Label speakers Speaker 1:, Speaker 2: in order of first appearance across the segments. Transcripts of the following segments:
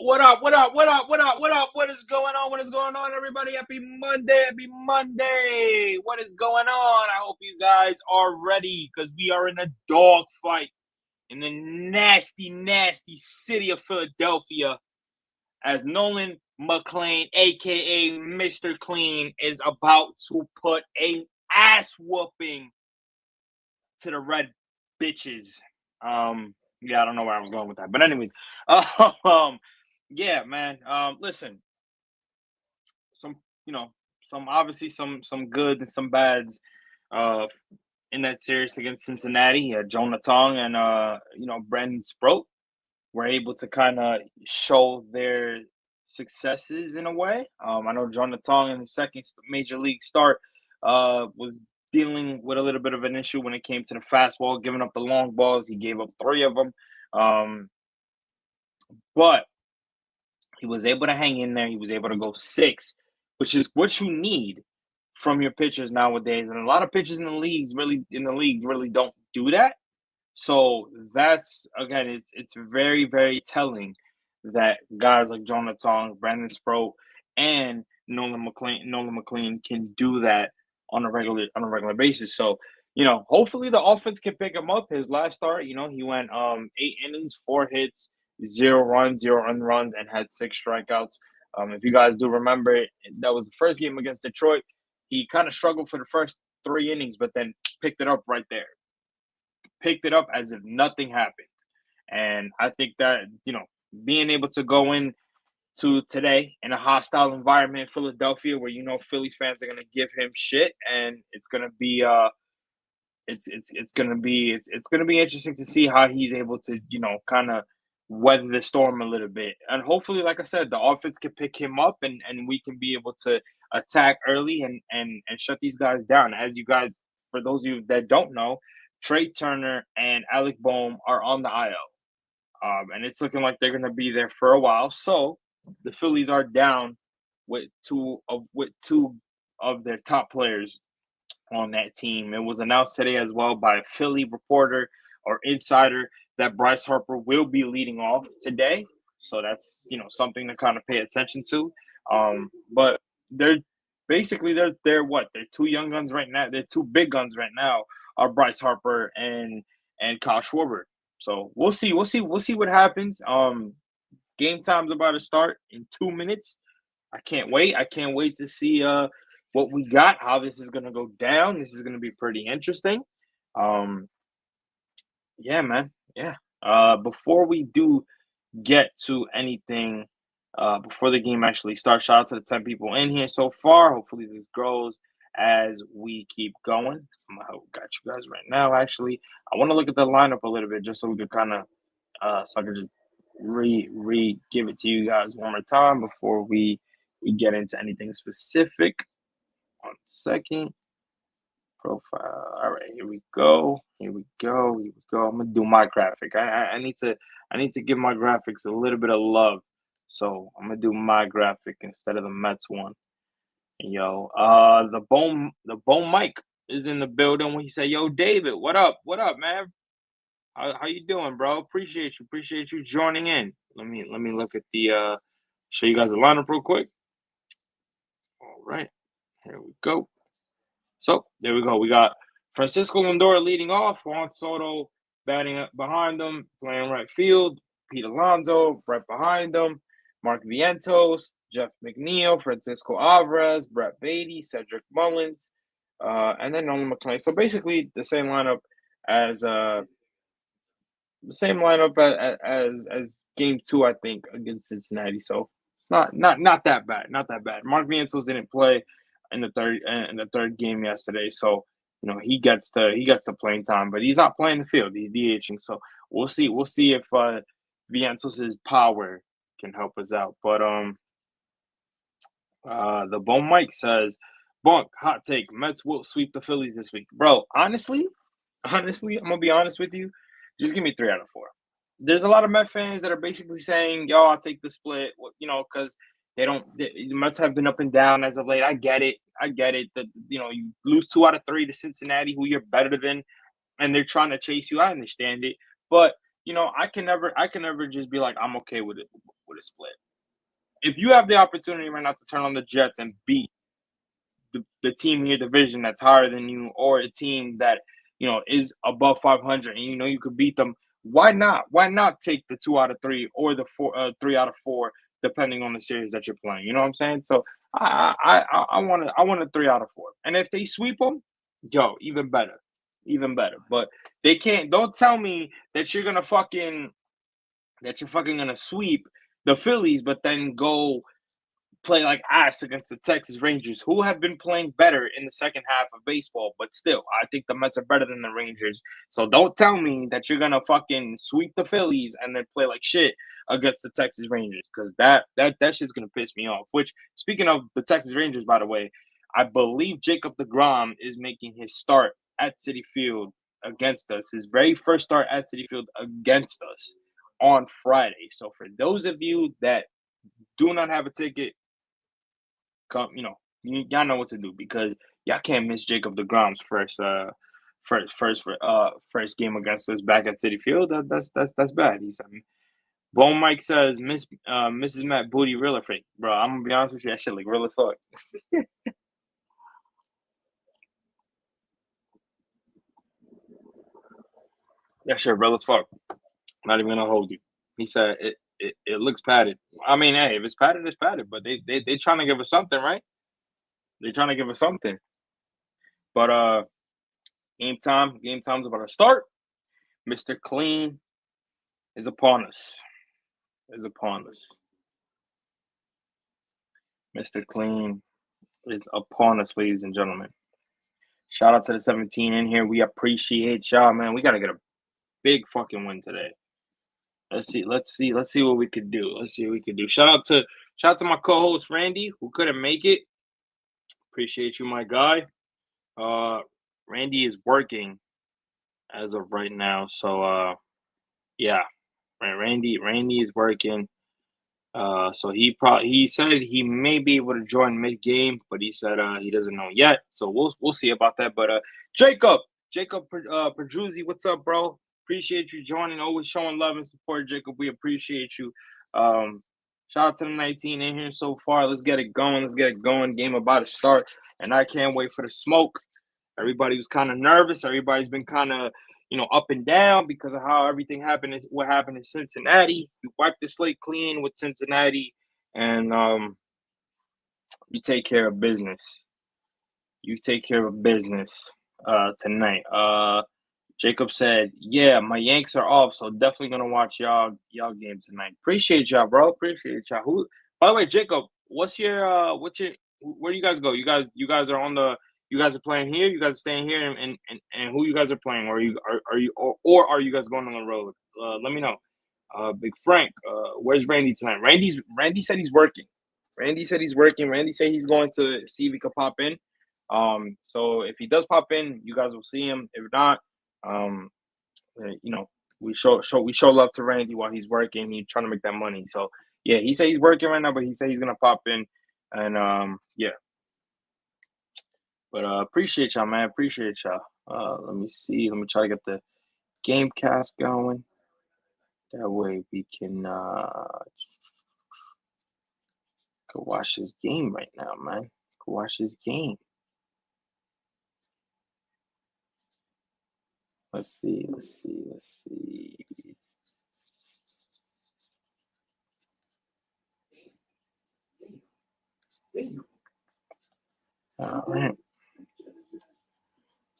Speaker 1: What up? What up? What up? What up? What up? What is going on? What is going on, everybody? Happy Monday. Happy Monday. What is going on? I hope you guys are ready because we are in a dog fight in the nasty, nasty city of Philadelphia as Nolan McClain, a.k.a. Mr. Clean, is about to put a ass whooping to the red bitches. Yeah, I don't know where I was going with that. But anyways, yeah, man. Listen, some some obviously some good and some bads uh in that series against Cincinnati. Jonah Tong and Brandon Sproat were able to kind of show their successes in a way. I know Jonah Tong in his second major league start was dealing with a little bit of an issue when it came to the fastball, giving up the long balls. He gave up 3 of them. But he was able to hang in there. He was able to go 6, which is what you need from your pitchers nowadays. And a lot of pitchers in the league really don't do that. So that's, again, it's very, very telling that guys like Jonah Tong, Brandon Sproat, and Nolan McLean can do that on a regular basis. So, hopefully the offense can pick him up. His last start, he went 8 innings, 4 hits, 0 runs, 0 unruns, and had 6 strikeouts. If you guys do remember, that was the first game against Detroit. He kind of struggled for the first 3 innings, but then picked it up right there. Picked it up as if nothing happened. And I think that, being able to go in to today in a hostile environment in Philadelphia where Philly fans are gonna give him shit, and it's gonna be it's gonna be interesting to see how he's able to, kind of weather the storm a little bit. And hopefully, like I said, the offense can pick him up and we can be able to attack early and shut these guys down. As you guys, for those of you that don't know, Trey Turner and Alec Bohm are on the IL. And it's looking like they're going to be there for a while. So the Phillies are down with two of their top players on that team. It was announced today as well by a Philly reporter or insider that Bryce Harper will be leading off today. So that's, something to kind of pay attention to. But they're what? They're 2 young guns right now. They're 2 big guns right now are Bryce Harper and Kyle Schwarber. So we'll see what happens. Game time's about to start in 2 minutes. I can't wait to see what we got, how this is going to go down. This is going to be pretty interesting. Yeah, man. Yeah. Before we do get to anything, before the game actually starts, shout out to the 10 people in here so far. Hopefully this grows as we keep going. I got you guys right now. Actually, I want to look at the lineup a little bit just so we could kind of, so I could just give it to you guys one more time before we get into anything specific. 1 second. Profile. All right, here we go. I'm gonna do my graphic. I need to give my graphics a little bit of love. So I'm gonna do my graphic instead of the Mets one. Yo, the bone Mike is in the building. When he said, "Yo, David, what up, man? How you doing, bro? Appreciate you joining in." Let me look at the show you guys the lineup real quick. All right, here we go. So there we go. We got Francisco Lindor leading off. Juan Soto batting up behind him, playing right field. Pete Alonso right behind him. Mark Vientos, Jeff McNeil, Francisco Alvarez, Brett Beatty, Cedric Mullins, and then Nolan McClain. So basically the same lineup as as game 2, I think, against Cincinnati. So it's not that bad. Not that bad. Mark Vientos didn't play in the third game yesterday, so he gets the playing time, but he's not playing the field. He's DHing. So we'll see if Vientos' power can help us out. But the Bone Mike says, Bunk, hot take, Mets will sweep the Phillies this week. Bro, honestly, I'm gonna be honest with you. Just give me 3 out of 4. There's a lot of Mets fans that are basically saying, yo, I'll take the split, because the Mets have been up and down as of late. I get it. That, you lose 2 out of 3 to Cincinnati, who you're better than, and they're trying to chase you. I understand it. But, I can never just be like, I'm okay with it. with a split. If you have the opportunity right now to turn on the Jets and beat the team in your division that's higher than you, or a team that is above 500, and you could beat them, why not? Why not take the 2 out of 3 or the 3 out of 4, depending on the series that you're playing? You know what I'm saying? So I want a 3 out of 4, and if they sweep them, yo, even better, even better. But they can't. Don't tell me that you're fucking gonna sweep the Phillies, but then go play like ass against the Texas Rangers, who have been playing better in the second half of baseball. But still, I think the Mets are better than the Rangers. So don't tell me that you're gonna fucking sweep the Phillies and then play like shit against the Texas Rangers, because that shit's gonna piss me off. Which, speaking of the Texas Rangers, by the way, I believe Jacob deGrom is making his start at Citi Field against us. His very first start at Citi Field against us on Friday. So for those of you that do not have a ticket, come, y'all know what to do, because y'all can't miss Jacob deGrom's first game against us back at Citi Field. That's bad. He said. Bone Mike says, Mrs. Matt booty real or fake, bro. I'm gonna be honest with you, that shit like real as fuck. That shit real as fuck. Not even gonna hold you. He said it looks padded. I mean, hey, if it's padded, it's padded. But they trying to give us something, right? They trying to give us something. But game time's about to start. Mr. Clean is upon us. Is upon us. Mr. Clean is upon us, ladies and gentlemen. Shout out to the 17 in here. We appreciate y'all, man. We gotta get a big fucking win today. Let's see what we could do. Let's see what we could do. Shout out to my co-host Randy, who couldn't make it. Appreciate you, my guy. Randy is working as of right now, so yeah. Randy is working. So he said he may be able to join mid game, but he said he doesn't know yet. So we'll see about that. But Jacob Pedruzzi, what's up, bro? Appreciate you joining. Always showing love and support, Jacob. We appreciate you. Shout out to the 19 in here so far. Let's get it going. Game about to start, and I can't wait for the smoke. Everybody was kind of nervous. Everybody's been kind of up and down because of how everything happened. What happened in Cincinnati. We wiped the slate clean with Cincinnati, and you take care of business. You take care of business tonight. Jacob said, "Yeah, my Yanks are off, so definitely gonna watch y'all game tonight. Appreciate y'all, bro. Appreciate y'all. Who? By the way, Jacob, where do you guys go? You guys are on the. You guys are playing here. You guys are staying here, and who you guys are playing? Or are you guys going on the road? Let me know. Big Frank, where's Randy tonight? Randy said he's working. Randy said he's going to see if he could pop in. So if he does pop in, you guys will see him. If not, um, we show love to Randy while he's working. He's trying to make that money. So yeah, he said he's working right now, but he said he's gonna pop in, and yeah. But appreciate y'all, man. Appreciate y'all. Let me see. Let me try to get the game cast going. That way we can go watch this game right now, man. Go watch this game. Let's see. All right.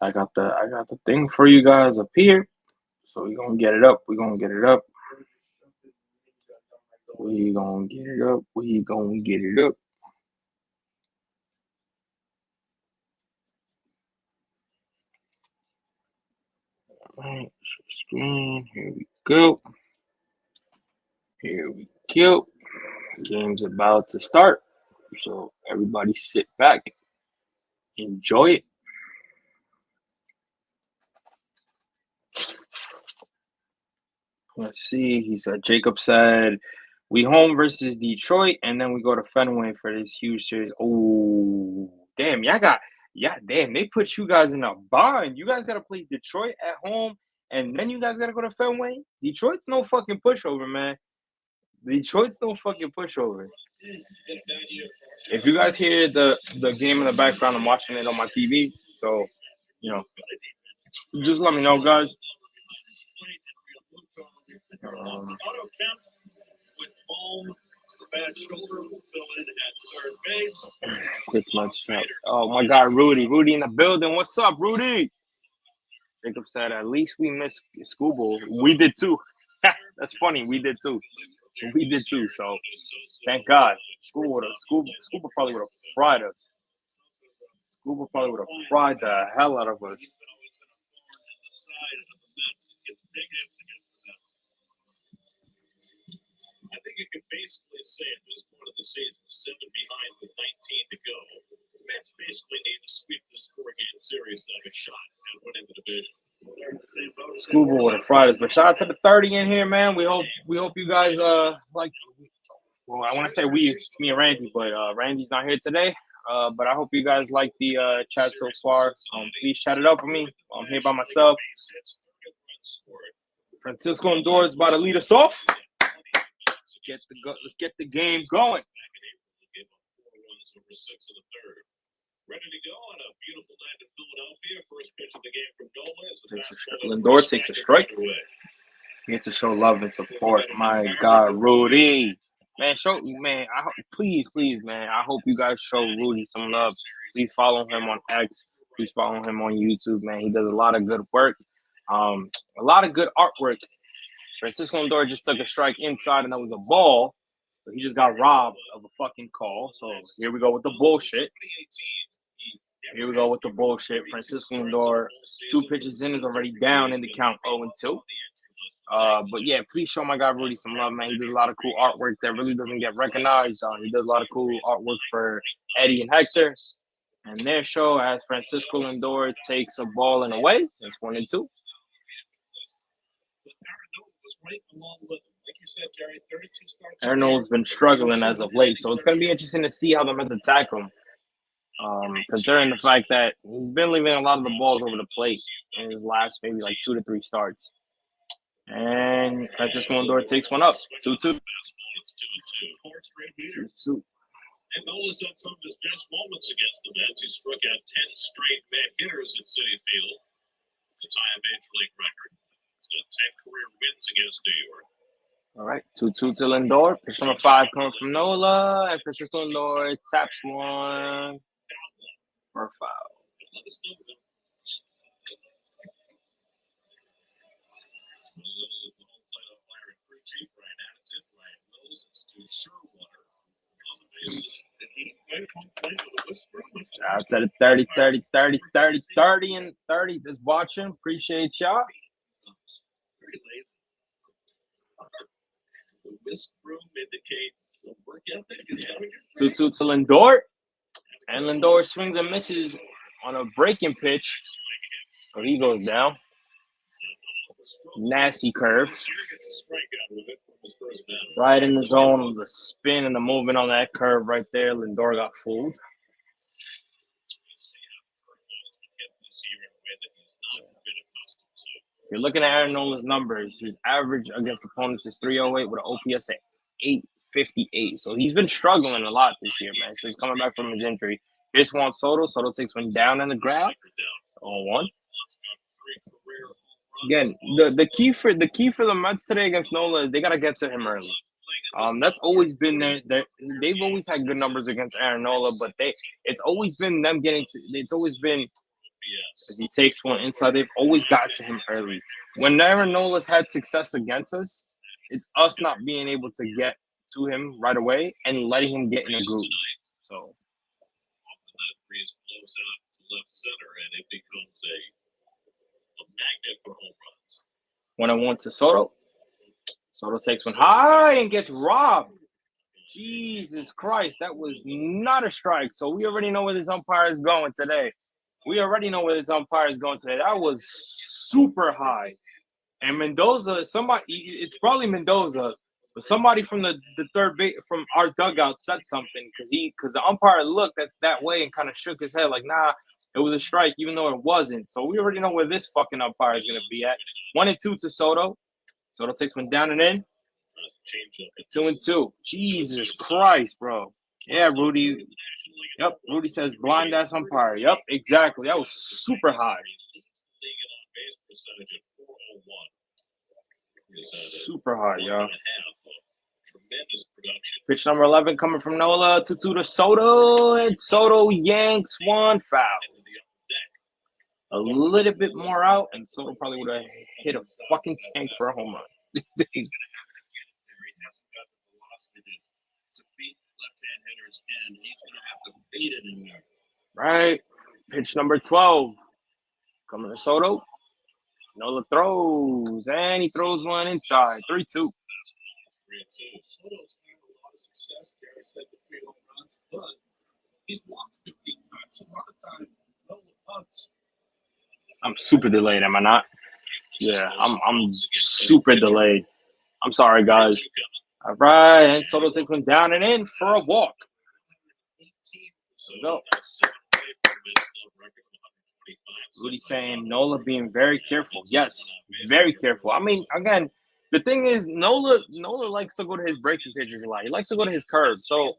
Speaker 1: I got the thing for you guys up here. So we're gonna get it up. We're gonna get it up. All right, screen. Here we go. Game's about to start. So everybody sit back. Enjoy it. Let's see. Jacob said, we home versus Detroit, and then we go to Fenway for this huge series. Oh, damn. Damn, they put you guys in a bind. You guys got to play Detroit at home, and then you guys got to go to Fenway. Detroit's no fucking pushover, man. Detroit's no fucking pushover. If you guys hear the game in the background, I'm watching it on my TV. So, you know, just let me know, guys. Um, quick lunch chat. Oh my God, Rudy. Rudy in the building. What's up, Rudy? Jacob said, at least we missed Scooble. We did too. That's funny. We did too. We did too. So thank God. Scuba probably would have fried us. Scuba probably would have fried the hell out of us. I think you can basically say at this point of the season, 7 behind with 19 to go. The Mets basically need to sweep this 4-game series to have a shot at winning the division. Scuba would have fried us, but shout out to the 30 in here, man. We hope you guys like. Well, I want to say we, it's me and Randy, but Randy's not here today. But I hope you guys like the chat so far. Please chat it up with me. I'm here by myself. Francisco Lindor is about to lead us off. Let's get the game going. Ready to go on a beautiful night in Philadelphia. First pitch of the game from Nola is Lindor takes a strike. He gets to show love and support. My God, Rudy. Man, please, man. I hope you guys show Rudy some love. Please follow him on X. Please follow him on YouTube, man. He does a lot of good work. A lot of good artwork. Francisco Lindor just took a strike inside, and that was a ball. But he just got robbed of a fucking call. So here we go with the bullshit. Francisco Lindor, 2 pitches in, is already down in the count 0-2. But yeah, please show my guy Rudy some love, man. He does a lot of cool artwork that really doesn't get recognized. He does a lot of cool artwork for Eddie and Hector. And their show as Francisco Lindor takes a ball and away. It's 1-2. Aaron Nola's been struggling as of late, so it's going to be interesting to see how the Mets attack him. Considering the fact that he's been leaving a lot of the balls over the plate in his last maybe like 2 to 3 starts. And Francisco Lindor takes one up, 2-2. And Nola's had some of his best moments against the Mets. He struck out 10 straight Met hitters at Citi Field to tie a major league record. He's got 10 career wins against New York. All right, 2-2 to Lindor. Pitch number 5 coming from Nola, and Francisco Lindor taps one for a foul. Shout out to the 30, 30, 30, 30, 30, and 30 that's watching. Appreciate y'all. The whisk room indicates some work ethic. 2-2 to Lindor. And Lindor swings and misses on a breaking pitch. So he goes down. Nasty curve. Right in the zone. The spin and the movement on that curve right there. Lindor got fooled. If you're looking at Aaron Nola's numbers, his average against opponents is 308 with an OPS at 858. So he's been struggling a lot this year, man. So he's coming back from his injury. This one, Soto. Soto takes one down in the ground. 0-1. Again, the key for the Mets today against Nola is they gotta get to him early. That's always been they've always had good numbers against Aaron Nola, but it's always been them getting to. It's always been as he takes one inside. They've always got to him early. When Aaron Nola's had success against us, it's us not being able to get to him right away and letting him get in a groove. So that breeze blows out to left center, and it becomes a magnet for home runs. 1-1 to Soto. Soto takes one high and gets robbed. Jesus Christ, that was not a strike. So we already know where this umpire is going today. That was super high. And Mendoza, it's probably Mendoza, but somebody from the third base from our dugout said something because the umpire looked at that way and kind of shook his head like, nah, it was a strike, even though it wasn't. So we already know where this fucking umpire is going to be at. 1-2 to Soto. Soto takes one down and in. 2-2. Jesus Christ, bro. Yeah, Rudy. Yep, Rudy says blind ass umpire. Yep, exactly. That was super high. Super high, y'all. Pitch number 11 coming from Nola. 2-2 to Soto, and Soto yanks one foul. A little bit more out, and Soto probably would have hit a fucking tank for a home run. Right. Pitch number 12 coming to Soto. Nola throws, and he throws one inside. 3-2. I'm super delayed, am I not? Yeah, I'm super delayed. I'm sorry, guys. All right, and Soto takes one down and in for a walk. Go. Rudy saying Nola being very careful. Yes, very careful. I mean, again, the thing is, Nola likes to go to his breaking pitches a lot. He likes to go to his curve. So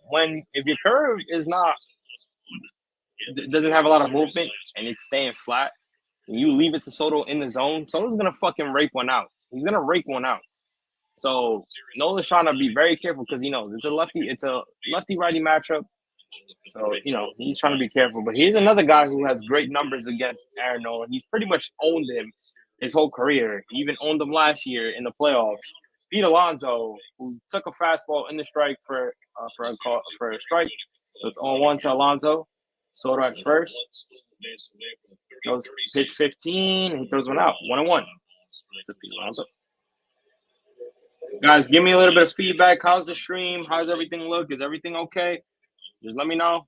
Speaker 1: if your curve is not doesn't have a lot of movement and it's staying flat, and you leave it to Soto in the zone, Soto's gonna fucking rake one out. He's gonna rake one out. So Nola's trying to be very careful because he knows it's a lefty righty matchup. So he's trying to be careful. But here's another guy who has great numbers against Aaron Nola. He's pretty much owned him his whole career. He even owned him last year in the playoffs. Pete Alonso, who took a fastball in the strike for a strike. So it's 0-1 to Alonso. Soto at first. Goes pitch 15. He throws one out. 1-1 to Pete Alonso. Guys, give me a little bit of feedback. How's the stream? How's everything look? Is everything okay? Just let me know.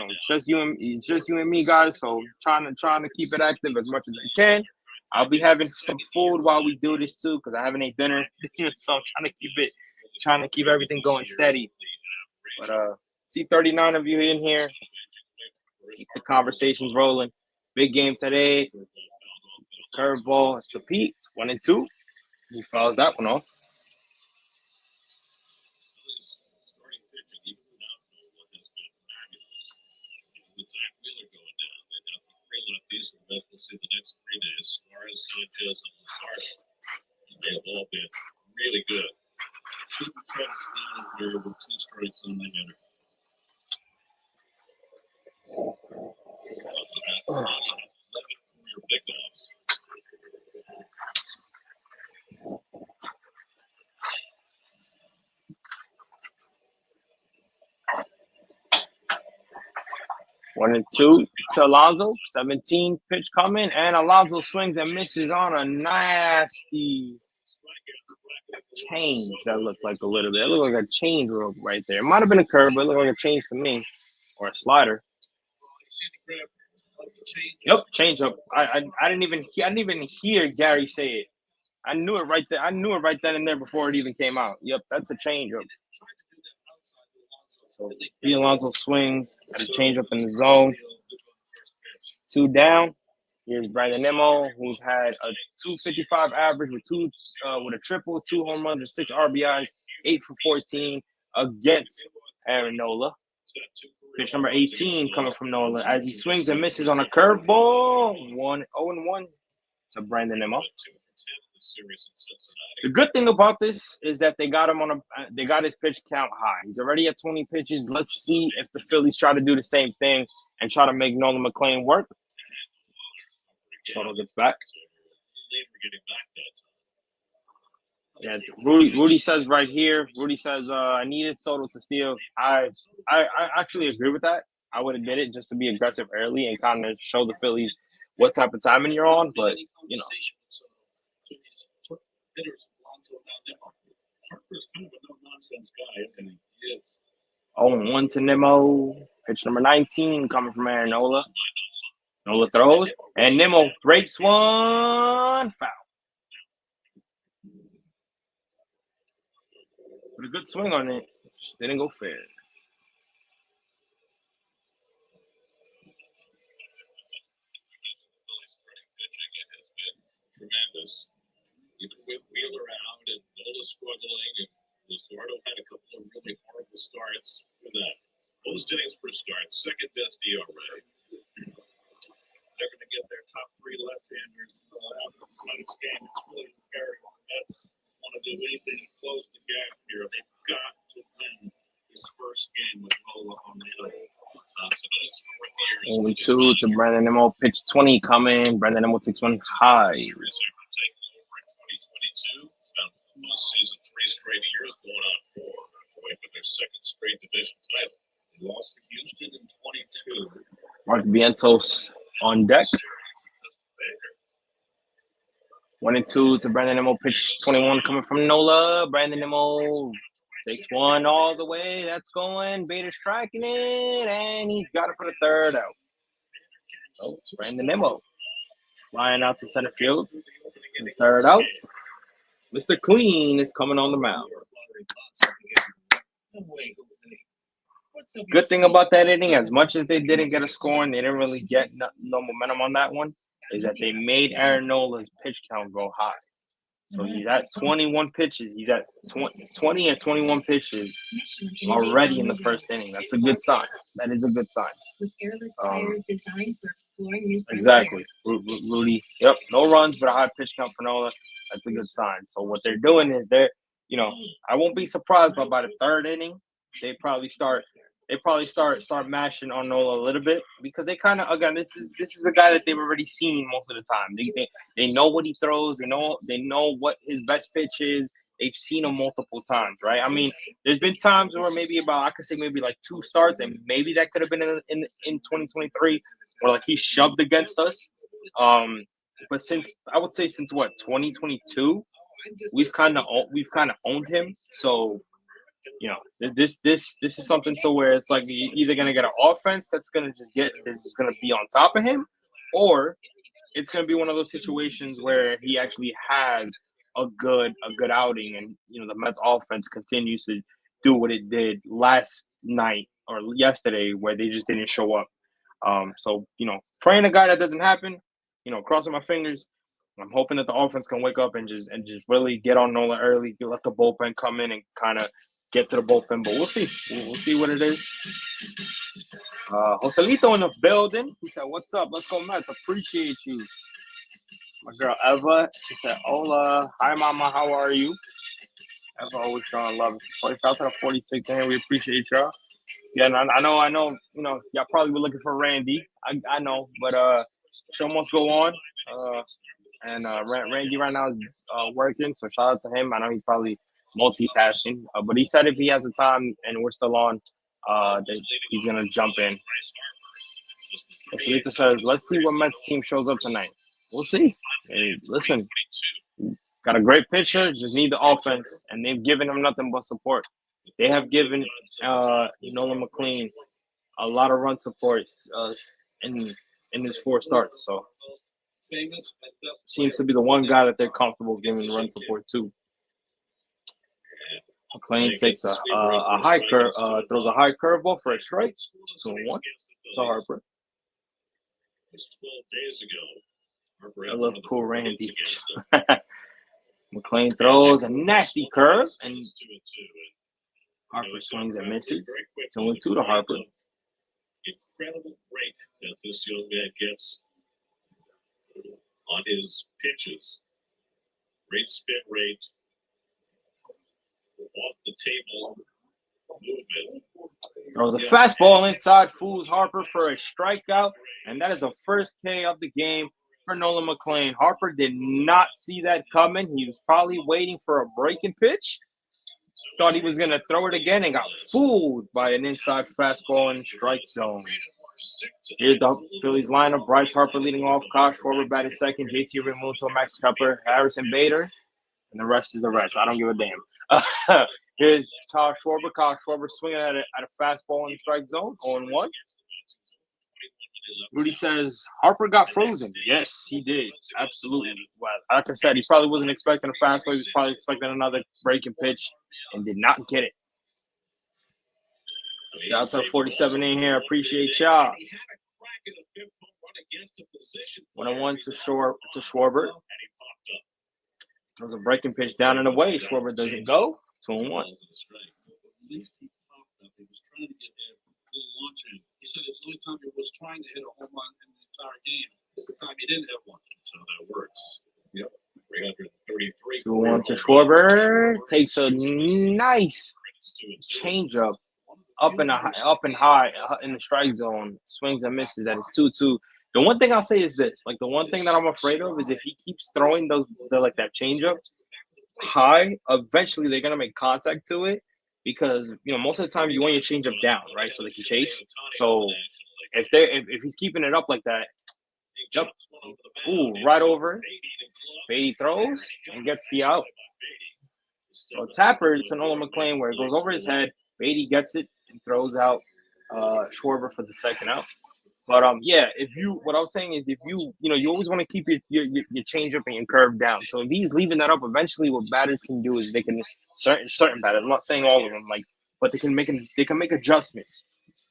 Speaker 1: It's just you and me, guys. So trying to keep it active as much as I can. I'll be having some food while we do this too, because I haven't ate dinner. So I'm trying to keep everything going steady. But see 39 of you in here. Keep the conversations rolling. Big game today. Curveball to Pete. 1-2. He fouls that one off. One and two to Alonso. 17 pitch coming, and Alonso swings and misses on a nasty change that looked like a little bit. It looked like a change rope right there. It might have been a curve, but it looked like a change to me, or a slider. Yep, change up. I didn't even hear Gary say it. I knew it right there. I knew it right then and there before it even came out. Yep, that's a change up. So Pete Alonso swings at a change up in the zone. 2 down. Here's Brandon Nimmo, who's had a 255 average with a triple, 2 home runs, and 6 RBIs, 8 for 14 against Aaron Nola. Pitch number 18 coming from Nola as he swings and misses on a curveball. 0-1 to Brandon Nimmo. The good thing about this is that they got his pitch count high. He's already at 20 pitches. Let's see if the Phillies try to do the same thing and try to make Nolan McLean work. Soto gets back. Yeah, Rudy says right here. Rudy says, "I needed Soto to steal." I actually agree with that. I would admit it just to be aggressive early and kind of show the Phillies what type of timing you're on. But 0-1 to Nimmo. Pitch number 19 coming from Aaron Nola. Nola throws, and Nimmo breaks one foul. With a good swing on it, just didn't go fair.
Speaker 2: Luzardo had a couple of really horrible starts for them. Most innings per start, second best ERA. They're going to get their top three left-handers on this game. It's really imperative. That's want to do anything to close the gap here. They've got to win this first game with Nola on the hill.
Speaker 1: Only two to Brandon Nimmo. Pitch 20 coming. Brandon Nimmo takes one high.
Speaker 2: Season 3 straight years, going on 4. Away for their second straight division title. They lost to Houston in 22.
Speaker 1: Mark Vientos on deck. 1-2 to Brandon Nimmo. Pitch 21 coming from Nola. Brandon Nimmo takes one all the way. That's going. Bader's striking it, and he's got it for the third out. So Brandon Nimmo flying out to center field. And the third out. Mr. Clean is coming on the mound. Good thing about that inning, as much as they didn't get a score and they didn't really get no momentum on that one, is that they made Aaron Nola's pitch count go high. So he's at 21 pitches. He's at 20 and 21 pitches already in the first inning. That's a good sign. That is a good sign. With airless tires designed for exploring new exactly. Rudy. Yep. No runs, but a high pitch count for Nola. That's a good sign. So what they're doing is I won't be surprised by the third inning, they probably start mashing on Nola a little bit, because they kind of, again, this is a guy that they've already seen most of the time. They know what he throws. They know what his best pitch is. They've seen him multiple times, right? I mean, there's been times where I could say maybe like 2 starts, and maybe that could have been in 2023, where like he shoved against us. But since 2022, we've kind of owned him. So this is something to where it's like you're either gonna get an offense that's gonna be on top of him, or it's gonna be one of those situations where he actually has a good outing, and the Mets offense continues to do what it did last night or yesterday, where they just didn't show up. So praying to God that doesn't happen. Crossing my fingers. I'm hoping that the offense can wake up and just really get on Nola early, let the bullpen come in and kind of get to the bullpen. But we'll see. We'll see what it is. Joselito in the building. He said, "What's up? Let's go Mets. Appreciate you." My girl Eva. She said, "Hola. Hi, mama. How are you?" Eva always showing love. Shout out to the 46 in here. We appreciate y'all. Yeah, I know. Y'all probably were looking for Randy. I know, but show must go on. And Randy right now is working, so shout out to him. I know he's probably multitasking, but he said if he has the time and we're still on, that he's gonna jump in. Salita says, "Let's see what Mets team shows up tonight." We'll see. Hey, listen, got a great pitcher, just need the offense, and they've given him nothing but support. They have given Nolan McLean a lot of run supports in his 4 starts, so seems to be the one guy that they're comfortable giving run support to. McLean takes a high curve, throws a high curveball for a strike. 2-1 to Harper.
Speaker 2: 12 days ago.
Speaker 1: I love cool Randy. McLean throws a nasty curve, and Harper swings and misses. 2-2 to Harper.
Speaker 2: Incredible break that this young man gets on his pitches. Great spin rate. Off the table movement.
Speaker 1: Throws a fastball inside, fools Harper for a strikeout, and that is a first K of the game for Nolan McLean. Harper did not see that coming. He was probably waiting for a breaking pitch. Thought he was going to throw it again and got fooled by an inside fastball in strike zone. Here's the Phillies lineup. Bryce Harper leading off. Kyle Schwarber batting second. JT Realmuto, Max Kepler, Harrison Bader. And the rest is the rest. I don't give a damn. Here's Kyle Schwarber. Kyle Schwarber swinging at a fastball in the strike zone. 0-1. Rudy says, Harper got frozen. Yes, he did. Absolutely. Well, like I said, he probably wasn't expecting a fastball. He was probably expecting another breaking pitch and did not get it. Shout out to the 47 in here. Appreciate y'all. 1-1 to Schwarber. There's a breaking pitch down and away. Schwarber doesn't go. 2-1.
Speaker 2: At least he popped up. He was trying to get a little launch in. He said it's the only time he was trying to hit a home run in the entire game. It's the time he didn't have one. That's how that works. Yep. 333.
Speaker 1: 2-1 to Schwarber. Takes a nice changeup up and high in the strike zone. Swings and misses. That is 2-2. The one thing I'll say is this: like the one thing that I'm afraid of is if he keeps throwing like that changeup high, eventually they're gonna make contact to it because most of the time you want your changeup down, right? So they can chase. So if he's keeping it up like that, yep. Ooh, right over. Beatty throws and gets the out. So Tapper to Nolan McLean where it goes over his head. Beatty gets it and throws out Schwarber for the second out. But yeah, what I was saying is if you always want to keep your change up and your curve down. So if he's leaving that up, eventually what batters can do is they can certain batters. I'm not saying all of them, but they can make adjustments.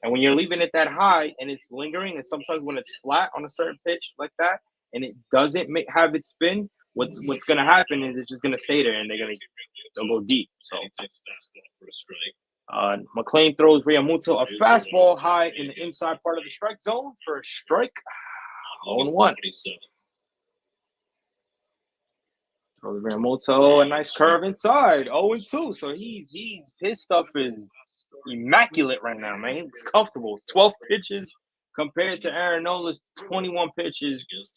Speaker 1: And when you're leaving it that high and it's lingering, and sometimes when it's flat on a certain pitch like that, and it doesn't have it spin, what's gonna happen is it's just gonna stay there and they'll go deep. So. McLean throws Realmuto a fastball high in the inside part of the strike zone for a strike. 0-1. Throws Realmuto a nice curve inside. 0-2. So his stuff is immaculate right now, man. He's comfortable. 12 pitches compared to Aaron Nola's 21 pitches. It's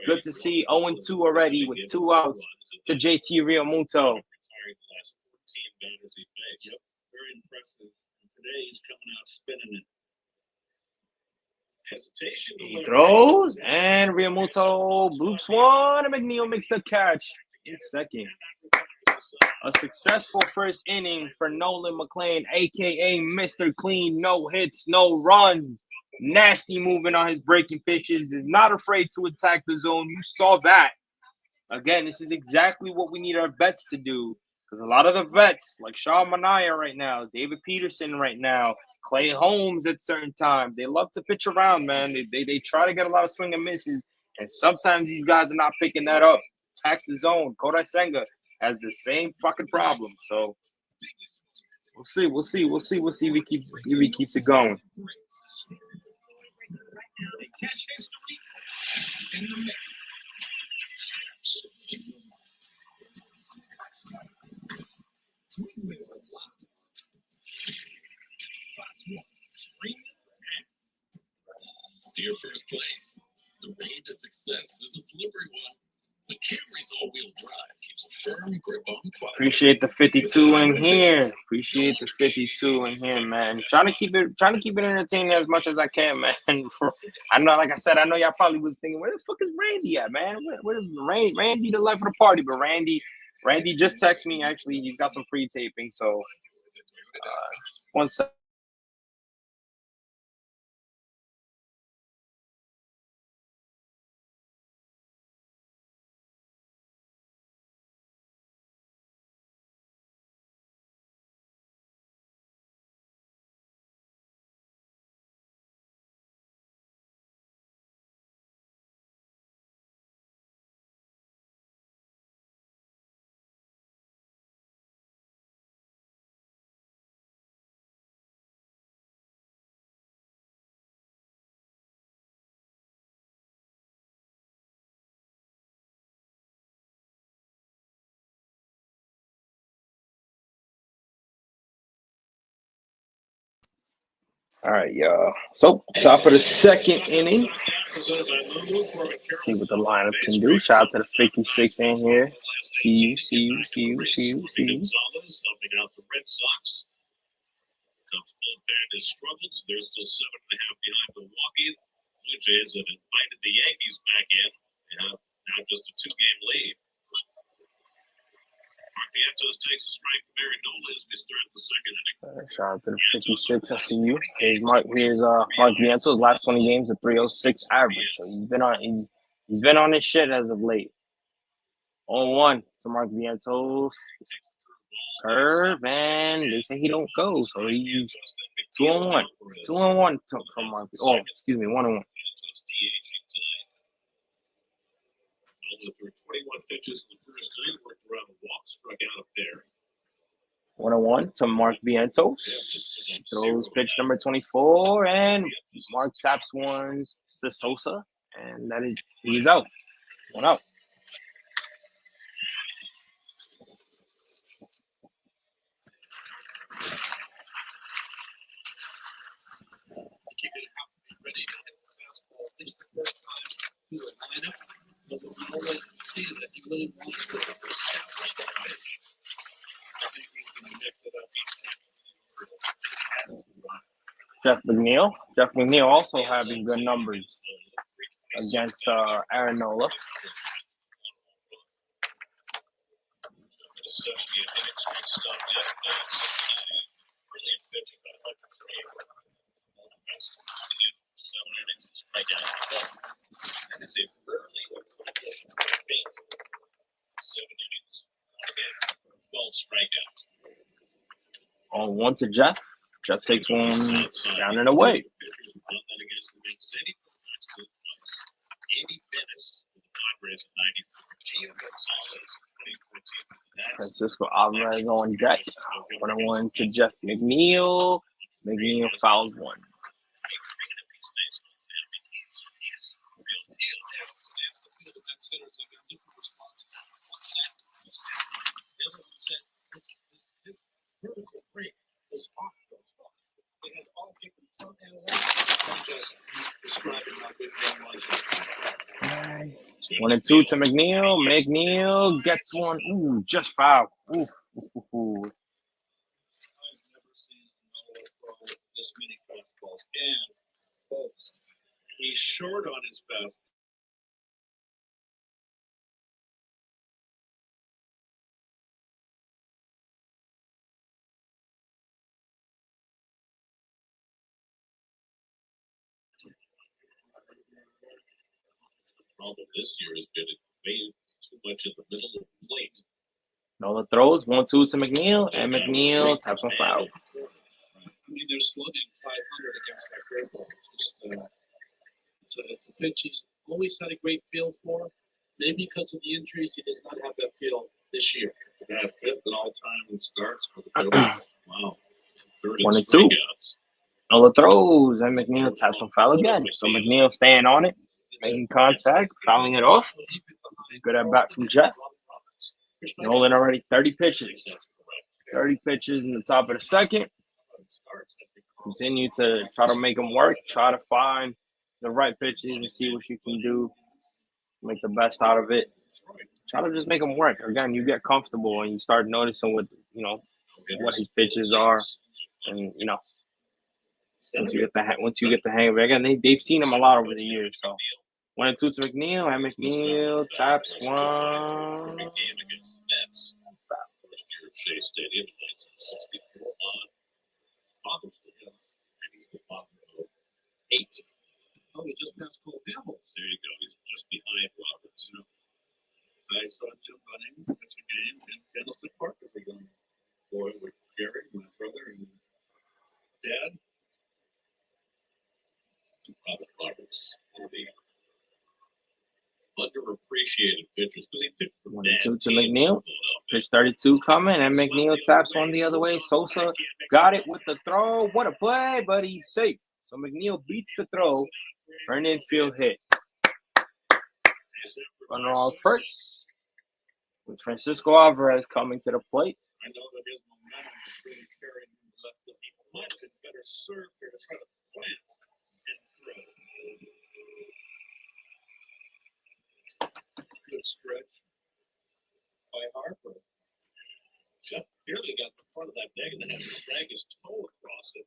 Speaker 1: good to see 0-2 already with 2 outs to JT Realmuto.
Speaker 2: Very impressive. Today he's coming out spinning it. Hesitation.
Speaker 1: He throws, and Realmuto bloops one, and McNeil makes the catch in second. A successful first inning for Nolan McLean, a.k.a. Mr. Clean. No hits, no runs. Nasty movement on his breaking pitches. Is not afraid to attack the zone. You saw that. Again, this is exactly what we need our vets to do. Because a lot of the vets, like Sean Manaea right now, David Peterson right now, Clay Holmes at certain times, they love to pitch around, man. They try to get a lot of swing and misses, and sometimes these guys are not picking that up. Attack the zone. Kodai Senga has the same fucking problem. So we'll see if he keeps it going.
Speaker 2: To your first place. The road to success is a slippery one. The Camry's all-wheel drive keeps a firm grip on quality.
Speaker 1: Appreciate the 52 in here. Appreciate the 52 in here, man. Trying to keep it entertaining as much as I can, man. I know, like I said, I know y'all probably was thinking, where the fuck is Randy at, man? Where's Randy the life of the party? But Randy just texted me. Actually, he's got some pre-taping. So, 1 second. All right, y'all. So, top of the second inning. See what the lineup can do. Shout out to the 56 in here. See you.
Speaker 2: Helping out the Red Sox. Cubs bullpen has struggled. They're still 7.5 behind Milwaukee. Blue Jays have invited the Yankees back in. Now just a 2-game lead. Mark Vientos takes a strike from Aaron Nola as we start the second inning.
Speaker 1: Shout out to the 56. I see you. Here's Mark Vientos. Last 20 games, a 306 average. So he's been on his shit as of late. 0-1 to Mark Vientos. Curve, and they say he don't go, so he's 2-1. 2-1 from Mark. Oh, excuse me, 1-1.
Speaker 2: Nola threw 21 pitches in the first inning, worked around a walk, struck out up there.
Speaker 1: 1-1 to Mark Vientos. Throws pitch number 24, and Mark taps one to Sosa, and he's out. 1 out.
Speaker 2: You're going to have to be ready to hit the fastball at least the first time to the lineup. But we already see that he really wants to establish the pitch. I think he can mix it up each time.
Speaker 1: Jeff McNeil. Jeff McNeil also having good numbers against Aaron Nola.
Speaker 2: That is a rarely accomplished feat. 7 innings, 12 strikeouts.
Speaker 1: On 1 to Jeff. Jeff takes one down and away. Francisco Alvarez on deck. 1-1 to Jeff McNeil. McNeil fouls one. Right. 1-2 to McNeil. McNeil gets one. Ooh, just foul. Ooh.
Speaker 2: I've never seen Noah throw this many fastballs. And, folks, he's short on his fastball. Problem this year has been way too much in the middle of the plate.
Speaker 1: Nola throws 1-2 to McNeil, and McNeil taps on foul.
Speaker 2: I mean, they're slugging 500 against that curveball. It's a pitch he's always had a great feel for. Maybe because of the injuries, he does not have that feel this year. Yeah, 5th and all-time in starts for the Phillies. Wow.
Speaker 1: 1-2. Nola throws, and McNeil taps on foul again. So McNeil staying on it, making contact, fouling it off. Good at bat from Jeff. Nolan already 30 pitches. 30 pitches in the top of the second. Continue to try to make them work. Try to find the right pitches and see what you can do. Make the best out of it. Try to just make them work. Again, you get comfortable and you start noticing what his pitches are, and once you get the hang of it. Again, they've seen him a lot over the years. So 1-2 to McNeil, and McNeil taps one.
Speaker 2: Game against the METS. First year at Shea Stadium in 1964 on Father's Day. Yes. And he's the father of 8. Oh, he just passed Cole Hamels. There you go. He's just behind Roberts. I saw Jim Bunning catch a game in Candlestick Park as a young boy with Gary, my brother, and Dad. Robert Roberts, one of the underappreciated pitchers because he pitched for
Speaker 1: 1-2 to McNeil. Pitch 32 coming, and McNeil taps one the other way. Sosa got it with the throw. What a play, but he's safe. So McNeil beats the throw for an infield hit. Runner on first with Francisco Alvarez coming to the plate.
Speaker 2: I know that his momentum is really carrying him left. He might have been better served here to try to plant and throw. Good stretch by Harper. Jeff barely got the front of that bag and then had to drag his toe across it.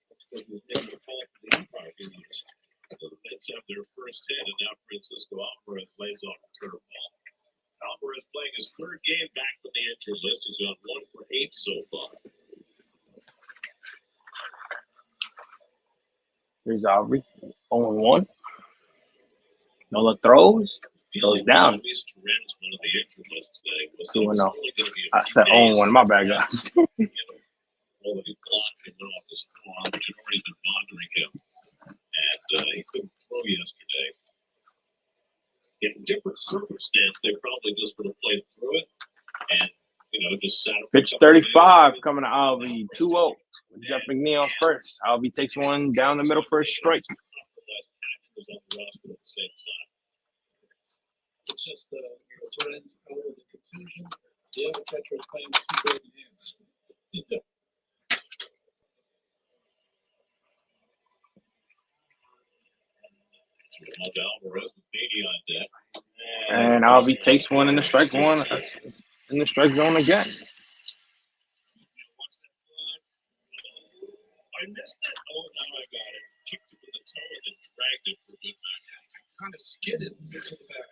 Speaker 2: That's what was making the call for the umpire. So the Mets have their first hit, and now Francisco Alvarez lays off a curveball. Alvarez playing his 3rd game back from the injured list. He's got 1 for 8 so far.
Speaker 1: Here's Aubrey, 0-1. Nola throws down. 2-0. I said 0-1. My bad, guys.
Speaker 2: Quality block and went off his forearm, which had already been bothering him. And he couldn't throw yesterday. In different circumstance, they probably just would have played through it and, just Just sat up
Speaker 1: Pitch 35 coming to Alvy. 2-0. With Jeff McNeil first. Alvy takes one down the middle for a strike.
Speaker 2: was on the roster at the same time. It's just turn into the confusion. The other catcher is playing two big games. Alvarez with Beatty on deck.
Speaker 1: And Alvy takes one in the strike one in the strike zone again.
Speaker 2: I missed it. Oh, now I got it. Kicked it with a toe and then dragged it for a good match. I kind of skidded into the bag.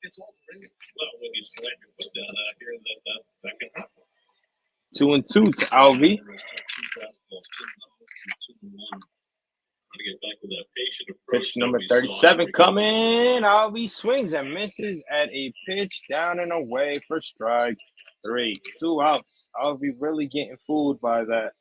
Speaker 2: It's all great. Well, when you slide your foot down out here, that can happen.
Speaker 1: 2-2 to Alvy. Pitch number 37 coming. Alvy swings and misses at a pitch down and away for strike 3. 2 outs. Alvy really getting fooled by that.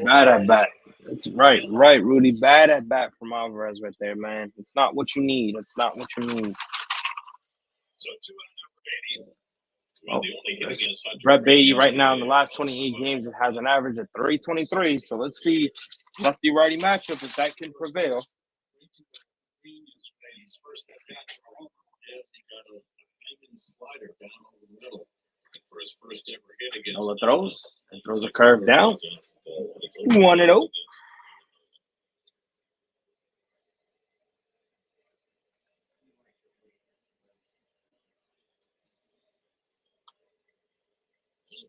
Speaker 1: Bad at bat. That's right, Rudy. Bad at bat from Alvarez right there, man. It's not what you need. It's not what you need. Oh, Brett Beatty right now in the last 28 games, it has an average of 323. So let's see lefty righty matchup if that can prevail. Nola throws and throws a curve down. 1-0.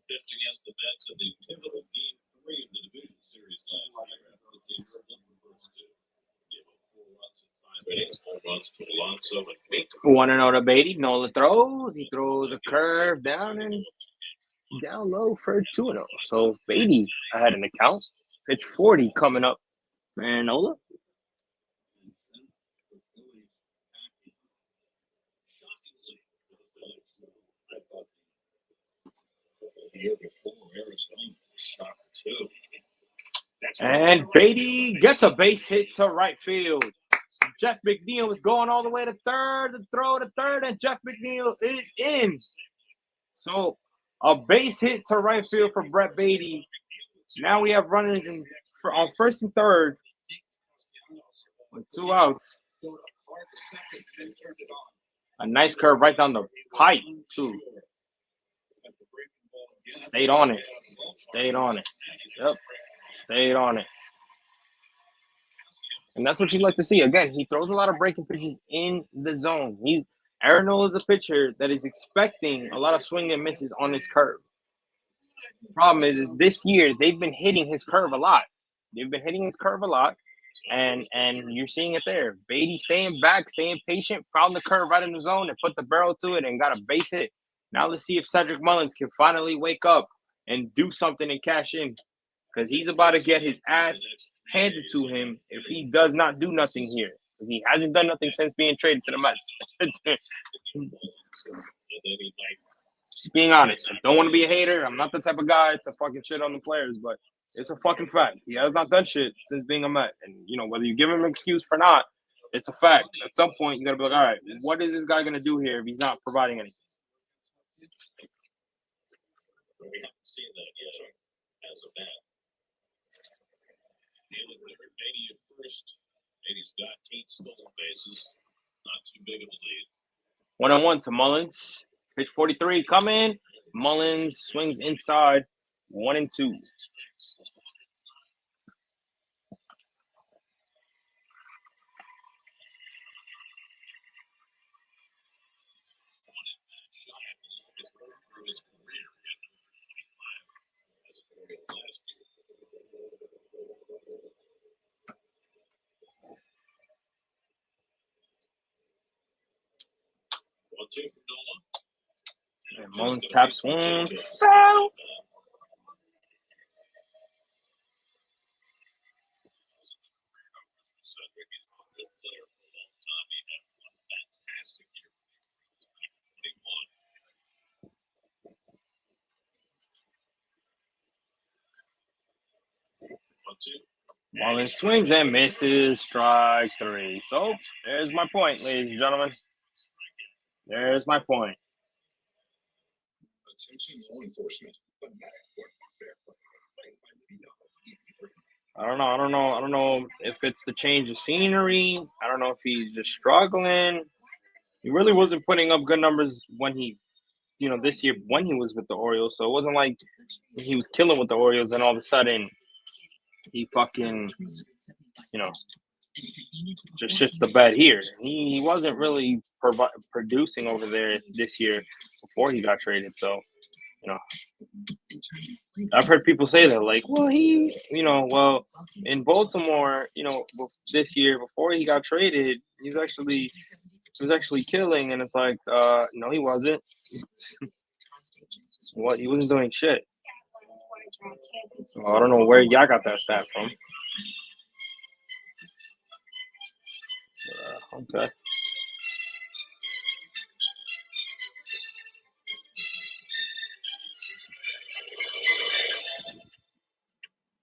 Speaker 2: Pitched against the Mets in the pivotal Game 3 of the Division Series last year. The team split the first two. Gave up 4 runs in 5 innings, 4 runs to Alonso and
Speaker 1: 1-0 to Beatty. Nola throws. He throws a curve down and down low for 2-0. So Beatty ahead in the count. Pitch 40 coming up for Nola.
Speaker 2: Year before, Arizona shot 2.
Speaker 1: And Beatty gets a base hit to right field. Jeff McNeil is going all the way to third. The throw to third, and Jeff McNeil is in. So a base hit to right field for Brett Beatty. Now we have runners on first and third with 2 outs. A nice curve right down the pipe, too. Stayed on it. Yep. Stayed on it. And that's what you'd like to see. Again, he throws a lot of breaking pitches in the zone. Aaron Nola is a pitcher that is expecting a lot of swing and misses on his curve. The problem is this year they've been hitting his curve a lot. And you're seeing it there. Beatty staying back, staying patient, found the curve right in the zone and put the barrel to it and got a base hit. Now let's see if Cedric Mullins can finally wake up and do something and cash in, because he's about to get his ass handed to him if he does not do nothing here, because he hasn't done nothing since being traded to the Mets. Just being honest. I don't want to be a hater. I'm not the type of guy to fucking shit on the players, but it's a fucking fact. He has not done shit since being a Met. And, whether you give him an excuse for not, it's a fact. At some point, you got to be like, all right, what is this guy going to do here if he's not providing anything?
Speaker 2: We haven't seen that yet as of that. Dealing with Beatty at first. Beatty's got 8 stolen bases. Not too big of a lead.
Speaker 1: 1-1 to Mullins. Pitch 43 coming. Mullins swings inside. 1-2. And Mullins taps one. Foul. Marlin swings and misses. Strike three. So there's my point, ladies and gentlemen. There's my point.
Speaker 2: Attention law enforcement.
Speaker 1: I don't know if it's the change of scenery. I don't know if he's just struggling. He really wasn't putting up good numbers when this year when he was with the Orioles. So it wasn't like he was killing with the Orioles and all of a sudden he fucking, just shits the bed here. He wasn't really producing over there this year before he got traded. So, I've heard people say that, like, well, in Baltimore, this year before he got traded, he was actually killing, and it's like, no, he wasn't. What, he wasn't doing shit. So I don't know where y'all got that stat from. Okay.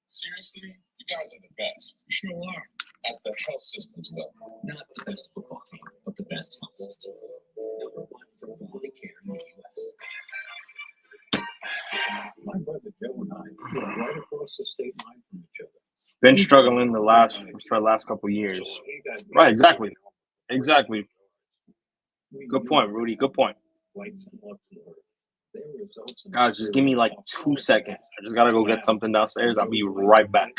Speaker 2: Seriously, you guys are the best. You sure are. At the health system stuff.
Speaker 3: Not the best football team, but the best health system. #1 for quality care in the U.S.
Speaker 2: My brother Joe and I live right across the state line from each other.
Speaker 1: Been struggling for the last couple of years. Right, exactly. Good point, Rudy. Good point. Guys, just give me like 2 seconds. I just gotta go get something downstairs. I'll be right back.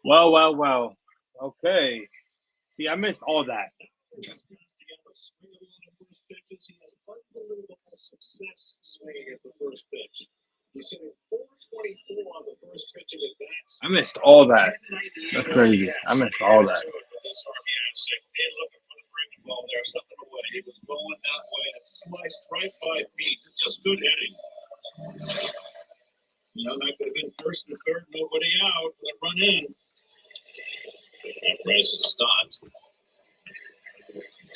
Speaker 1: Well. Okay. See, I missed all that.
Speaker 2: Swing on the first pitches. He has unbelievable success swinging at the first pitch. He's hitting 424 on the first pitch of at bats.
Speaker 1: I missed all that. That's crazy. I missed all that.
Speaker 2: This RBI single, looking for the breaking ball there, something away. He was going that way and sliced right by Pete. Just good hitting. You know, that could have been first and third, nobody out. Let run in. That Bryson stopped.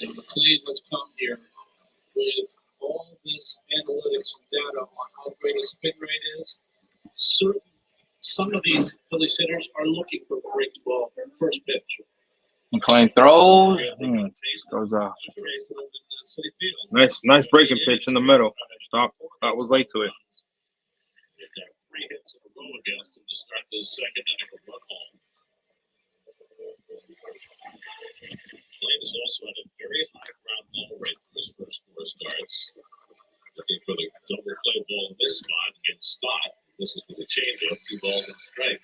Speaker 2: And McLean has come here with all this analytics and data on how great his spin rate is. Some of these Phillies hitters are looking for a breaking ball first pitch.
Speaker 1: McLean throws. Throws off. Nice breaking pitch in the middle. Stop was late to it.
Speaker 2: They've got 3 hits in a row against him to start this second inning of run home. McLean has also had a very high ground ball rate for his first 4 starts. Looking for the double play ball in this spot against Stott. This is with a changeup, 2 balls and strike.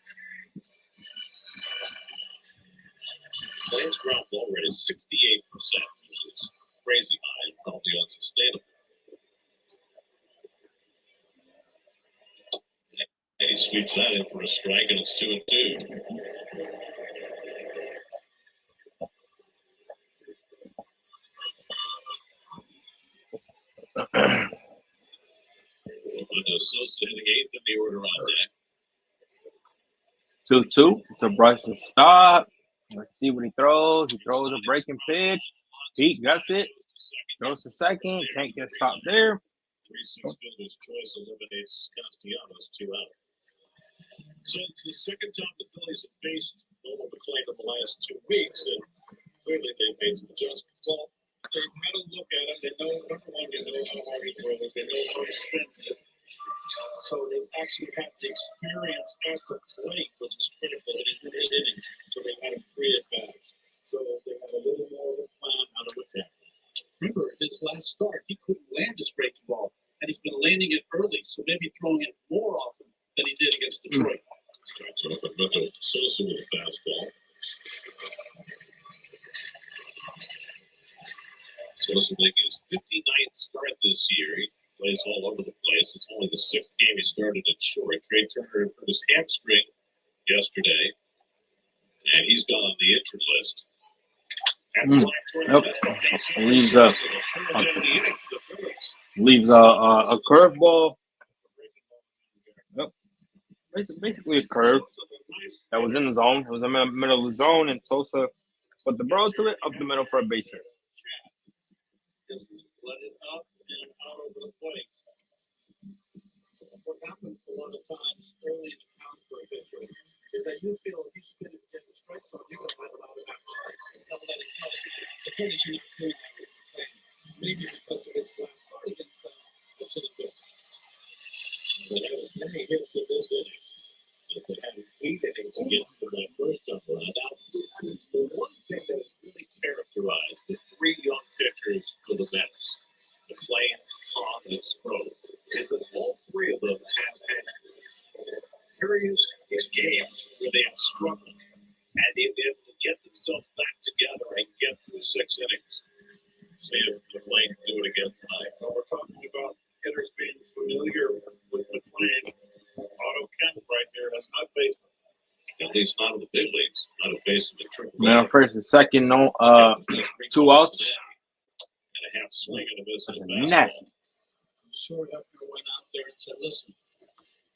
Speaker 2: McLean's ground ball rate is 68%, which is crazy high and probably unsustainable. And he sweeps that in for a strike, and it's 2-2. Sosa hitting 8th in the order on deck.
Speaker 1: 2-2 to Bryson Stott. Let's see what he throws. He throws a breaking pitch. Pete guts it. Throws to second. Can't get stopped there.
Speaker 2: 3-6 fielder's choice eliminates Castellanos 2 out. So it's the second time the Phillies have faced Nolan McLean in the last 2 weeks, and clearly they've made some adjustments. Well, they've had a look at him. They know, number one, they know how hard he throws. They know how he spins it. So they've actually had the experience at the plate, which is critical in 8 innings. So they've had him 3 at-bats. So they have a little more of a plan how to attack. Remember, his last start, he couldn't land his breaking ball, and he's been landing it early, so maybe throwing it more often than he did against Detroit. Starts off at Bunk, Sosa with a fastball. Sosa making his 59th start this year. He plays all over the place. It's only the 6th game he started at short. Trey Turner hurt his hamstring yesterday, and he's gone on the injured list.
Speaker 1: Leaves a curveball. Yep. Basically a curve that was in the zone. It was in the middle of the zone, and Sosa put the ball to it up the middle for a base hit.
Speaker 2: Just let it up and out over the plate. What happens a lot of times early in the count for a pitcher is that you feel if you spin it and get the strike zone, you're going to let it out of action. Don't let it go. The thing is, you're not doing that. Maybe because of its last start against them, it's in a good. They had as many hits in this inning as they had 8 innings against them that first time around. Now, the one thing that has really characterized the 3 young pitchers for the Mets, McLean, Tom, and Sproat, is that all 3 of them have had periods in games where they have struggled, and they've been able to get themselves back together and get through 6 innings. See if McLean can do it again tonight. Well, we're talking about hitters being familiar with McLean. Otto Kemp right here has not faced him, at least not in the big leagues. Not faced him in triple.
Speaker 1: Now, first and second, no, 2 outs.
Speaker 2: And a half swing and a miss.
Speaker 1: Nasty.
Speaker 2: Short after went out there and said, listen,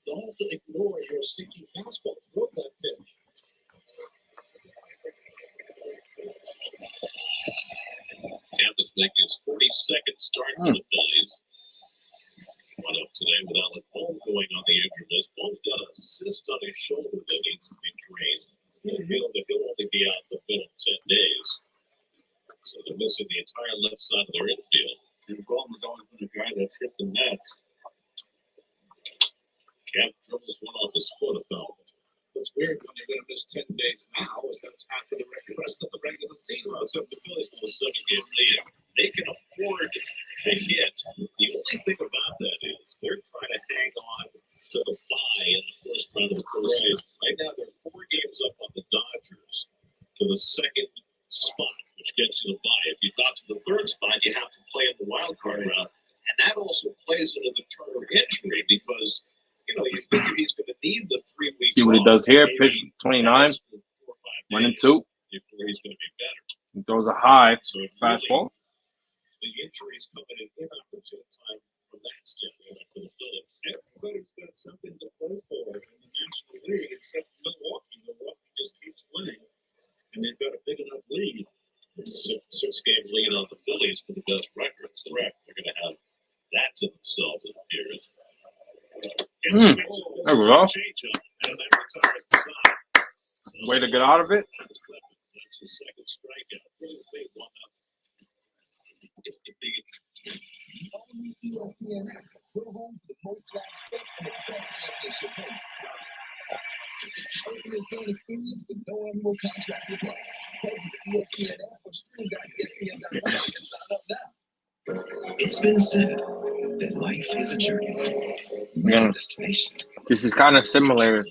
Speaker 2: don't ignore your sinking fastball. Throw that pitch. Kemp is making his 42nd start for the Phillies. One up today with Alec Bohm going on the injured list. Bohm's got an cyst on his shoulder that needs to be drained. They feel that he'll only be out the middle 10 days. So they're missing the entire left side of their infield. And Bohm is always been a guy that's hit the Mets. Kemp dribbles one off his foot, a foul. What's weird when you're going to miss 10 days now is that's after the rest of the regular season. Except the Phillies with a 7-game lead. They can afford to hit. The only thing about that is they're trying to hang on to the bye in the first round of the postseason. Right now, they're 4 games up on the Dodgers. for the second spot, which gets you the bye. If you drop to the third spot, you have to play in the wild card round, and that also plays into the Turner injury because you figure he's going to need the 3 weeks.
Speaker 1: See what he does here. Pitch 29, 1 and 2.
Speaker 2: Before he's going to be better.
Speaker 1: He throws a high
Speaker 2: So
Speaker 1: fastball.
Speaker 2: The injuries coming in inopportune time from that standpoint for the Phillies. Everybody's got something to play for in the National League except Milwaukee. Milwaukee just keeps winning, and they've got a big enough lead. Six-game lead on the Phillies for the best record. So they're going to have that to themselves, it appears.
Speaker 1: There we go. Way to get out of it.
Speaker 2: That's the second strikeout. Phillies lead 1-0. It's the big.
Speaker 3: Only ESPN app. We're home for the most live sports and the best championship moments. It's the ultimate fan experience with no annual contract required. Head to the ESPN app or stream.espn.com and sign up now. It's been said that life is a journey, not a destination.
Speaker 1: This is kind of similar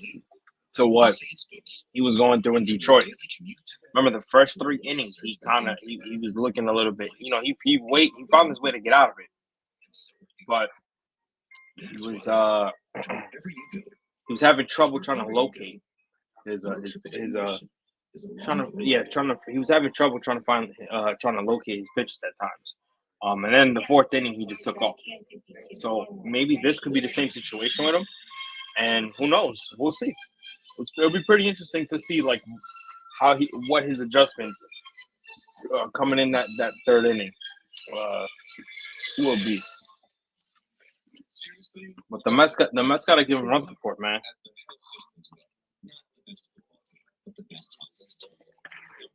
Speaker 1: to what he was going through in Detroit. Remember the first 3 innings, he was looking a little bit. He found his way to get out of it, but he was having trouble trying to locate he was having trouble trying to locate his pitches at times. And then the 4th inning, he just took off. So maybe this could be the same situation with him. And who knows? We'll see. It'll be pretty interesting to see what his adjustments coming in that 3rd inning will be. But the Mets got to give him run support, man.
Speaker 3: Not the best football team, but the best health system.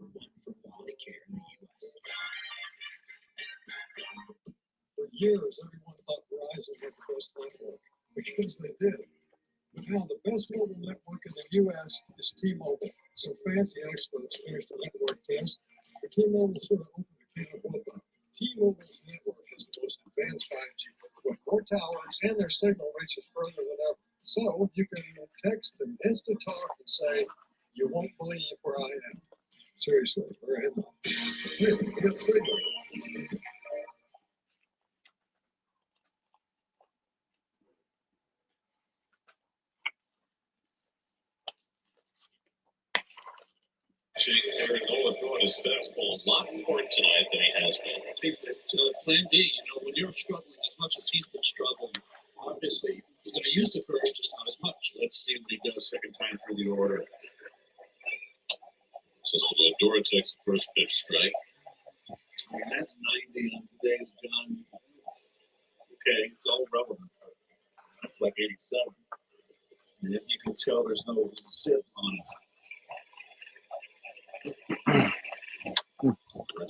Speaker 3: Number 1 for quality care in the U.S.
Speaker 4: For years, everyone thought Verizon had the best network because they did. But now the best mobile network in the U.S. is T-Mobile. Some fancy experts finished a network test, but T-Mobile sort of opened a can of whoop. T-Mobile's network has the most advanced 5G with more towers, and their signal reaches further than ever. So you can text and instant talk and say, "You won't believe where I am." Seriously, where am I? Really, I got signal.
Speaker 2: Aaron Nola throwing his fastball a lot more tonight than he has been.
Speaker 5: Plan B, when you're struggling as much as he's been struggling, obviously he's going to use the curve, just not as much.
Speaker 2: Let's see what he does second time through the order. So Lindor takes the first pitch strike.
Speaker 5: That's 90 on today's gun. Okay, it's all relevant. That's like 87. And if you can tell there's no sit on it.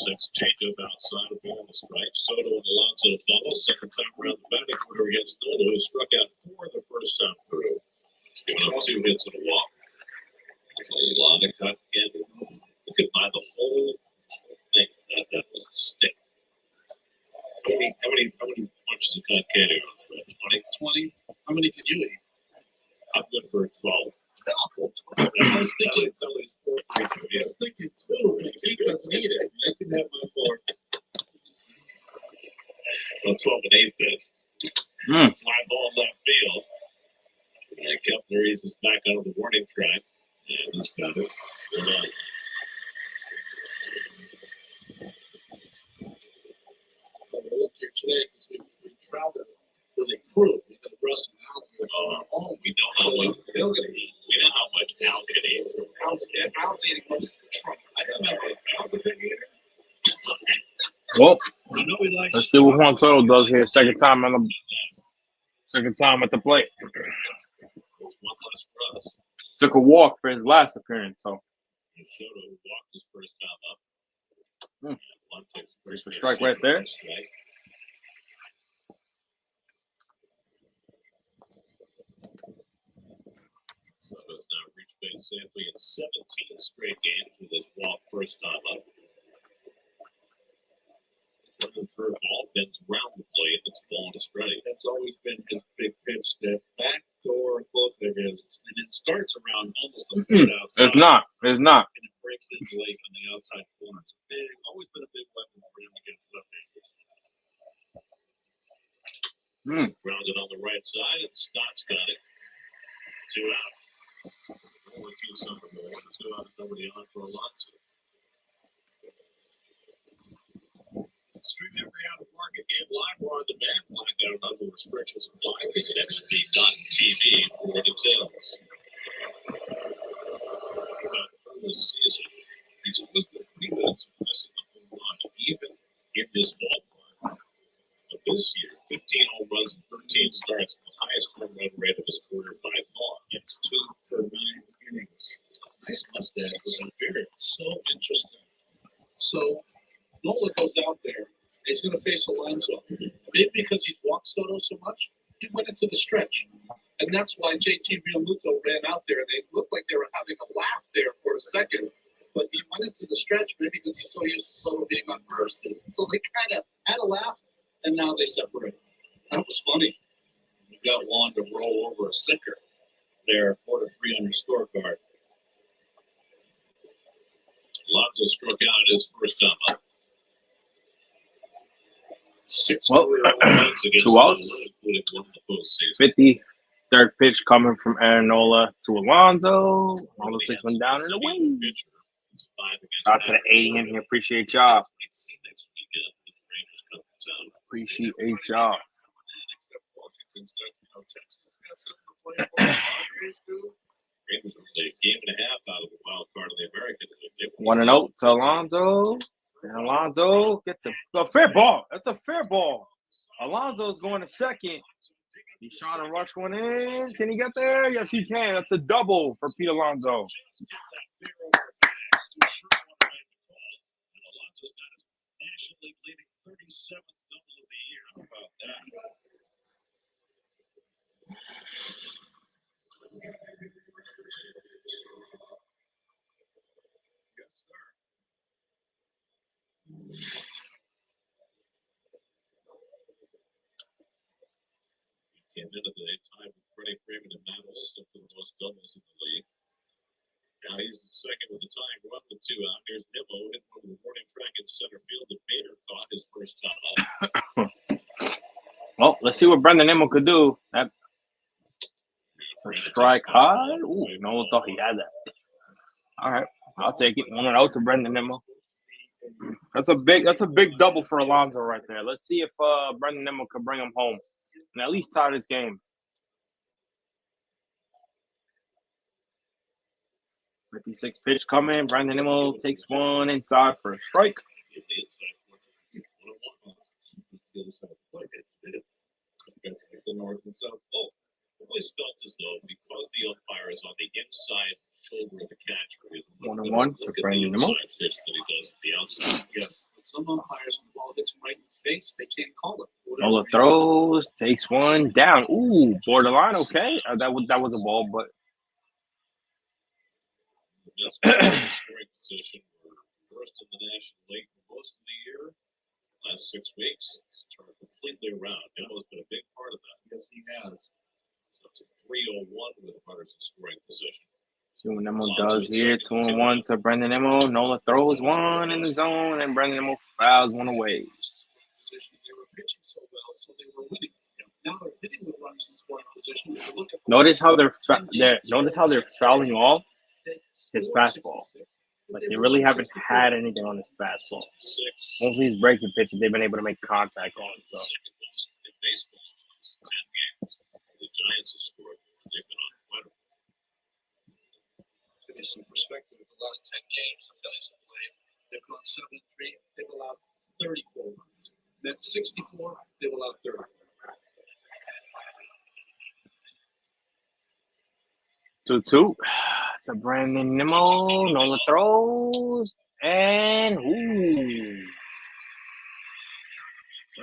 Speaker 2: Takes a changeup outside of ball the strike. Soto and Alonso fumble. Second time around the batting order against Nola, who struck out 4 the first time through. Giving up 2 hits and a walk. That's a lot of cut again. You could buy the whole thing. That was a stick. How many punches of cut can you on? 20?
Speaker 5: How many can you eat?
Speaker 2: I'm good for 12.
Speaker 5: I was thinking 2. He doesn't eat it. I can have my 4.
Speaker 2: Well, 12 and 8 then. Fly ball left field. And Kepler eases back out of the warning track. And he's got it. Good on.
Speaker 5: Look here today because we traveled really crew. We got Russ and Al.
Speaker 2: We know how much Al can eat.
Speaker 5: Al's eating most of the trunk. I don't know. Al's a big eater.
Speaker 1: Well,
Speaker 5: I know he likes.
Speaker 1: let's see what Juan Soto does here. Second time at the plate.
Speaker 2: One less for us.
Speaker 1: Took a walk for his last appearance, so
Speaker 2: Soto walked his first time up. One takes the first
Speaker 1: there's a strike right there.
Speaker 2: Strike. Soto's now reached base safely in 17 straight games with his walk first time up. Running third ball, bends around the plate, it's ball to strike.
Speaker 5: That's always been his big pitch, that backdoor close there is. And it starts around almost a foot outside.
Speaker 1: It's not.
Speaker 5: And it breaks in late on the outside corner. It's big, always been a big weapon for him against left-handers. Grounded on the right side, and Stott's got it. 2 out. Only 2 something more. 2 out, nobody on for Alonso. Stream every out of market game live or on demand. Blackout and other restrictions apply. Visit MLB.tv for details. This season, he's always been 3 minutes of missing the home run, even in this ballpark. But this year, 15 home runs and 13 starts, the highest home run rate of his career by far. It's 2 per 9 innings. Nice mustache with a beard. So interesting. So Nola goes out there. He's going to face Alonso. Maybe because he's walked Soto so much, he went into the stretch. And that's why JT Realmuto ran out there. They looked like they were having a laugh there for a second. But he went into the stretch maybe because he's so used to Soto being on first. So they kind of had a laugh, and now they separate. That was funny. You got Juan to roll over a sinker there, 4-3 on your scorecard. Alonso struck out at his first time up. 6 runs against
Speaker 1: 2 outs.
Speaker 5: including one in the postseason.
Speaker 1: 53rd pitch coming from Aaronola to Alonso. Alonso takes one down and away. Out to the 80 in here. Appreciate y'all. Appreciate y'all.
Speaker 5: Game and a half out of the wild card of the American League.
Speaker 1: 1-0 to Alonso. And Alonso gets a fair ball. That's a fair ball. Alonso's going to second. He's trying to rush one in. Can he get there? Yes, he can. That's a double for Pete Alonso.
Speaker 5: Nationally leading 37th double of the year. How about that? Yes, sir. He came into the time with Freddie Freeman and Matt Olson for the most doubles in the league. Now he's second with the tying run with 2 out. Here's Nimmo hitting over the warning track in center field that Bader caught his first time up.
Speaker 1: Well, let's see what Brendan Nimmo could do. That's a strike high. Ooh, no one thought he had that. All right, I'll take it. 1-0 to Brendan Nimmo. That's a big double for Alonso right there. Let's see if Brendan Nimmo can bring him home and at least tie this game. 56 pitch coming. Brendan Nimmo takes one inside for a strike.
Speaker 5: It's like the north and south pole. I've always felt as though because the umpire is on the inside shoulder of the catcher,
Speaker 1: 1-1 to Brendan Nimmo.
Speaker 5: That he does the outside. Yes, but some umpires, when the ball hits him right in the face, they can't call it.
Speaker 1: Nola throws, takes one down. Ooh, borderline. Okay, that was a ball, but
Speaker 5: the best scoring position were first in the National League for most of the year. Last 6 weeks, it's turned completely around. Nimmo's been a big part of that. Yes, he has. It's up to 301 with runners in scoring position.
Speaker 1: See what Nimmo does here. 2-1 to Brendan Nimmo. Nola throws one in the zone, and Brendan Nimmo fouls one away.
Speaker 5: Position, they were pitching so well, so they were winning. Now they're hitting with runners in scoring position.
Speaker 1: Notice how they're fouling off his fastball. Like, they really haven't had anything on his fastball. Mostly his breaking pitches they've been able to make contact on. So.
Speaker 5: Second most in baseball in the last 10 games. The Giants have scored. They've been on incredible. To give you some perspective, the last 10 games the Phillies have played, they've gone 7-3. They've allowed 34 runs. That's 64. They've allowed 34.
Speaker 1: 2-2. It's a Brendan Nimmo. Nola throws. And, ooh.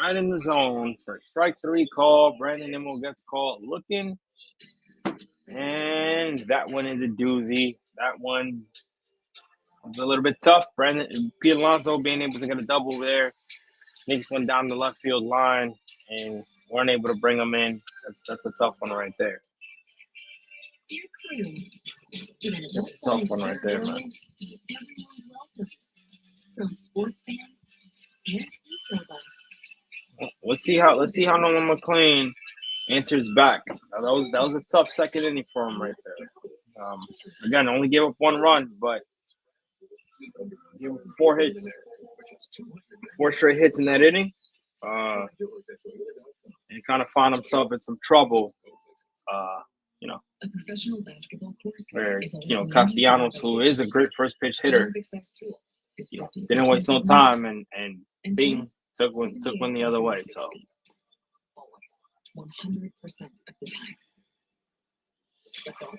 Speaker 1: Right in the zone for strike 3 call. Brendan Nimmo gets called looking. And that one is a doozy. That one was a little bit tough. Pete Alonso being able to get a double there. Sneaks one down the left field line. And weren't able to bring him in. That's a tough one right there. That's a tough one right there, man.
Speaker 3: from sports fans and retail buffs.
Speaker 1: Let's see how Nolan McLean answers back. That was a tough second inning for him right there. Again, only gave up one run, but gave up 4 hits, 4 straight hits in that inning, and kind of found himself in some trouble.
Speaker 3: A professional basketball court
Speaker 1: Where
Speaker 3: is always
Speaker 1: Castellanos, who is a great first pitch hitter,
Speaker 3: Olympic size pool is
Speaker 1: didn't waste no time and Bing
Speaker 3: tennis,
Speaker 1: took one the other way. So
Speaker 3: always 100% of the time. But golf,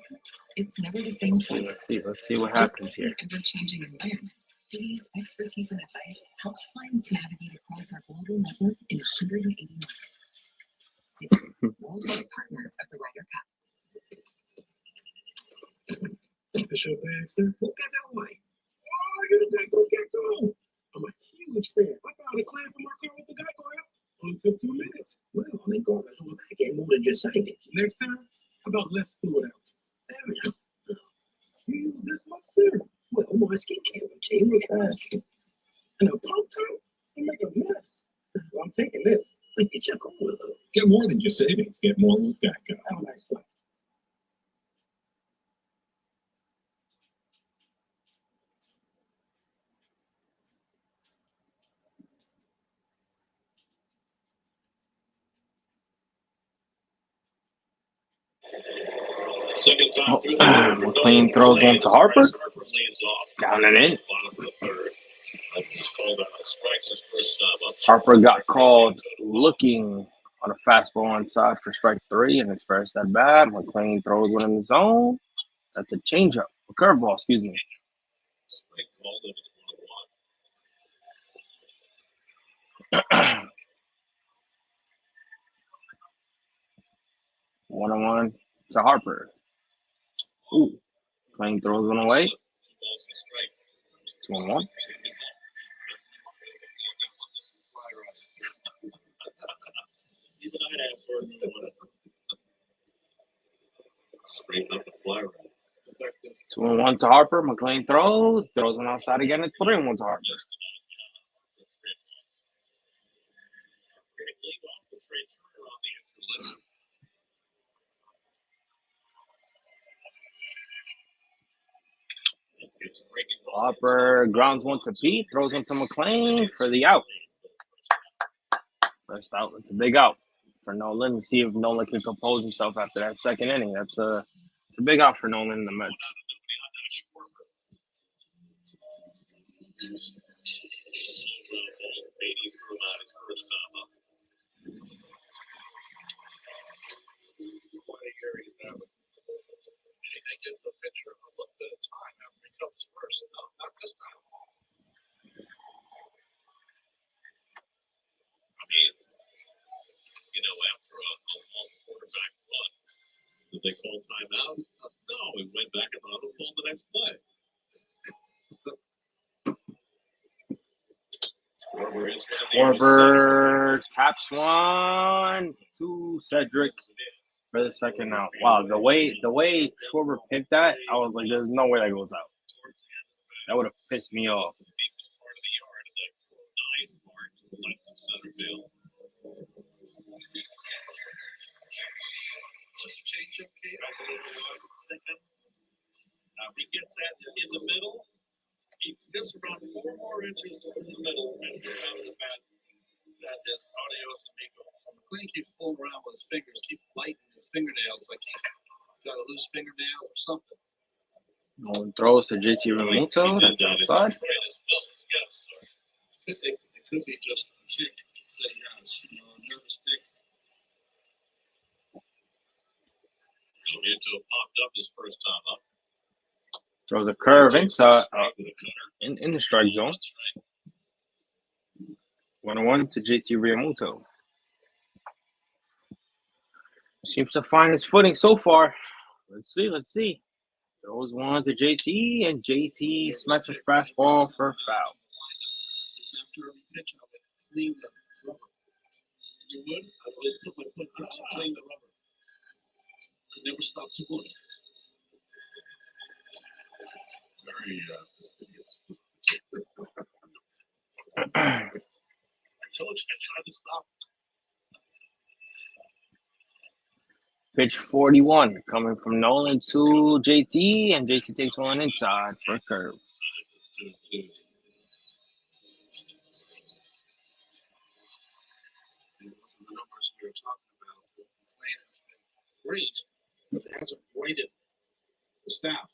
Speaker 3: it's never the same place.
Speaker 1: let's see what
Speaker 3: Just
Speaker 1: happens
Speaker 3: like
Speaker 1: here.
Speaker 3: in ever-changing environments, City's expertise and advice helps clients navigate across our global network in 180 markets. City, worldwide partner of the Ryder Cup.
Speaker 4: That's your bag, sir. Look at that way. Oh, you didn't go get go. I'm a huge fan. I found a claim for my car with the Geico app. Only took 2 minutes. Well, I mean, garbage on I get more than just savings. Next time, how about less fluid ounces? Fair enough. You use this much serum. Well, my skincare routine requires and a pump top and make a mess. Well, I'm taking this. Get your cool. Get more than just savings. Get more with Geico. Have a nice flight.
Speaker 2: Second time through the
Speaker 1: McLean throws one to Harper.
Speaker 2: Leads off.
Speaker 1: Down and in.
Speaker 2: Bottom of the third. He's called out strikes his first time up.
Speaker 1: Harper got called looking on a fastball inside for strike 3 in his first at bat. McLean throws one in the zone. That's a changeup, a curveball, excuse me.
Speaker 2: Strike called and it's
Speaker 1: 1-1 to Harper. Ooh, McLean throws one away.
Speaker 2: 2 balls and a strike.
Speaker 1: 2-1.
Speaker 2: Even I'd ask for it. Straight up the fly rate.
Speaker 1: 2-1 to Harper. McLean throws one outside again at 3-1 to Harper. Harper grounds one to Pete, throws one to McLean for the out. First out, it's a big out for Nolan. Let's see if Nolan can compose himself after that second inning. It's a big out for Nolan in the Mets.
Speaker 5: I get the picture of a little bit of time after he comes first. No, not this time.
Speaker 2: I mean, after a long quarterback run, did they call timeout? No, we went back and auto called the next play.
Speaker 1: Schwarber taps one to Cedric for the second out. Wow, the way Schwarber picked that, I was like, there's no way that goes out. That would have pissed me off.
Speaker 2: Changeup came second. He gets that in the middle. He gets around 4 more inches in the middle, and out of the bat, that is adios amigos.
Speaker 5: So McLean keeps fooling around with his fingers, keeps biting his fingernails like he's got a loose fingernail or something.
Speaker 1: Nolan throws to JT Realmuto. That's outside.
Speaker 5: It could be just a chick that he has, a nervous tick.
Speaker 2: Realmuto popped up his first time up.
Speaker 1: Throws a curve inside in the strike zone. 1-1 to JT Realmuto. Seems to find his footing so far. Let's see. Throws one to JT, and JT smacks a fastball for a foul.
Speaker 5: After every pitch, I would clean the rubber. You would? I would put my foot up to clean the rubber. I never stopped to wood.
Speaker 2: Very fastidious.
Speaker 5: I told you, I tried to stop.
Speaker 1: Pitch 41 coming from Nolan to JT, and JT takes one inside for a curve.
Speaker 5: The numbers we were talking about, the plan has been great, but it hasn't rated the staff.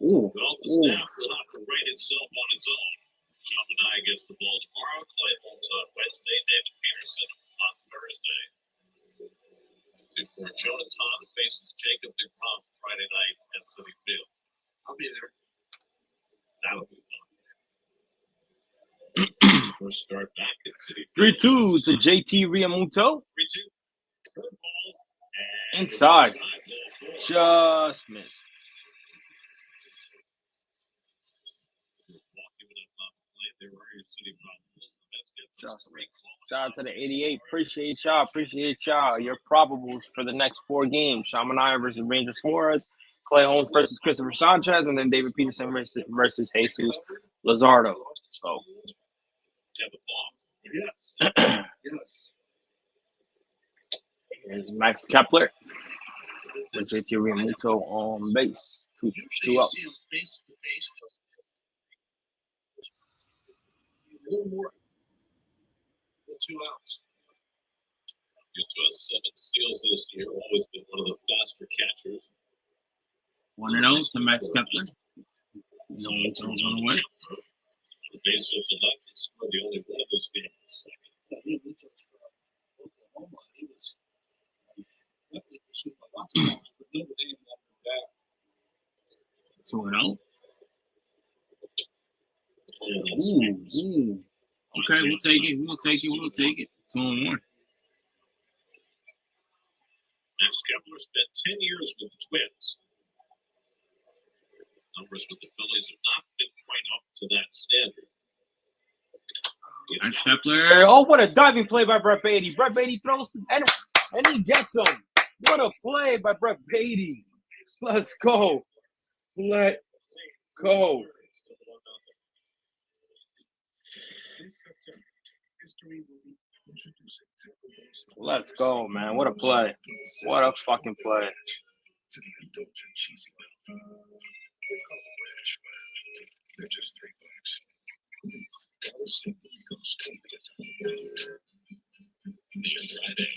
Speaker 1: Ooh.
Speaker 5: Well, the staff will have to rate itself on its own. Chaminade gets the ball tomorrow. Clay Holmes on Wednesday. David Peterson on Thursday. Before Jonathan faces Jacob DeGrom Friday night at City Field. I'll be there. That'll be fun. First start back at City Field.
Speaker 1: 3-2 to JT Realmuto.
Speaker 5: 3-2. Curveball.
Speaker 1: Inside. Just missed. Just missed. Shout out to the 88. Appreciate y'all. Appreciate y'all. Your probables for the next 4 games. Chaminade versus Ranger Suarez. Clay Holmes versus Christopher Sanchez. And then David Peterson versus Jesus Luzardo. So.
Speaker 5: Yes. Yes.
Speaker 1: Here's Max Kepler with JT Realmuto on base. Two outs.
Speaker 5: A little more than 2 outs. Used to have 7 steals this year. Always been one of the faster catchers.
Speaker 1: 1-0 to Max Kepler. No one throws on the way.
Speaker 5: The base of the left, he scored the only one of those games. Second.
Speaker 1: So it out.
Speaker 5: Ooh.
Speaker 1: Okay, we'll take it. We'll take it. 2-1.
Speaker 5: Max Kepler spent 10 years with the Twins. His numbers with the Phillies have not been quite up to that standard.
Speaker 1: Max Kepler. Oh, what a diving play by Brett Beatty. Brett Beatty throws to, and he gets him. What a play by Brett Beatty. Let's go. Let's go. Let's go, man. What a play. What a fucking play.
Speaker 4: To the indulgent cheesy mouth. They call them rich, but they're just $3.
Speaker 2: Dear Friday,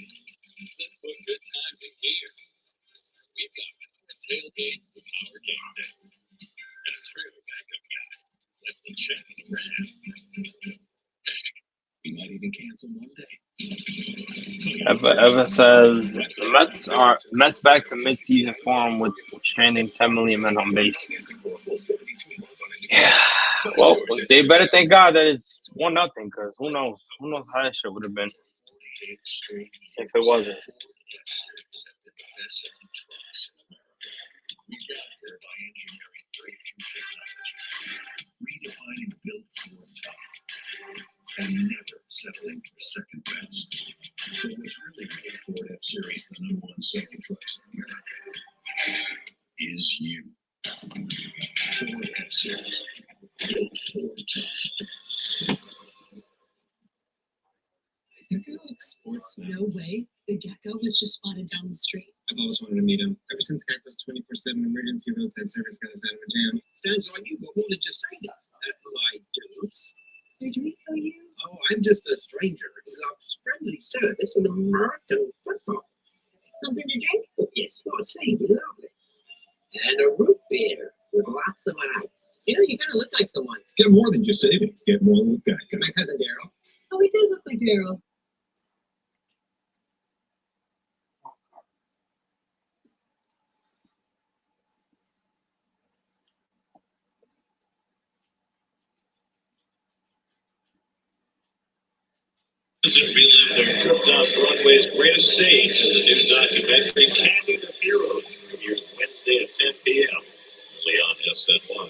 Speaker 2: let's put good times in gear. We've got tailgates to power game days and a trailer backup guy. That's the chat in the brand. We might even cancel one day.
Speaker 1: Eva says the Mets back to mid-season form with stranding 10 million men on base. Yeah. Well, they better thank God that it's 1-0, because who knows how that shit would have been if it wasn't.
Speaker 4: Redefining built for tough and never settling for second best. But what's really made Ford F-Series the #1 second class in America is you. Ford F-Series. Built for tough.
Speaker 6: Like sports, no way. The gecko was just spotted down the street.
Speaker 7: I've always wanted to meet him. Ever since Gecko's 24/7 emergency roadside service got us out of a jam.
Speaker 6: Sounds like you, but what did you say to us? My dudes. So did we know you? Oh, I'm just a stranger who loves friendly service and American football.
Speaker 7: Something to drink?
Speaker 6: Oh, yes, I'd say it'd be lovely. And a root beer with lots of ice. You know, you kind of look like someone.
Speaker 7: Get more than just savings. Get more with Gecko.
Speaker 6: My cousin Daryl. Oh, he does look like Daryl.
Speaker 5: Relive their trip down Broadway's greatest stage in the new documentary Canyon of Heroes. Premieres Wednesday at 10 p.m. only on SNY.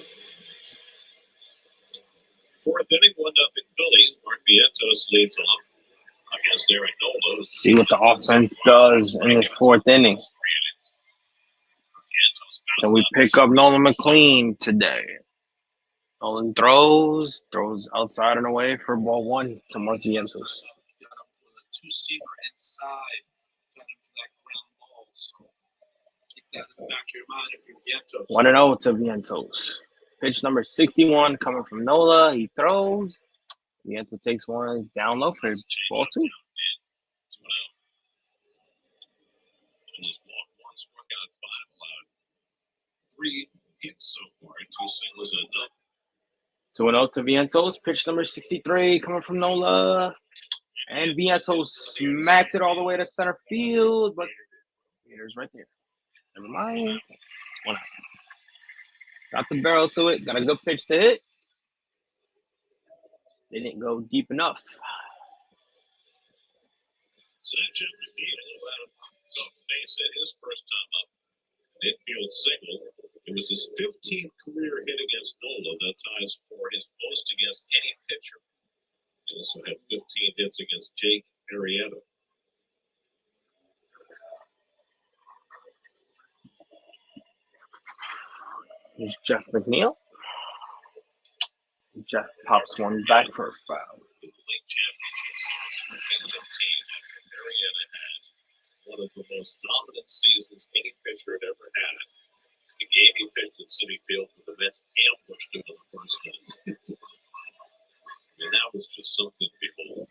Speaker 5: Fourth inning, 1-0 Phillies. Mark Vientos leads off against Aaron Nola.
Speaker 1: See what the offense does in the 4th inning. Can we pick up Nolan McLean today? Nolan throws outside and away for ball one to Mark Vientos.
Speaker 5: Got him with a two-seamer inside. Got him for that ground ball. So keep that in the back of your mind if you're Vientos.
Speaker 1: 1-0 to Vientos. Pitch number 61 coming from Nola. He throws. Vientos takes one down low for ball two.
Speaker 5: 2-0. And he's walked one, struck out 5, allowed 3 hits so far, 2 singles and a double.
Speaker 1: 2-0 to Vientos. Pitch number 63 coming from Nola. And Vientos smacks it all the way to center field, but Peter's right there. Never mind. 1 out. Got the barrel to it. Got a good pitch to hit. They didn't go deep enough.
Speaker 5: Sanchez so base hit his first time up. An infield single. It was his 15th career hit against Nola. That ties for his most against any pitcher. He also had 15 hits against Jake Arrieta.
Speaker 1: Here's Jeff McNeil. Jeff pops one back for a foul.
Speaker 5: The league championship season in 15, Arrieta had one of the most dominant seasons any pitcher had ever had. The game he pitched at City Field with the Mets ambushed him in the first inning. I mean, that was just something to behold.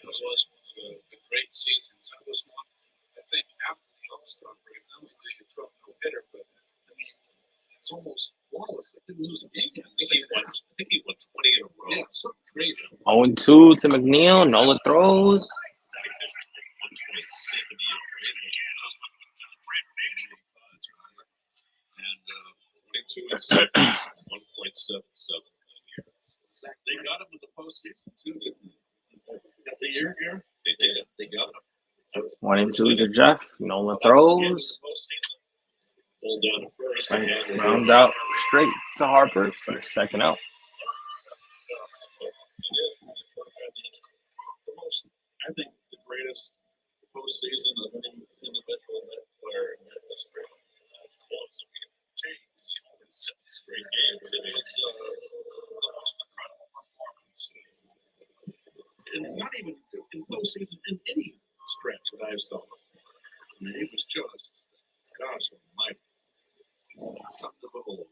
Speaker 5: Those was a great season. That was one, I think, after the All-Star break. Not only did he throw no hitter, but I mean, it's almost flawless. They didn't lose a game yet. I think he won 20 in a row. Yeah, something crazy.
Speaker 1: 0-2 to McNeil. Nola throws.
Speaker 5: And 22 and 7, 1.77 year. They got him in the postseason too, didn't they? That the year here? They did. They got him.
Speaker 1: 1-2 to Jeff. Nola throws.
Speaker 5: Pulled down to first.
Speaker 1: Rounds out straight to Harper for second out.
Speaker 5: I think the greatest postseason of any individual player in history. It's a great game, but it is the most incredible performance. And not even in postseason, in any stretch that I saw. I mean, it was just, gosh almighty, something to behold.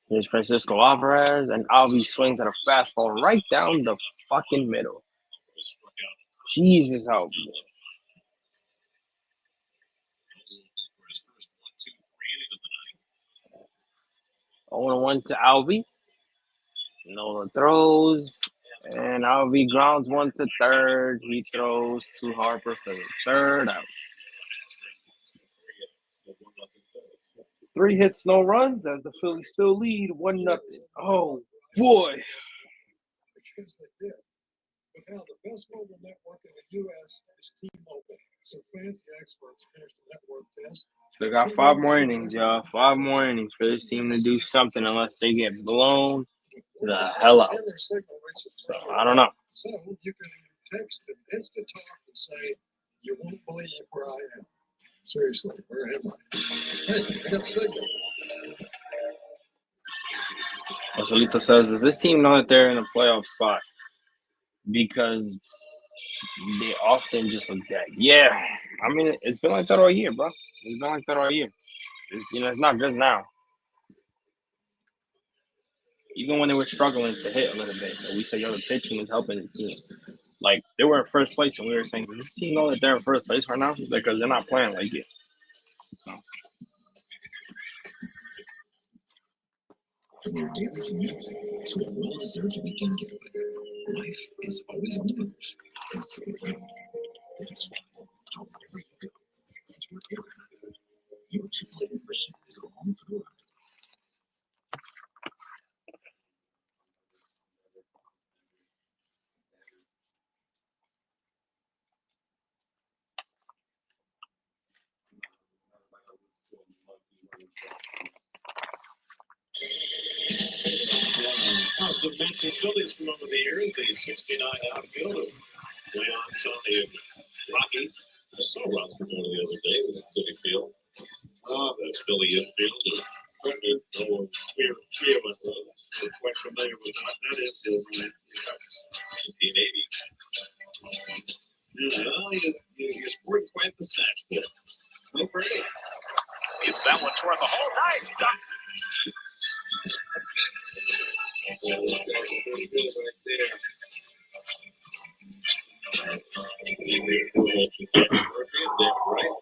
Speaker 1: Here's Francisco Alvarez, and Alvi swings at a fastball right down the fucking middle. Jesus, Alvi. 0-1 to Alvi. Nola throws, and Alvi grounds one to third. He throws to Harper for the third out. 3 hits, no runs, as the Phillies still lead 1-0. Oh boy!
Speaker 4: Because they did. But now the best mobile network in the U.S. is T-Mobile. So fancy experts finished the network test.
Speaker 1: They got 5 more innings, y'all. 5 more innings for this team to do something, unless they get blown the hell out. So I don't know.
Speaker 4: So you can text and Insta-talk and say, "You won't believe where I am." Seriously, where am I? Hey, I got signal.
Speaker 1: Joselito says, does this team know that they're in a playoff spot? Because they often just look dead. Yeah, I mean, it's been like that all year, bro. It's been like that all year. It's not just now. Even when they were struggling to hit a little bit, we said, yo, the pitching is helping this team. Like, they were in first place, and we were saying, does this team know that they're in first place right now? Because they're not playing like it. So.
Speaker 3: From your daily commute to a well-deserved weekend getaway, life is always on the move, and so are you. That's why, wherever you go, that's where you're going. Your AAA membership is along for the ride.
Speaker 5: Some Mets and Phillies from over the years, the 69 outfield of Leon, Tony, and Rocky.
Speaker 2: I saw Rutherford the other day with City Field. That's Philly infield. Three of us are quite familiar with that infield, right? 1980. You're sporting quite the snatch there. No great.
Speaker 3: Hits that one toward the hole. Nice stop.
Speaker 2: Pretty good right there. Right.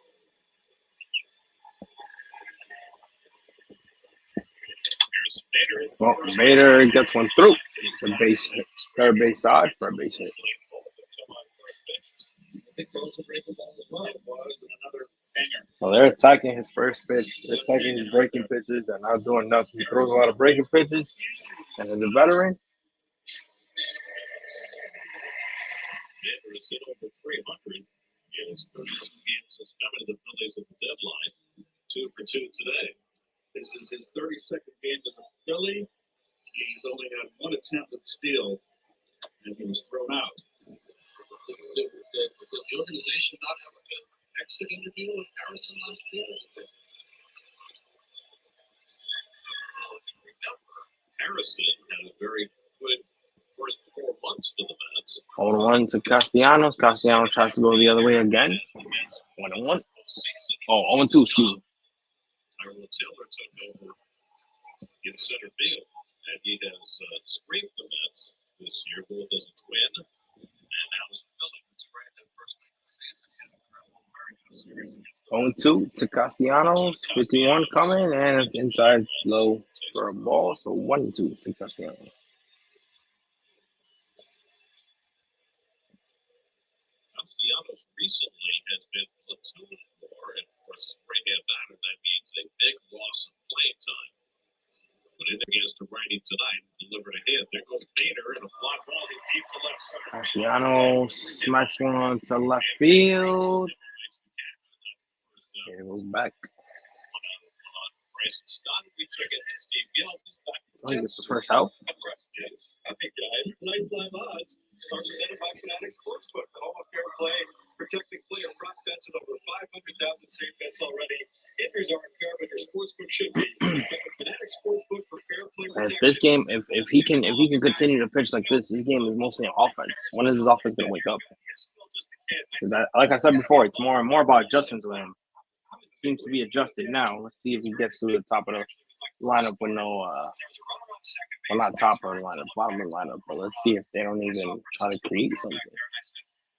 Speaker 1: Well, Bader gets one through. It's a base hit. Third base side for a base hit. So they're attacking his first pitch. They're attacking his breaking pitches. They're not doing nothing. He throws a lot of breaking pitches. And as a veteran,
Speaker 2: Bader has hit over 300 in his 32 games since coming to the Phillies at the deadline. 2 for 2 today. This is his 32nd game as a Philly. He's only had one attempt at steal, and he was thrown out. Did the organization not have a good exit interview with Harrison last year? Harrison had a very good first 4 months for the Mets.
Speaker 1: 0-1 to Castellanos. Castellanos tries to go the other way again. 1-1. Oh, 0-2, excuse me.
Speaker 2: Tyrell Taylor took over in center field, and he has scraped the Mets this year, both as a twin and now as a Philly. It's right at first week of the season. He had a very good series against the
Speaker 1: 0-2 to Castellanos. 51 coming, and it's inside low for a ball. So 1-2 to Castellanos.
Speaker 2: Castellanos recently has been platoon more, and of course, as a right-hand batter, that means a big loss of playing time. But in against a righty tonight, delivered a hit. There goes Bader, and a fly ball deep to left center.
Speaker 1: Castellanos smacks one to left field. Here it goes back.
Speaker 2: We check in with Steve Gill.
Speaker 1: I think it's the first out.
Speaker 2: Happy guys. Tonight's live odds are presented by Fanatic Sportsbook, the home of fair play, protecting player prop bets with over 500,000 safe bets already. Injuries aren't fair, but your sportsbook should be. Fanatic Sportsbook for fair play protection.
Speaker 1: This game, if he can continue to pitch like this game is mostly an offense. When is his offense gonna wake up? Like I said before, it's more and more about adjustments with him. Seems to be adjusted now. Let's see if he gets to the top of the lineup with no well, not top of the lineup, bottom of the lineup, but let's see if they don't even try to create something.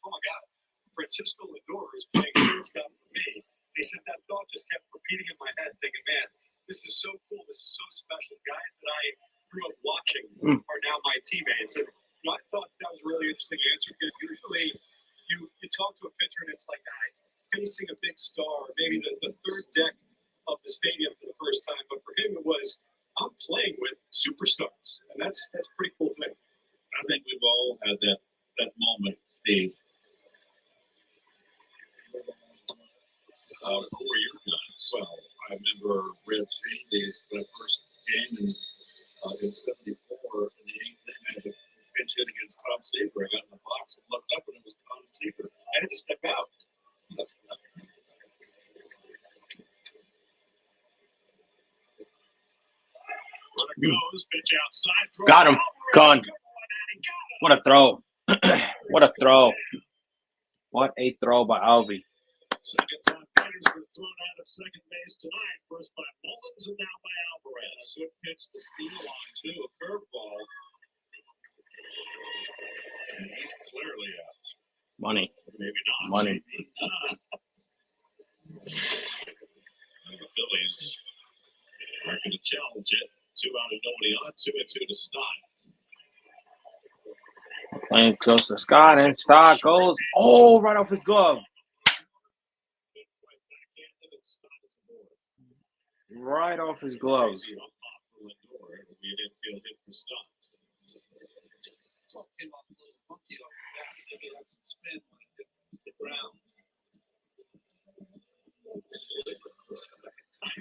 Speaker 2: Oh my God, Francisco Lindor is playing shortstop for me. They said that thought just kept repeating in my head, thinking, man, this is so cool, this is so special. Guys that I grew up watching are now my teammates. And I thought that was a really interesting answer, because usually you talk to a pitcher and it's like, facing a big star, maybe the third deck of the stadium for the first time. But for him, it was, I'm playing with superstars, and that's a pretty cool thing. I think we've all had that moment, Steve. Who were your guys? Well, I remember Red Days, my first game in '74 in the 8th inning. I had a pinch hit against Tom Seaver. I got in the box and looked up, and it was Tom Seaver. I had to step out. Goes, pitch outside,
Speaker 1: Got him. Gone. What a throw. What a throw. What a throw by Alvey.
Speaker 2: Second time players were thrown out at second base tonight. First by Mullins and now by Alvarez. Good pitch to steal on two. A curveball. And he's clearly out.
Speaker 1: Money.
Speaker 2: Maybe not.
Speaker 1: Money.
Speaker 2: The Phillies are going to challenge it. 2 out and nobody on. 2-2 to Stott.
Speaker 1: Playing close to Scott, and Stott goes, right off his glove. Right off his glove.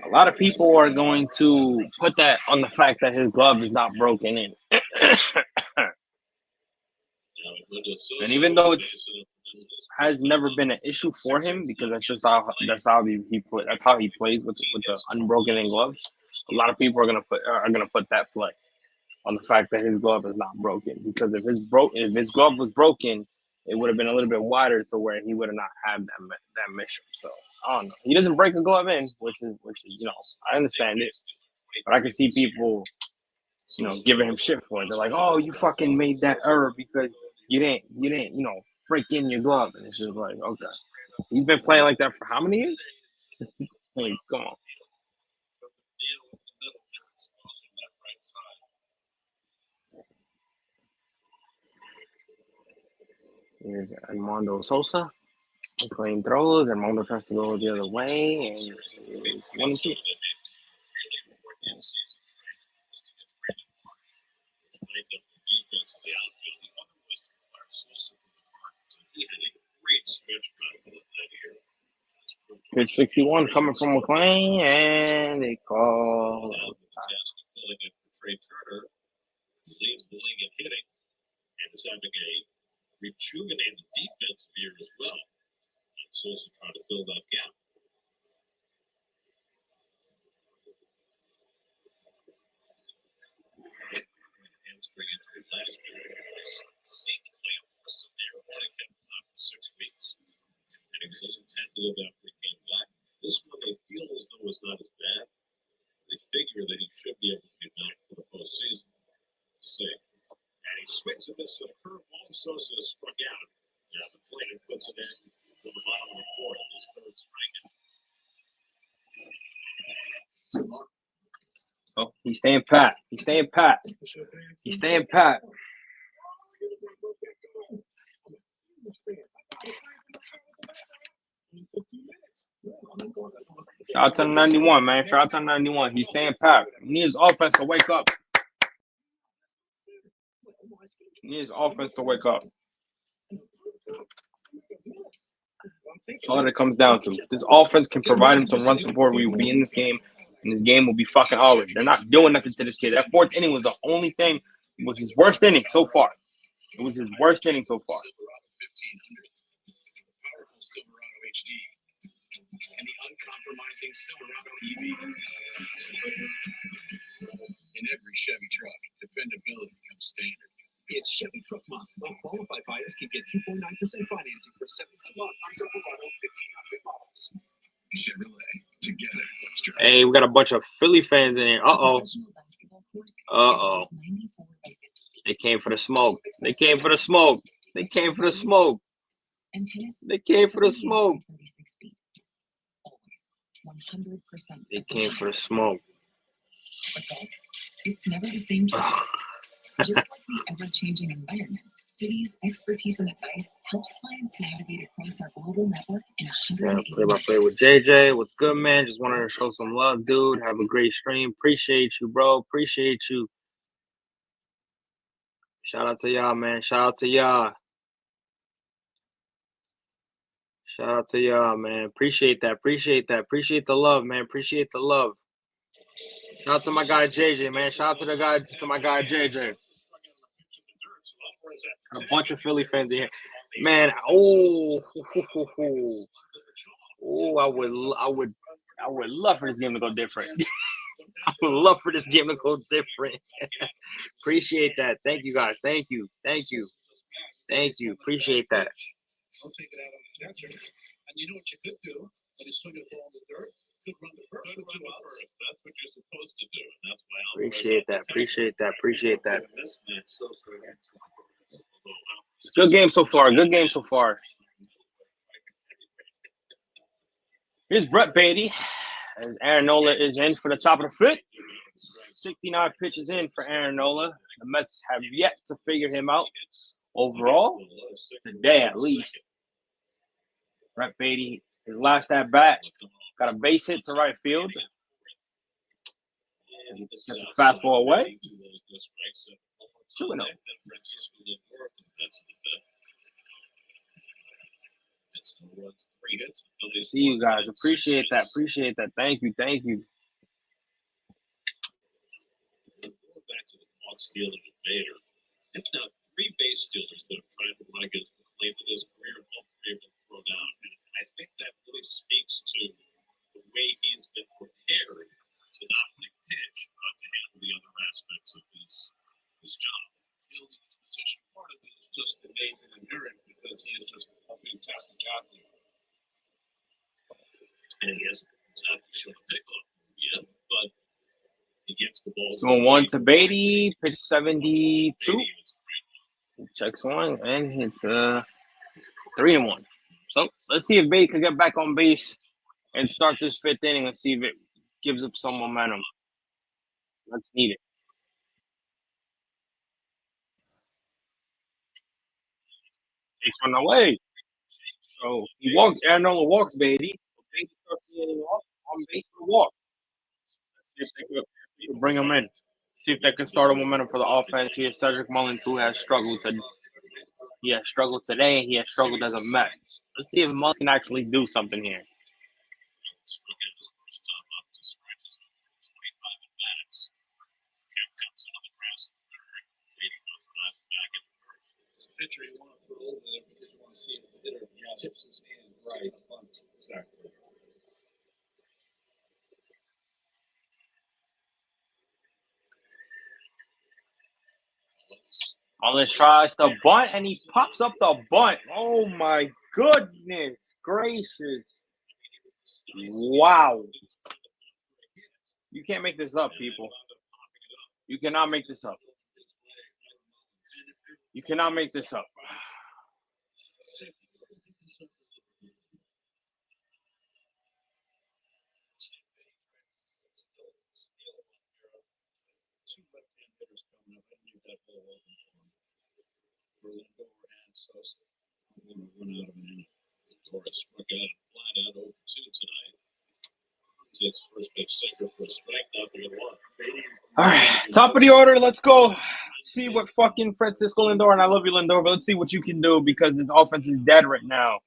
Speaker 1: A lot of people are going to put that on the fact that his glove is not broken in. And even though it's has never been an issue for him because that's how he plays with the unbroken in gloves. A lot of people are gonna put that play on the fact that his glove is not broken, because if his glove was broken, it would have been a little bit wider to where he would have not had that mission. So I don't know. He doesn't break a glove in, which is I understand it, but I can see people giving him shit for it. They're like, oh, you fucking made that error because you didn't break in your glove, and it's just like, okay, he's been playing like that for how many years? Like, come on. Here's Armando Sosa. Clean throws. Armando tries to go the other way, and it's 1-2. Pitch 61 coming from McClain, and they call.
Speaker 2: Trey Turner leads the league in hitting and is having a rejuvenated defensive year as well. And Sosa trying to fill that gap. Hamstring injury last year was seemingly a more severe one. It kept him out for 6 weeks. And he was a little tentative after he came back. This one they feel as though it's not as bad. They figure that he should be able to be back for the postseason. See. And he swings and misses a curveball. Sosa struck out. Now the plate and puts it in for the bottom of the fourth. His third strikeout.
Speaker 1: Oh, he's staying pat. He's staying pat. He's staying pat. Shout out to 91, man. Shout out to 91. He's staying pat. He needs his offense to wake up. He needs his offense to wake up. That's all that it comes down to. This offense can provide him some run support. We will be in this game, and this game will be fucking ours. They're not doing nothing to this kid. That fourth inning was the only thing. It was his worst inning so far. It was his worst inning so far.
Speaker 3: Powerful Silverado HD and the uncompromising Silverado EV. In every Chevy truck, dependability comes standard. It's Chevy Truck Month. Qualified buyers can get 2.9% financing for 72 months. Silverado 1500 models. Chevrolet. Together, let's drive.
Speaker 1: Hey, we got a bunch of Philly fans in here. Uh-oh. Uh-oh. They came for the smoke. They came for the smoke. They came for the smoke. They came for the smoke. They came for the smoke.
Speaker 8: It's never the same place. Just like the ever-changing environments, City's expertise and advice helps clients navigate across our global network in 180
Speaker 1: Play-by-play with JJ. What's good, man? Just wanted to show some love, dude. Have a great stream. Appreciate you, bro. Appreciate you. Shout out to y'all, man. Shout out to y'all. Shout out to y'all, man. Appreciate that. Appreciate that. Appreciate the love, man. Appreciate the love. Shout out to my guy JJ, man. Shout out to my guy JJ. A bunch of Philly fans in here, man. Oh, I would love for this game to go different. I would love for this game to go different. Appreciate that. Thank you, guys. Thank you. Thank you. Thank you. Appreciate that.
Speaker 2: I'll take it out on the catcher. And you know what you could do? When you swing it on the dirt, could run the first. That's what you're supposed to do. And that's why I'll
Speaker 1: appreciate that. Appreciate that. Appreciate that. It's a good game so far. Good game so far. Here's Brett Beatty as Aaron Nola is in for the top of the fifth. 69 pitches in for Aaron Nola. The Mets have yet to figure him out overall, today at least. Brett Beatty, his last at bat, got a base hit to right field. Gets a fastball away. 2-0. See you guys. Appreciate that. Appreciate that. Thank you. Thank you.
Speaker 2: Back to the clock stealing of Vader. It's now 3 base stealers that have tried to run against McClain in his career. All able to throw down. And I think that really speaks to the way he's been prepared to not only pitch, but to handle the other aspects of his job. Fielding his position, part of it is just innate and inherent because he is just a fantastic athlete. And he hasn't exactly shown a pickoff yet, but he gets the ball.
Speaker 1: 2-1 to Beatty, pitch 72. He checks one and hits 3-1. So let's see if Beatty can get back on base and start this fifth inning and see if it gives up some momentum. Let's need it. Takes one away. So he walks. Aaron walks Beatty. Beatty starts the inning off on base for the walk. Let's see if they can bring him in. See if they can start a momentum for the offense here. Cedric Mullins, who has struggled today. He has struggled today. He has struggled as a Met. Let's see if Mullins can actually do something here.
Speaker 2: Pitcher you want to throw over there because you want to see if the hitter tips his hand right. Exactly.
Speaker 1: Mullins tries the bunt and he pops up the bunt. Oh my goodness gracious! Wow! You can't make this up, people. You cannot make this up. You cannot make this up.
Speaker 2: Struck out and flat out over 2 tonight. Takes first pitch sinker for a strike.
Speaker 1: All right, top of the order. Let's go. Let's see what fucking Francisco Lindor, and I love you, Lindor, but let's see what you can do because this offense is dead right now.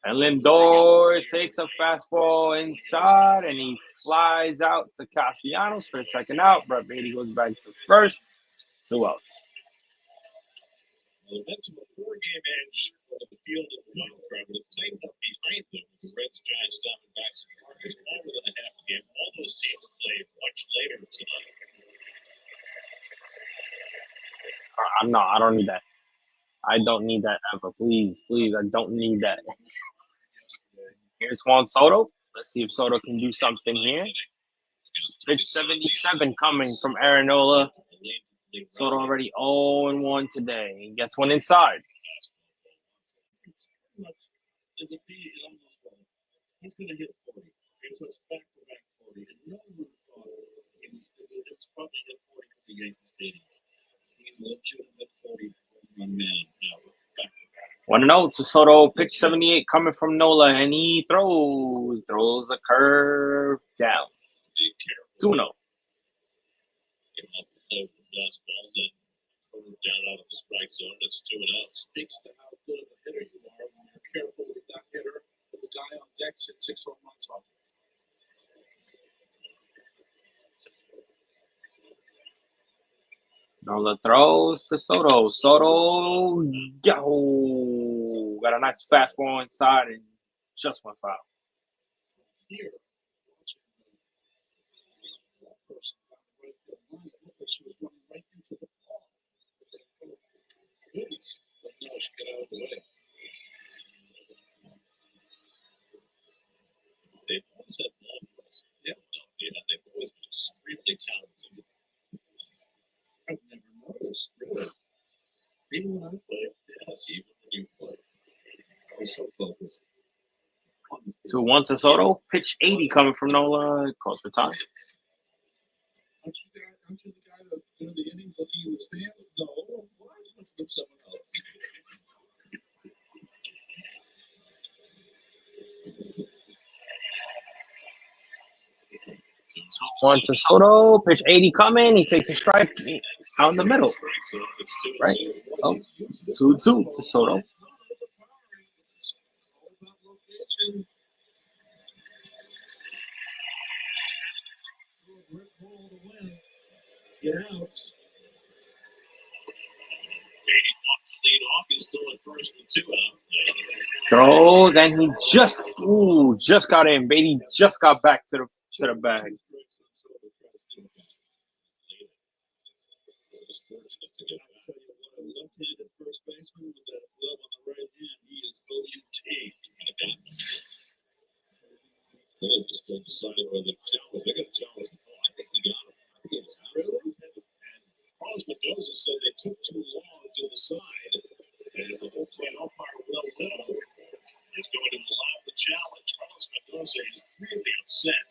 Speaker 1: And Lindor takes a fastball inside, and he flies out to Castellanos for a second out. Brett Beatty goes back to first. 2 outs.
Speaker 2: The Mets have a 4-game edge over the field in the wild card, but it's tightened up behind them with the Reds, Giants, Diamondbacks, and Cardinals longer than a half a game. All those teams played much later tonight.
Speaker 1: I don't need that. I don't need that ever. Please, I don't need that. Here's Juan Soto. Let's see if Soto can do something here. Pitch 77 coming from Aaron Nola. Soto already 0-1 today. He gets one inside.
Speaker 2: He's going to hit 40. So it's back-to-back 40. And no one thought it was probably hit 40 because the Yankees Stadium. He's a legitimate 40-run man now.
Speaker 1: 1-0 to Soto. Pitch 78 coming from Nola, and he throws a curve down. 2-0.
Speaker 2: Fastball that curved down out of the strike zone. That's 2 out. Speaks to how good of a hitter you are when you're careful with that hitter. With the guy on deck at 6 home runs off.
Speaker 1: Nola throws to Soto. Soto, got a nice fastball inside and just went foul.
Speaker 2: Here, she was running right into the ball. Goodness. But now she got out of the way. They've always had long runs. They've always been extremely talented. I've never noticed, really. Even when I played, yes, even when you played. I was so focused.
Speaker 1: 2-1 to Soto. Pitch 80 coming from Nola. Calls for time.
Speaker 2: Aren't you the guy that during the innings looking in the stands? No, why? Let's get someone else.
Speaker 1: 2-1 to Soto. Pitch 80 coming. He takes a strike out in the middle. Right. Oh, 2-2 to Soto.
Speaker 5: get outs. 81 to lead off. He's still at first with 2 out.
Speaker 1: Throws, and he just got in. Beatty just got back to the bag.
Speaker 5: Left-handed first baseman with that glove on the right hand. He is OUT. They just don't decide whether to challenge. They got to challenge the call. I think we got him. I think it's really. And Carlos Mendoza said they took too long to decide. And the whole plate umpire, Will Little, is going to allow the challenge. Carlos Mendoza is really upset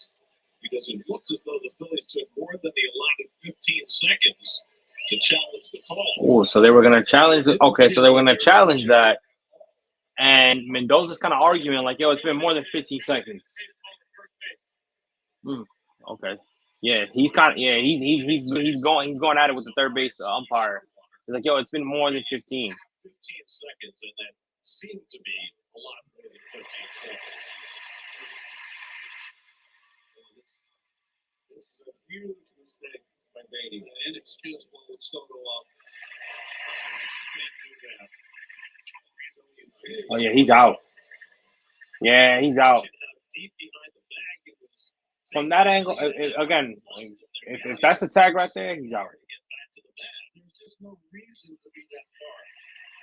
Speaker 5: because it looks as though the Phillies took more than the allotted 15 seconds to challenge the call.
Speaker 1: Oh, so they were going to challenge it. Okay, so they were going to challenge that. And Mendoza's kind of arguing like, yo, it's been more than 15 seconds. Okay. Yeah, he's going at it with the third base umpire. He's like, yo, it's been more than 15.
Speaker 5: 15 seconds, and that seemed to be a lot more than 15 seconds. This is a huge mistake by Beatty. Inexcusable with Soto off.
Speaker 1: Oh, yeah, he's out. Yeah, he's out. From that angle, again, if that's a tag right there, he's out.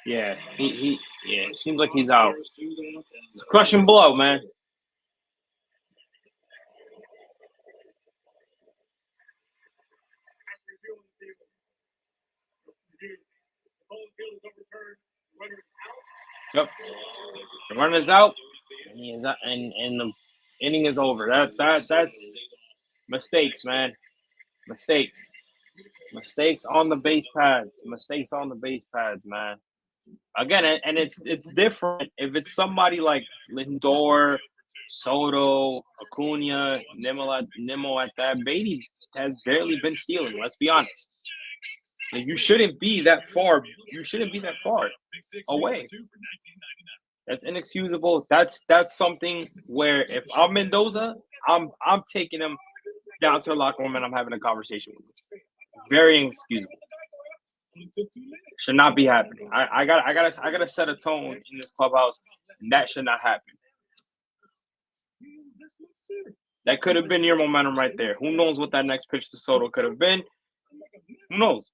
Speaker 1: Yeah, it seems like he's out. It's a crushing blow, man. Yep. The runner's out. He is out, and the inning is over. That's mistakes, man. Mistakes on the base pads. Mistakes on the base pads, man. Again, and it's different if it's somebody like Lindor, Soto, Acuna, Nimmo at that. Beatty has barely been stealing. Let's be honest. And you shouldn't be that far. You shouldn't be that far away. That's inexcusable. That's something where if I'm Mendoza, I'm taking him down to the locker room and I'm having a conversation with him. Very inexcusable. Should not be happening. I gotta set a tone in this clubhouse, and that should not happen. That could have been your momentum right there. Who knows what that next pitch to Soto could have been? Who knows?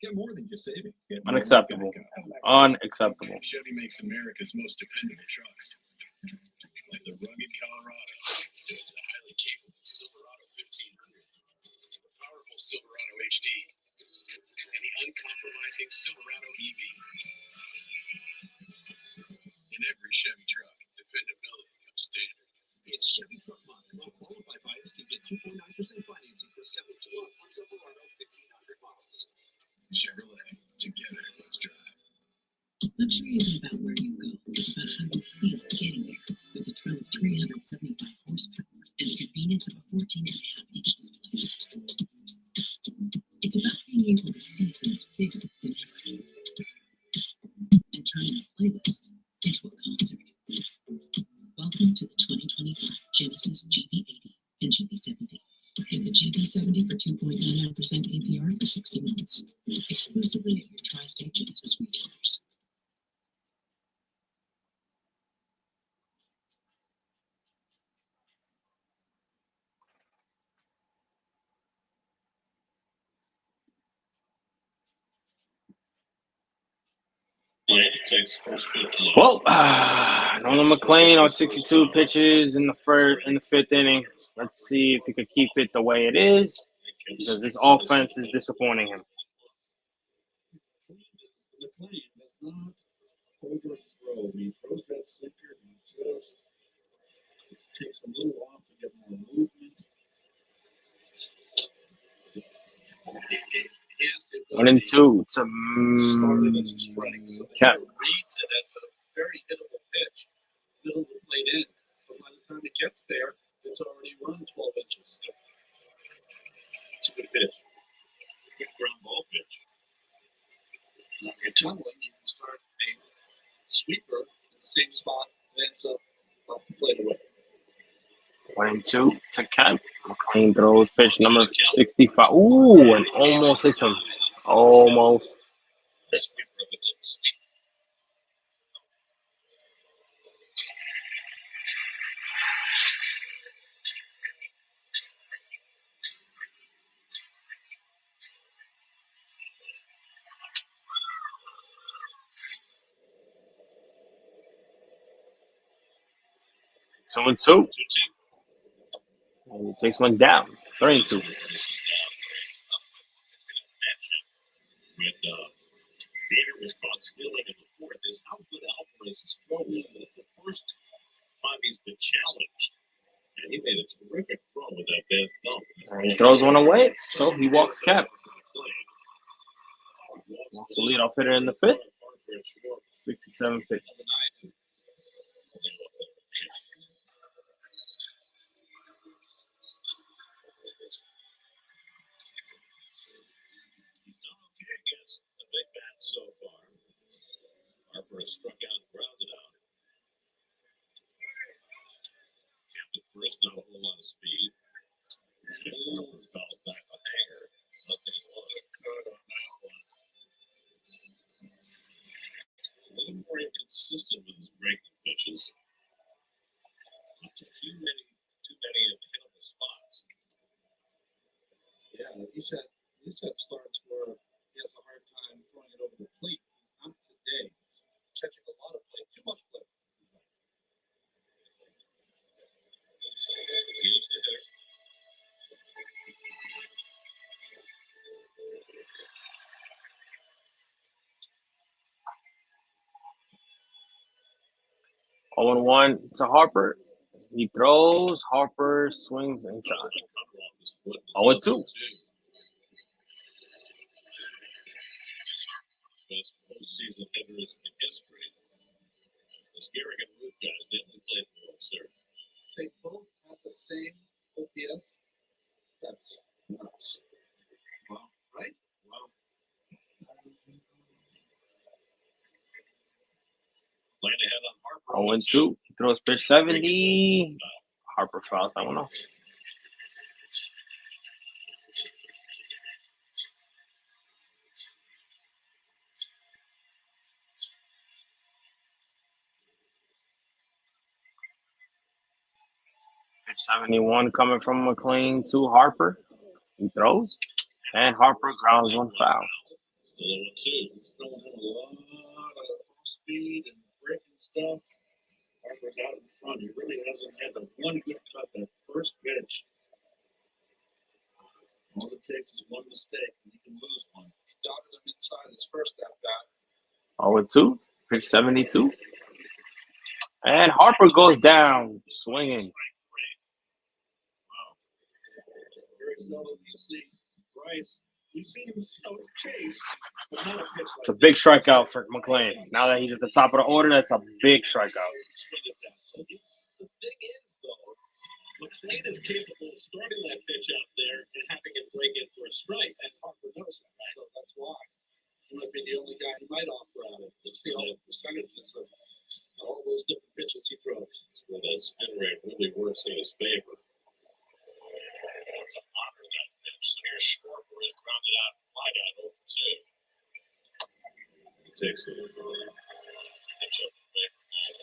Speaker 3: Get more than just savings.
Speaker 1: Unacceptable. Unacceptable.
Speaker 3: Chevy makes America's most dependable trucks. Like the rugged Colorado, the highly capable Silverado 1500, the powerful Silverado HD, and the uncompromising Silverado EV. In every Chevy truck, dependability comes standard. It's Chevy Truck Month. Qualified buyers can get 2.9% financing for 72 months in Silverado 1500 models. Chevrolet, together, let's drive.
Speaker 8: Luxury isn't about where you go, it's about how you feel getting there. With the thrill of 375 horsepower and the convenience of a 14.5-inch display. It's about being able to see things bigger than ever. And turning a playlist into a concert. Welcome to the 2025 Genesis GB80 and GB70. Get the GB70 for 2.99% APR for 60 months. Exclusively at your Tri-State Genesis retailers.
Speaker 1: Well, Nolan McLean on 62 pitches in the fifth inning. Let's see if he could keep it the way it is, because this offense is disappointing him.
Speaker 5: McLean does not overthrow. He throws that sinker and just takes a little off to get more movement.
Speaker 1: One and two to
Speaker 5: started as a strike. So
Speaker 1: Cap.
Speaker 5: reads it as a very hittable pitch. Middle to plate in. So by the time it gets there, it's already run 12 inches. It's a good pitch. Good ground ball pitch. You're telling you can start a sweeper in the same spot and ends up off the plate away.
Speaker 1: 1 and 2 to Cap. McLean throws pitch number 65. Ooh, and almost hits him. Almost. Two and two. And he takes one down. 3-2.
Speaker 5: When Bader was caught stealing in the fourth, is how good Alvarez is throwing. It's the first time he's been challenged. And he made a terrific throw with that bad thumb.
Speaker 1: And he throws one away, so he walks Cap. Walks the leadoff hitter in the fifth. 67 pitches.
Speaker 5: The big bat so far. Harper has struck out and grounded out. Captain first, not a whole lot of speed. And Harper fouls back a hanger. Nothing was cut on that one. A little more inconsistent with his breaking pitches. Not too many in the hittable spots.
Speaker 6: Yeah, he's had starts where he has a hard time throwing it over the plate. He's not today. He's catching a lot of play, too much play.
Speaker 5: Here's the hitter.
Speaker 1: Oh and 1 to Harper. He throws. Harper swings inside. 0 and 2.
Speaker 5: Best postseason hitters in history. The Scarrick and Ruth guys, they only played the World Series.
Speaker 6: They both have the same OPS. That's nuts. Wow, right? Wow.
Speaker 5: Playing ahead on Harper.
Speaker 1: 0 and 2. He throws pitch 70. Harper fouls that one off. Pitch 71 coming from McLean to Harper. He throws. And Harper grounds one foul.
Speaker 5: 0 and 2. He's throwing in a lot of speed and breaking stuff. Harper's out in front. He really hasn't had the one good cut that first pitch. All it takes is one mistake, and he can lose one.
Speaker 6: He dotted him inside his first at bat.
Speaker 1: 0 and 2. Pitch 72. And Harper goes down, swinging.
Speaker 5: Wow. Very seldom you see Bryce. You see him chase, but not a pitch like
Speaker 1: It's a big strikeout for McLean. Now that he's at the top of the order, that's a big strikeout.
Speaker 5: The thing is, though, McLean is capable of starting that pitch out there and having it break in for a strike. And Harper knows that, so that's why. He might be the only guy he might offer out of. Let's see all the percentages of all those different pitches he throws. Well, that spin rate really works in his favor. To honor that pitch, so here's Schwarber is grounded out and fly out 0 for 2. He takes it. Pitch up away from that.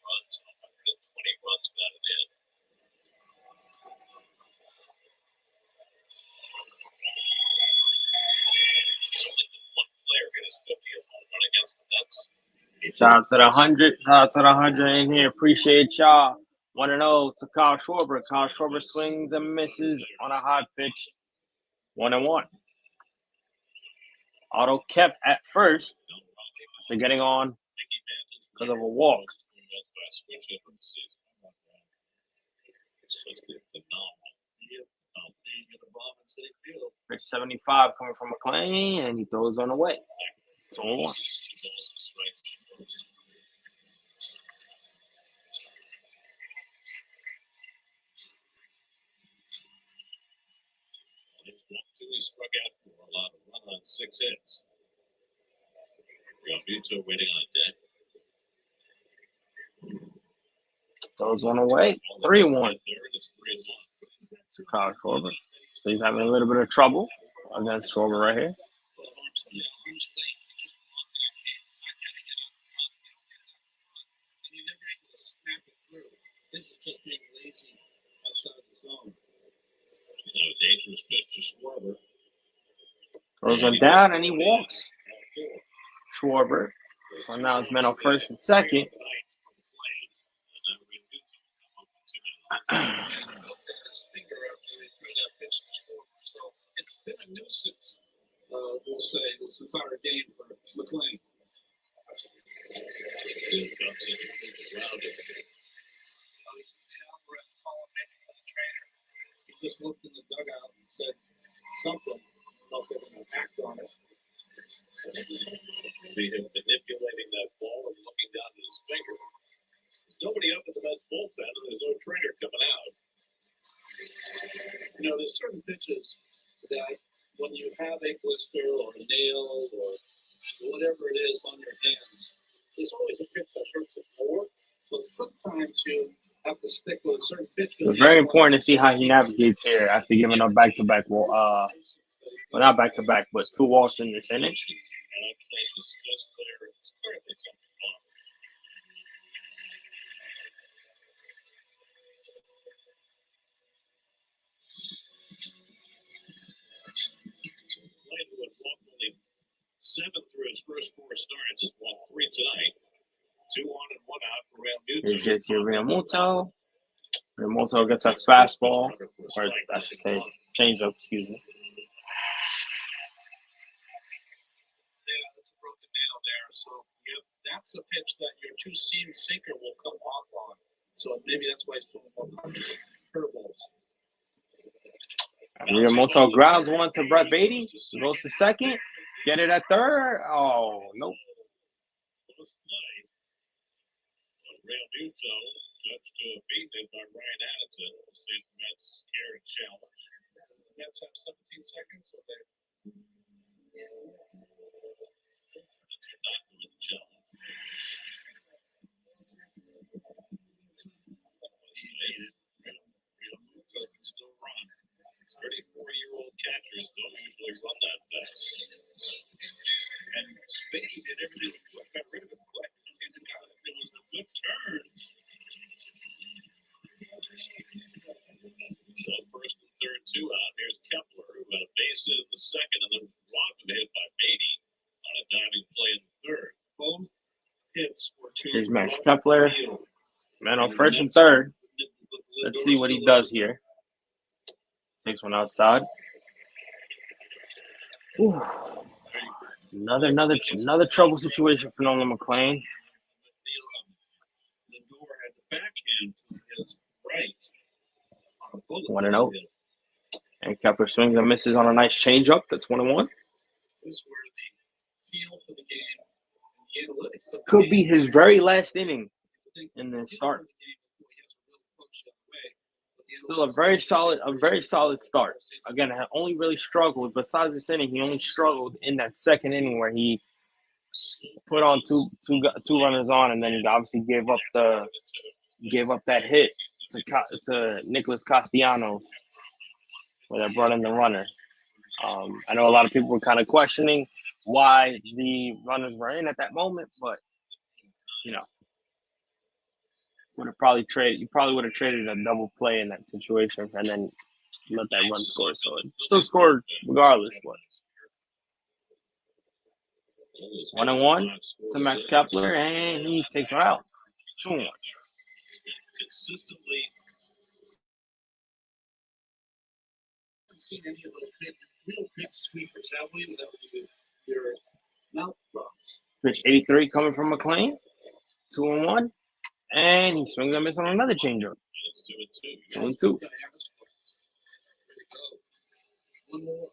Speaker 5: Runs, 120 runs batted in. It's only been one player hit his 50th home run against the Mets.
Speaker 1: Shout out to the 100. Shout out to the 100 in here. Appreciate y'all. 1-0 to Kyle Schwarber. Kyle Schwarber swings and misses on a high pitch. 1-1. Otto kept at first. They're getting on because of a walk.
Speaker 5: It's just phenomenal.
Speaker 1: Pitch 75 coming from McLean, and he throws on the way. 2-1.
Speaker 2: Two he struck out for, allowed a run on 6 hits. Real Muto waiting on deck.
Speaker 1: Throws one away. 3-1.
Speaker 2: It's 3-1.
Speaker 1: Kyle Schwarber. So he's having a little bit of trouble against Schwarber right here.
Speaker 5: This is just being lazy outside the zone.
Speaker 2: Dangerous pitch to Schwarber.
Speaker 1: Throws one down and he walks. Schwarber. So now it's men on first and second.
Speaker 5: It's been a nuisance, we'll say, this entire game for McLean. He just looked in the dugout and said something. I don't know if they're going to act on it.
Speaker 2: See him manipulating that ball and looking down at his finger. There's nobody up at the Mets bullpen, and there's no trainer coming out.
Speaker 5: You know, there's certain pitches that when you have a blister or a nail or whatever it is on your hands, there's always a pitch that hurts it more. So sometimes you have to stick with a certain pitch.
Speaker 1: It's very important to see how he navigates here after giving up back-to-back. Well, not back-to-back, but 2 walks in this inning.
Speaker 2: Who had walked only 7 through his first 4 starts, has won 3 tonight. 2 on and 1 out for Real Muto.
Speaker 1: Here's JT Realmuto. Realmuto gets a fastball, or I should say changeup, excuse me.
Speaker 5: Yeah, that's a broken nail there. So that's a pitch that your 2-seam sinker will come off on. So maybe that's why he's throwing more curveballs.
Speaker 1: Realmuto grounds one to Brett Beatty. Goes to second. Get it at third. Oh, nope.
Speaker 2: Real Muto judged to have beaten it by Ryan Addison. The St. Mets carry challenge.
Speaker 5: The Mets have 17 seconds. So they
Speaker 2: not doing the challenge. Real Muto can still run. 34-year-old catchers don't usually run that fast. And Beatty did everything quick. Got rid of it quick. It was a good turn. So first and third, 2 out. Here's Kepler, who had a base hit in the second, and then robbed and hit by Beatty on a diving play in the third.
Speaker 5: both hits were 2.
Speaker 1: Here's Max Kepler. Man on first and third. Let's see what he does here. Takes one outside. Ooh. Another trouble situation for Nolan McLean.
Speaker 5: Lindor had the backhand to his right.
Speaker 1: 1-0. And Kepler swings and misses on a nice changeup. That's 1-1.
Speaker 5: This is where the feel for the game and the analytics.
Speaker 1: This could be his very last inning in the start. Still a very solid start. Again, I only really struggled. Besides this inning, he only struggled in that second inning where he put on two runners on, and then he obviously gave up that hit to Nicholas Castellanos, where that brought in the runner. I know a lot of people were kind of questioning why the runners were in at that moment, but you know, you probably would have traded a double play in that situation and then let that run score. So it still scored regardless. But 1-1 to Max Kepler, and he takes one out. 2-1.
Speaker 2: Consistently.
Speaker 5: Haven't seen any of those real big sweepers, have we? That would be your mouth drops.
Speaker 1: Pitch 83 coming from McLean. 2-1. And he swings and misses on another changeup.
Speaker 2: It's 2-2.
Speaker 1: 2-2.
Speaker 5: One more.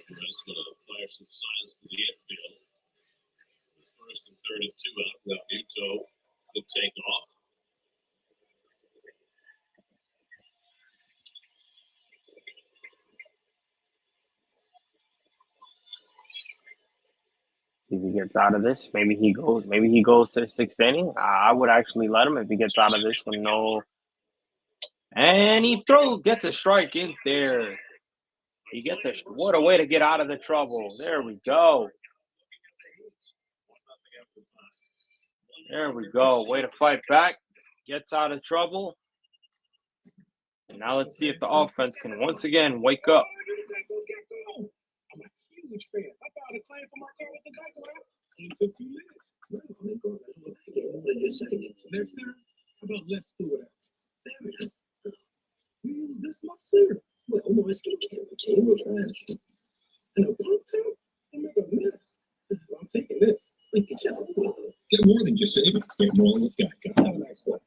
Speaker 2: Perez going to flash some signs for the infield. First and third and 2 out. Real Muto could take off.
Speaker 1: if he gets out of this. Maybe he goes to the sixth inning. I would actually let him if he gets out of this with no. And he gets a strike in there. He gets what a way to get out of the trouble. There we go. There we go. Way to fight back. Gets out of trouble. And now let's see if the offense can once again wake up.
Speaker 6: I'm a huge fan. I filed a claim for my car with the Geico app. It took 2 minutes. Well, I'm going to go. Just saying. Next time, how about less fluid ounces? Fair enough. You use this much syrup. Well, my skincare routine will trash. And a pump top will make a mess. I'm taking this. Get more than just savings. Get more with Geico. Have a nice one.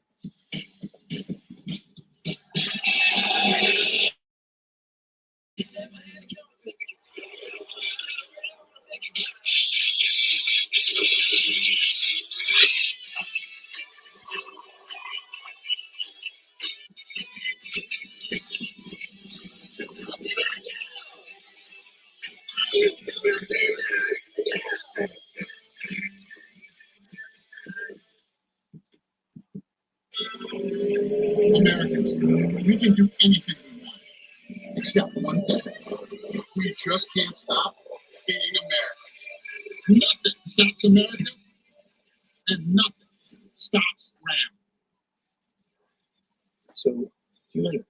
Speaker 3: Americans, we can do anything we want, except one thing. We just can't stop being Americans. Nothing stops America, and nothing stops Ram.
Speaker 6: So, you want to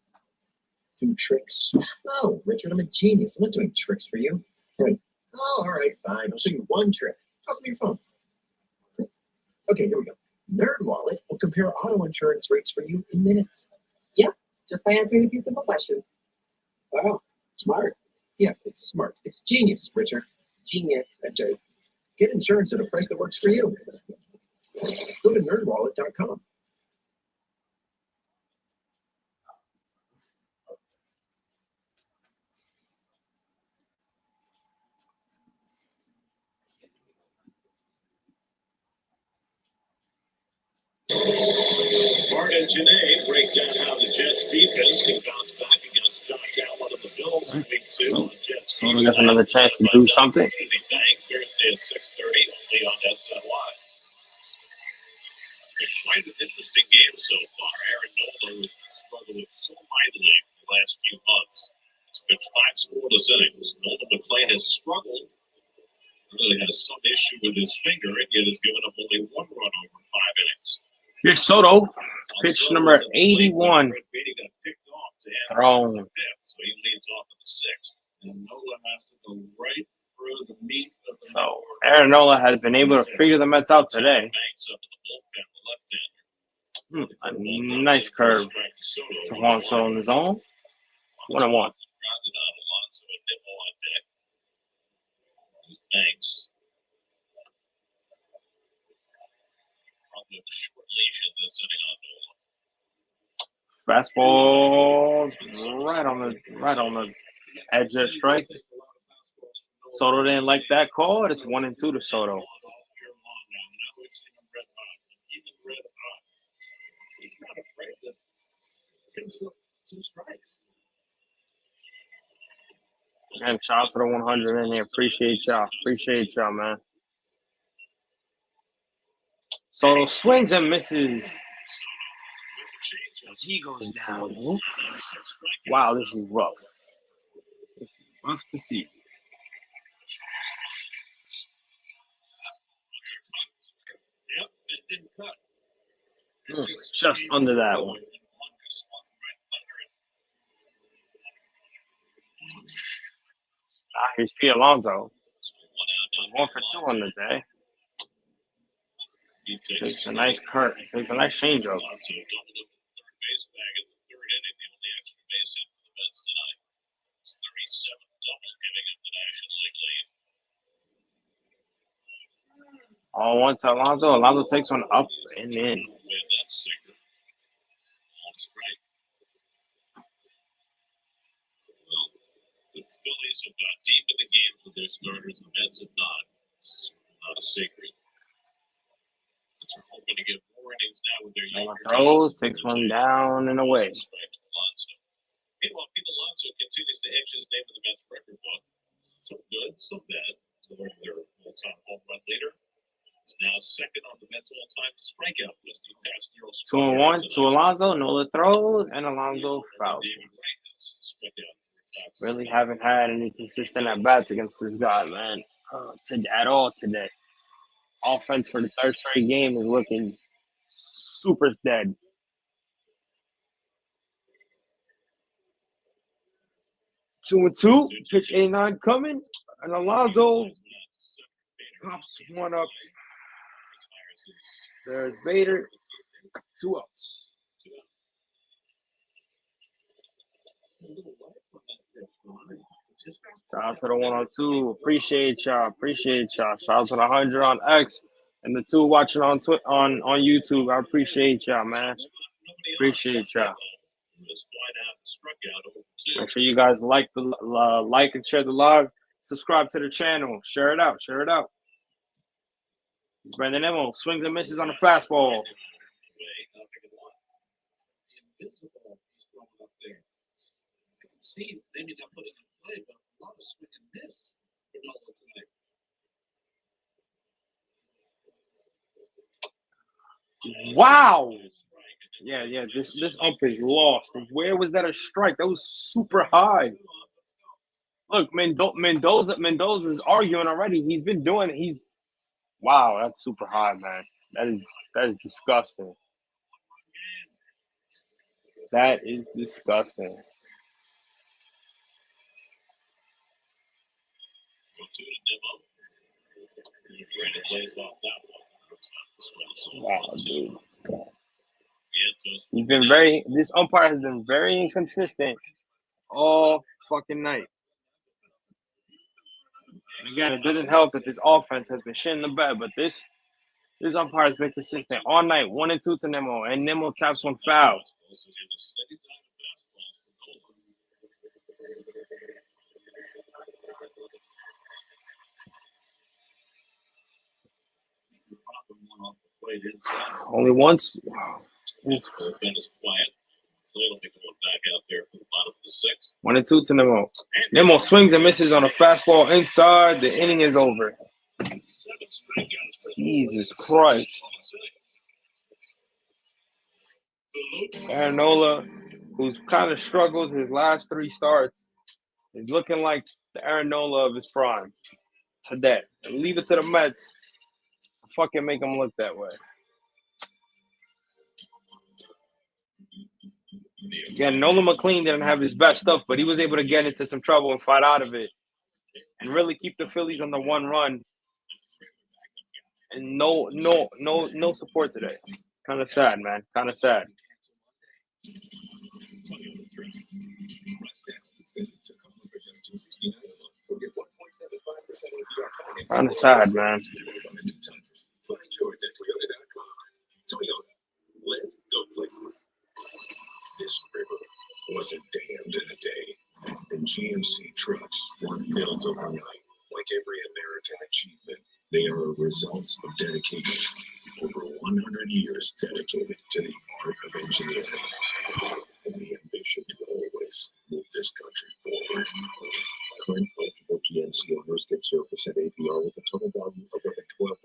Speaker 6: do tricks? No, Richard, I'm a genius. I'm not doing tricks for you. Right. Oh, all right, fine. I'll show you one trick. Toss me your phone. Okay, here we go. NerdWallet will compare auto insurance rates for you in minutes.
Speaker 9: Yep, just by answering a few simple questions.
Speaker 6: Wow, smart. Yeah, it's smart. It's genius, Richard.
Speaker 9: Genius.
Speaker 6: Okay. Get insurance at a price that works for you. Go to nerdwallet.com.
Speaker 2: Bart and Janae break down how the Jets defense can bounce back against Josh Allen and the Bills in week 2.
Speaker 1: So,
Speaker 2: The Jets
Speaker 1: Soto gets another chance to do something.
Speaker 2: Bank Thursday at 6:30 only on SNY. It's quite an interesting game so far. Aaron Nola has been struggling so mightily for the last few months. It's pitched 5 scoreless innings. Nolan McClain has struggled. Really has some issue with his finger, and yet has given up only 1 run over 5 innings.
Speaker 1: Here's Soto, pitch number 81. Thrown.
Speaker 2: So he leads off in the 6th. And Nola has to go right through the meat of the
Speaker 1: So Aaron Nola has been able to figure the Mets out today. A nice curve to Juan Soto in the zone. 1-1.
Speaker 2: Thanks. Probably a short leash in this sitting on Nola.
Speaker 1: Fastball right on the edge of the strike. Soto didn't like that call. It's 1-2 to Soto.
Speaker 2: He's not afraid to give himself 2 strikes.
Speaker 1: And shout out to the 100 in here. Appreciate y'all, man. Soto swings and misses as he goes down. Wow, this is rough. This is rough to see.
Speaker 2: Yep, it didn't cut.
Speaker 1: Just under that one. Here's P. Alonso. 1 for 2 on the day. Takes a nice curve. Takes a nice changeup. All 1 to Alonso. Alonso takes one up and in.
Speaker 2: The Phillies have got deep in the games with their starters. The Mets have not. It's not a secret. They're hoping to get more innings now with their younger
Speaker 1: throws, takes one down and away.
Speaker 2: Meanwhile, Pete Alonso continues to etch his name in the Mets record book. Some good, some bad. So they're all-time home run leader. He's now second on the Mets all-time strikeout list. He passed Darryl
Speaker 1: 2-1 to Alonso. Nola throws and Alonso fouls.
Speaker 2: David Wright has struck out four times.
Speaker 1: Really haven't had any consistent at bats against this guy, man. At all today. Offense for the third straight game is looking super dead. 2-2. Pitch 89 coming. And Alonso pops one up. There's Bader. 2 outs. Shout out to the 102. Appreciate y'all. Shout out to the 100 on X and the 2 watching on YouTube. I appreciate y'all, man. Appreciate y'all. Make sure you guys like and share the live. Subscribe to the channel. Share it out. Brandon Emo swings and misses on the fastball.
Speaker 5: See, maybe they're putting in play, but a lot of swing and miss for Nola tonight.
Speaker 1: Wow. Yeah. This ump is lost. Where was that a strike? That was super high. Look, Mendoza is arguing already. He's been doing it. Wow, that's super high, man. That is disgusting. That is disgusting. Wow, dude. This umpire has been very inconsistent all fucking night. And again, it doesn't help that this offense has been shitting the bed, but this umpire has been consistent all night. 1-2 to Nemo, and Nemo taps one foul. Only once. 1-2 to Nemo. Nemo swings and misses on a fastball inside. The inning is over. Jesus Christ. Aaron Nola, who's kind of struggled his last 3 starts, is looking like the Aaron Nola of his prime today. Leave it to the Mets to fucking make him look that way. Again, Nolan McLean didn't have his best stuff, but he was able to get into some trouble and fight out of it and really keep the Phillies on the 1 run. And no support today. Kind of sad, man. Kind of sad. Kind of sad, man.
Speaker 3: Let's go places. This river wasn't dammed in a day, and GMC trucks weren't built overnight. Like every American achievement, they are a result of dedication. Over 100 years dedicated to the art of engineering and the ambition to always move this country forward. Current eligible GMC owners get 0% APR with a total value of over $12,000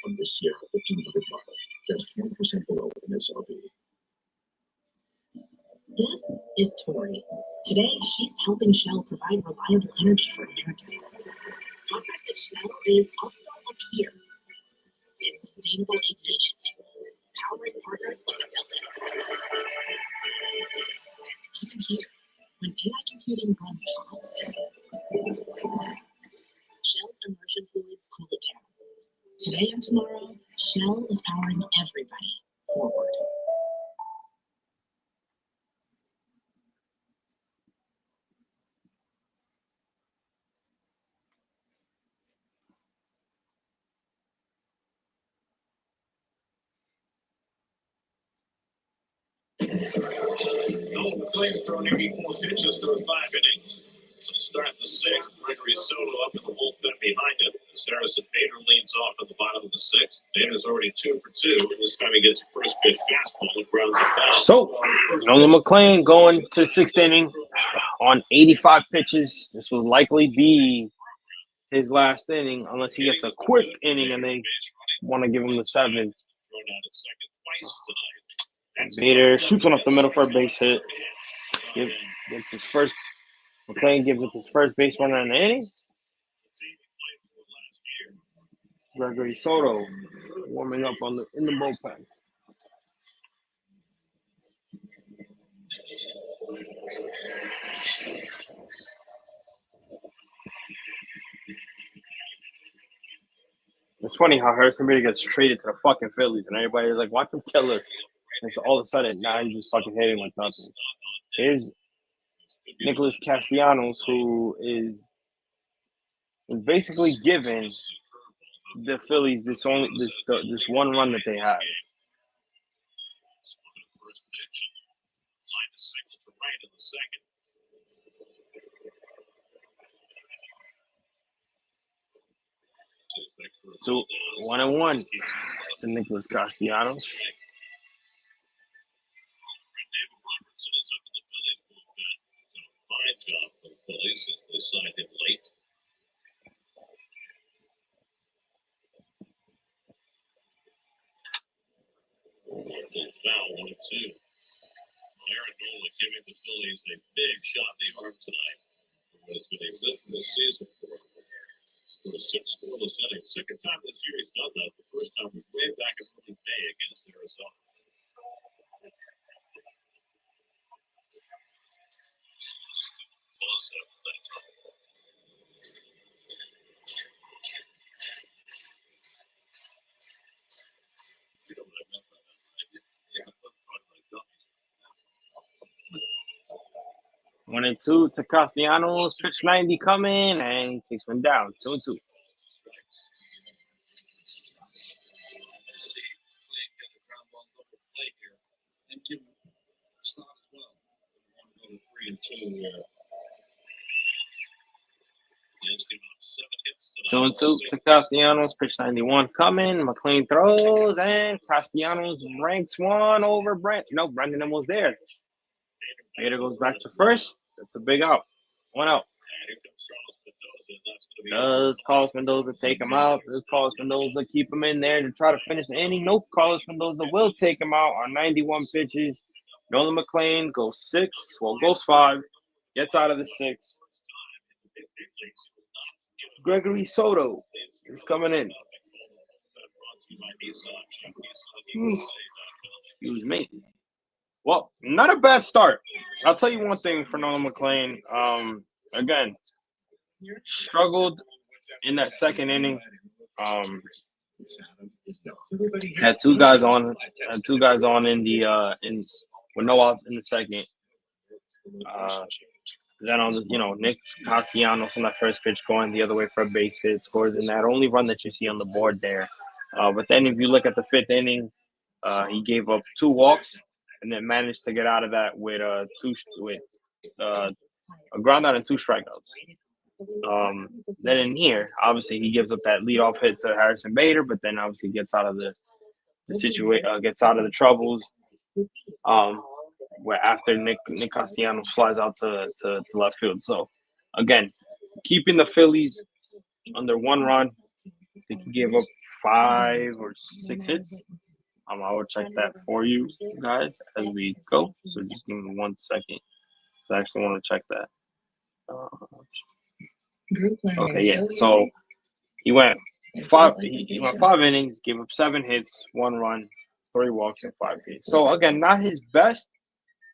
Speaker 3: on this Sierra 1500 model. That's 20% below MSRP.
Speaker 8: This is Tori. Today, she's helping Shell provide reliable energy for Americans. Progress at Shell is also a peer. It's sustainable aviation fuel, powering partners like Delta Airlines. And even here, when AI computing runs hot, Shell's immersion fluids cool it down. Today and tomorrow, Shell is powering everybody forward.
Speaker 2: Nolan McLean's thrown 84 pitches through 5 innings. To start the 6th, Gregory Soto up in the bullpen behind him. As Harrison Bader leads off in the bottom of the 6th. Bader's already 2 for 2, and this time he gets a first pitch fastball and grounds it down.
Speaker 1: So, Nolan McLean going to the 6th inning on 85 pitches. This will likely be his last inning unless he gets a quick inning and they want to give him the seventh. Bader shoots one up the middle for a base hit. Gets his first. McLean gives up his first base runner in the inning. Gregory Soto warming up in the bullpen. It's funny how Harrison Bader gets traded to the fucking Phillies, and everybody's like, watch him kill us. And so all of a sudden, now he's just fucking hitting like nothing. Here's Nicholas Castellanos, who is basically given the Phillies this one run that they have. So 1-1 to Nicholas Castellanos.
Speaker 2: Fine job for the Phillies since they signed him late. Foul 1-2. Aaron Nola giving the Phillies a big shot in the arm tonight for what has been existing this season for a 6 scoreless inning. Second time this year he's done that. The first time was way back in early May against Arizona. Plus after that trouble. You know what I meant by that, right? Yeah, I'm talking like dummies.
Speaker 1: 1-2 to Castellanos. Pitch 90 coming, and he takes one down. 2-2. Two and two to Castellanos. Pitch 91 coming. McLean throws, and Castellanos ranks one over Brent. No, Brendan was there. Bader goes back to first. That's a big out. 1 out. Does Carlos Mendoza take him out? Does Carlos Mendoza keep him in there to try to finish the inning? Nope. Carlos Mendoza will take him out on 91 pitches. Nolan McLean goes 6. Well, goes 5. Gets out of the 6. Gregory Soto is coming in. Excuse me. Well, not a bad start. I'll tell you one thing for Nolan McLean. Again, struggled in that second inning. Had two guys on in the with no outs in the second. Then on Nick Castellanos on that first pitch going the other way for a base hit, scores in that only run that you see on the board there. But then if you look at the fifth inning, he gave up 2 walks and then managed to get out of that with a ground out and 2 strikeouts. Then in here, obviously he gives up that leadoff hit to Harrison Bader, but then obviously gets out of the situation, gets out of the troubles. Where after Nick Castellanos flies out to left field. So again, keeping the Phillies under 1 run. I think he gave up 5 or 6 hits. I will check that for you guys as we go. So just give me 1 second. I actually want to check that. Okay, yeah. So he went 5 innings, gave up 7 hits, 1 run, 3 walks, and 5 hits. So again, not his best,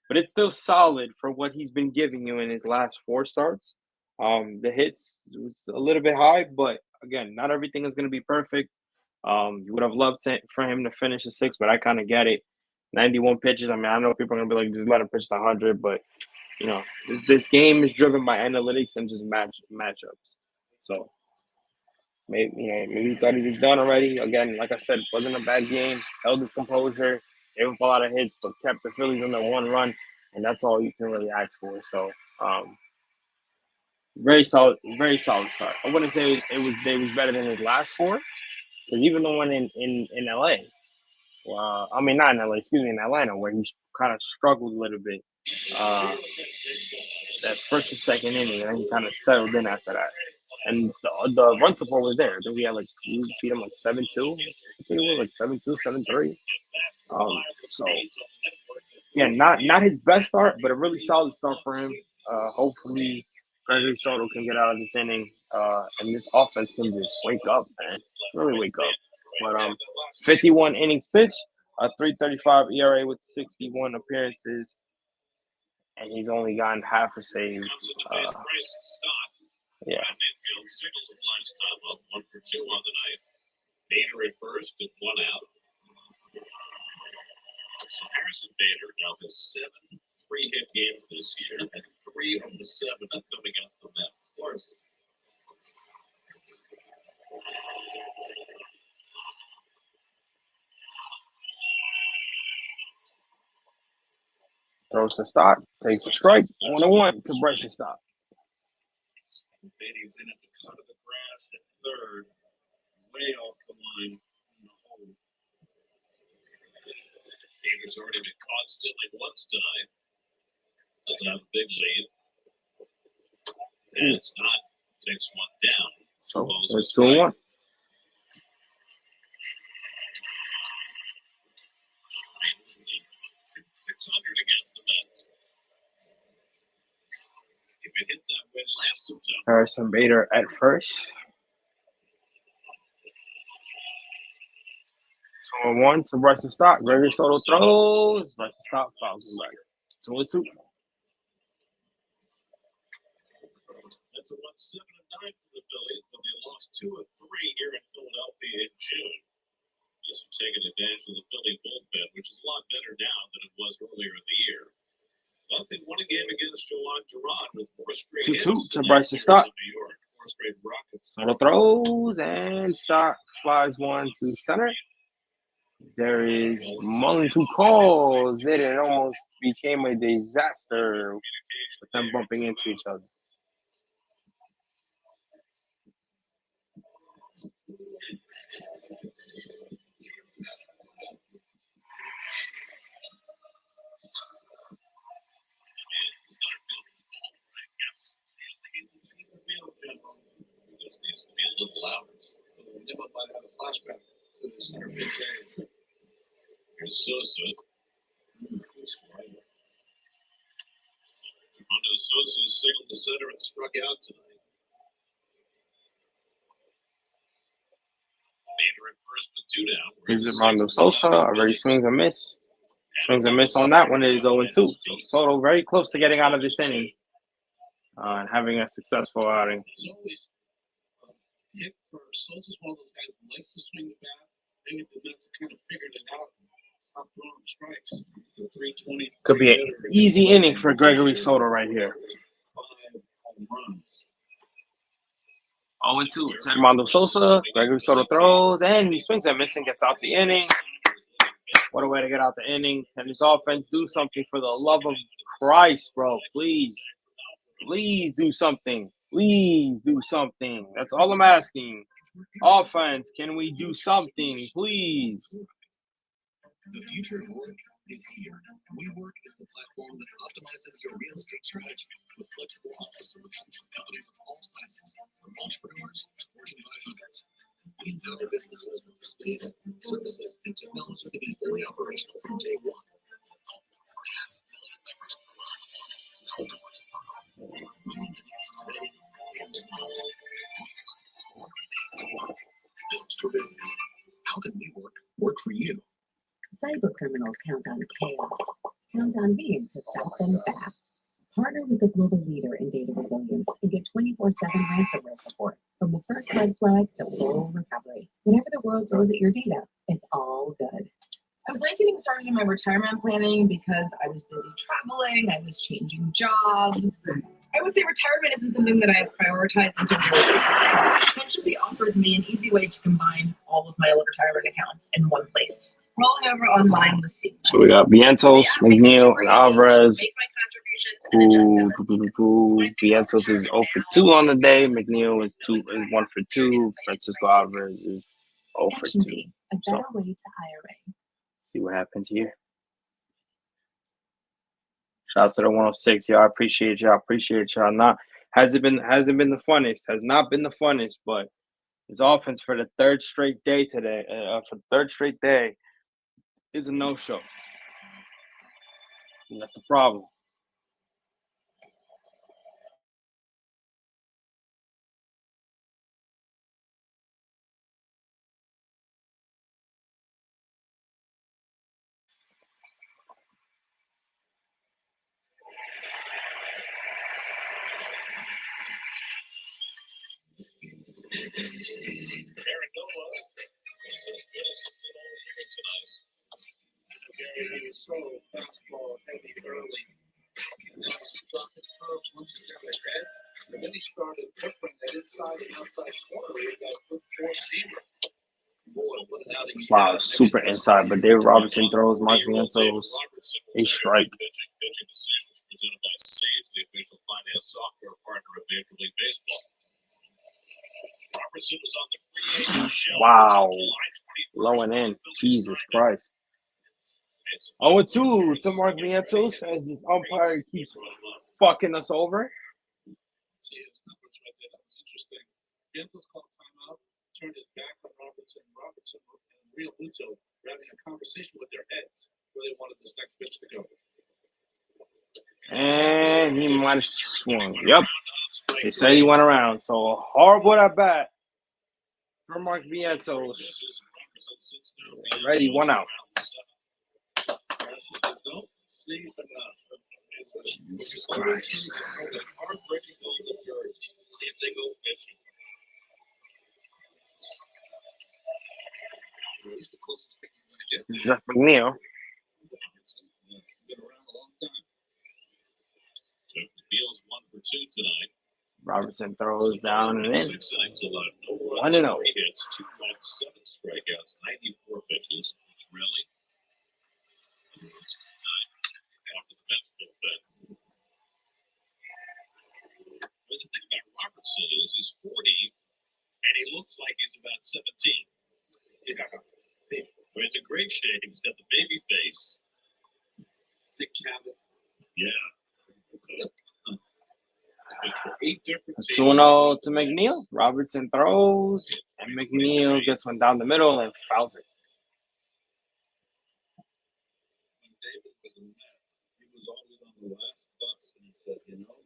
Speaker 1: but it's still solid for what he's been giving you in his last 4 starts. The hits was a little bit high, but again, not everything is going to be perfect. You would have loved for him to finish the 6, but I kind of get it. 91 pitches. I mean, I know people are going to be like, just let him pitch to 100, but this game is driven by analytics and just matchups. So maybe he thought he was done already. Again, like I said, wasn't a bad game. Held his composure. Gave up a lot of hits, but kept the Phillies under 1 run, and that's all you can really ask for. So, very solid start. I wouldn't say it was better than his last 4, because even the one in LA, I mean not in LA, excuse me, in Atlanta, where he kind of struggled a little bit. That first and second inning, and then he kind of settled in after that. and the run support was there. I think we had like we beat them like 7-2. I think it was like 7-2, 7-3. So yeah, not his best start, but a really solid start for him. Hopefully, Gregory Soto can get out of this inning, and this offense can just wake up, man. Really wake up. But 51 innings pitched, a 3.35 ERA with 61 appearances, and he's only gotten half a save. Yeah.
Speaker 2: One for two on the night. Bader at first and one out. So Harrison Bader now has 7 3-hit games this year, and 3 of the 7 have come against the Mets. Of course.
Speaker 1: Throws to Stock, takes a strike, 1-1 to Bryson Stock.
Speaker 2: Bader's in at the cut of the grass at third, way off the line in the hole. Bader's already been caught stealing once tonight. Doesn't have a big lead. And it's not. Takes one down.
Speaker 1: So it's 2-1.
Speaker 2: 600 against the Mets. If it hit that way last September.
Speaker 1: Harrison Bader at first. 2-1 to Bryson Stock. Gregory Soto throws. Bryson Stock fouls him back. 2-2.
Speaker 2: That's a 1-7-9 for the Phillies, but they lost 2 of 3 here in Philadelphia in June. Just taking advantage of the Philly bullpen, which is a lot better now than it was earlier in the year. But they won a game against Calderon with 4 straight
Speaker 1: 2-2 to Bryson Stock.
Speaker 2: New York, 4 straight rockets.
Speaker 1: Soto throws and Stock flies one to center. There is Mullins who calls it, and it almost became a disaster with them bumping into each other.
Speaker 2: This needs to be a little louder. Nibble might have a flashback to the center field days. Here's Sosa. Armando Sosa signaled the center and struck out tonight. Bader at first with 2 down.
Speaker 1: Here's Armando Sosa. Already swings and miss. Swings and miss on that one. It is 0-2. So Soto very close to getting out of this inning and having a successful outing.
Speaker 6: He's always hit for Sosa's one of those guys that likes to swing the bat. I think the Mets have kind of figured it out. Stop throwing strikes. 320.
Speaker 1: Could be an easy inning for Gregory Soto right here.
Speaker 6: 5 home runs.
Speaker 1: 0-2 to Armando Sosa. Gregory Soto throws, and he swings and misses and gets out the inning. What a way to get out the inning. Can this offense do something for the love of Christ, bro? Please. Please do something. Please do something. That's all I'm asking. Offense, can we do something, please?
Speaker 3: The future of work is here. WeWork is the platform that optimizes your real estate strategy with flexible office solutions for companies of all sizes, from entrepreneurs to Fortune 500s. We empower businesses with the space, services, and technology to be fully operational from day one. Home to over 500,000 members around the world. Outdoors tomorrow. Meeting the needs of today and tomorrow. WeWork. We're made to work. Built for business. How can WeWork work for you?
Speaker 8: Cyber criminals count on chaos. Count on being to stop them fast. Partner with the global leader in data resilience and get 24/7 ransomware support. From the first red flag to full recovery. Whenever the world throws at your data, it's all good.
Speaker 10: I was late getting started in my retirement planning because I was busy traveling, I was changing jobs. I would say retirement isn't something that I have prioritized until very recently. Essentially offered me an easy way to combine all of my old retirement accounts in one place. Rolling over online was seamless.
Speaker 1: So we got Vientos, McNeil, and Alvarez. Vientos is 0 for 2 on the day. McNeil is 1 for 2. Francisco Alvarez is 0 for 2.
Speaker 8: A better way to IRA.
Speaker 1: See what happens here. Shout out to the 106. Y'all appreciate y'all. Appreciate y'all. Not Hasn't been the funnest. Has not been the funnest, but his offense for the third straight day today, for the third straight day, is a no-show. And that's the problem.
Speaker 5: He was so fastball heavy early. And then he dropped his curves once he got ahead. And then he started peppering that inside and outside corner. He got a good four-seamer. Boy, what an outing he
Speaker 1: Wow,
Speaker 5: had.
Speaker 1: super inside. But David Robertson throws Mark Vientos a strike.
Speaker 2: Pitching decisions presented by Sage, the official finance software partner of Major League Baseball. Robertson was on the free agent shelf.
Speaker 1: Wow. Low and in. Jesus Christ. 0-2 to Mark Vientos as this umpire keeps fucking us over.
Speaker 5: See, his numbers right there. That was interesting. Vientos called timeout, turned his back on Robertson. Robertson and Real Muto were having a conversation with their heads where they wanted this next pitch to go.
Speaker 1: And he might have swung. Yep. They said he went around. So horrible at bat for Mark Vientos. Already 1 out. Jesus Christ. Jeff McNeil. Robertson throws down and in. 1-0.
Speaker 2: Hits, 2 walks, 7 strikeouts, 94 pitches. It's really after the Mets bullpen. But the thing about Robertson is he's 40 and he looks like he's about 17. Yeah. But he's in great shape. He's got the baby face.
Speaker 5: Dick Cavett.
Speaker 2: Yeah. 8 different teams.
Speaker 1: 2-0 to McNeil. Robertson throws, and McNeil gets one down the middle and fouls it.
Speaker 5: When David was in Met, he was always on the last bus, and he said, you know,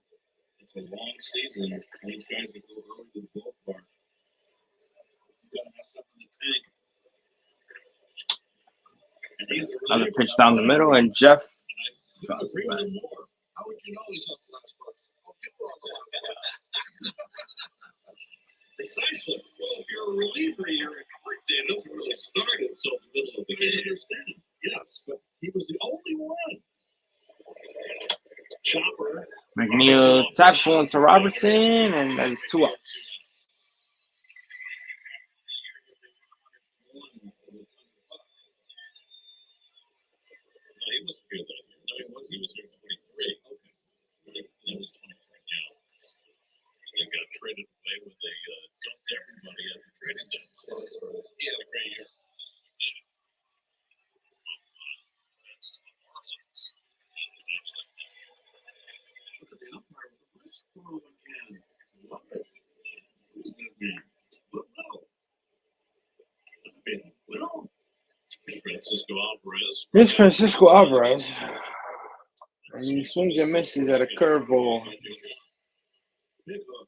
Speaker 5: it's a long season. These guys that go early to the ballpark, you got to have something in the tank.
Speaker 1: Another pitch down the middle, and Jeff fouls it back.
Speaker 5: How would you know he's on the last bus? Oh, people are on the
Speaker 2: Precisely. Well, if you're a reliever, your day doesn't really start until the middle of the game. I understand.
Speaker 5: Yes, but he was the only one.
Speaker 2: Chopper.
Speaker 1: McNeil taps one to Robertson, and that is 2 outs.
Speaker 2: No, he wasn't here that year. No, he was. He was here in 23. Okay. He was 23 now. They got traded away when they dumped everybody at the trading deadline. He had a great year. Yeah. That's the Marlins.
Speaker 5: Look at the umpire with the wrist throw again. Love it. Who's that man? Well.
Speaker 2: Francisco Alvarez.
Speaker 1: Here's Francisco Alvarez. And he swings and misses at a curveball.
Speaker 5: Big hook.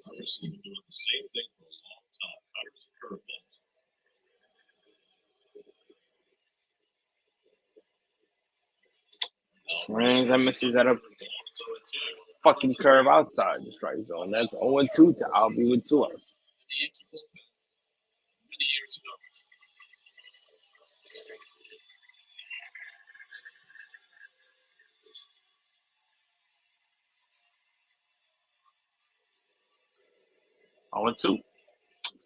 Speaker 2: Alvarez has been doing the same thing for a long time. Cutters and curveballs.
Speaker 1: Swings and misses at a fucking curve outside the strike zone. That's 0-2 to Albie with 2 outs.
Speaker 5: Many years ago.
Speaker 1: Two.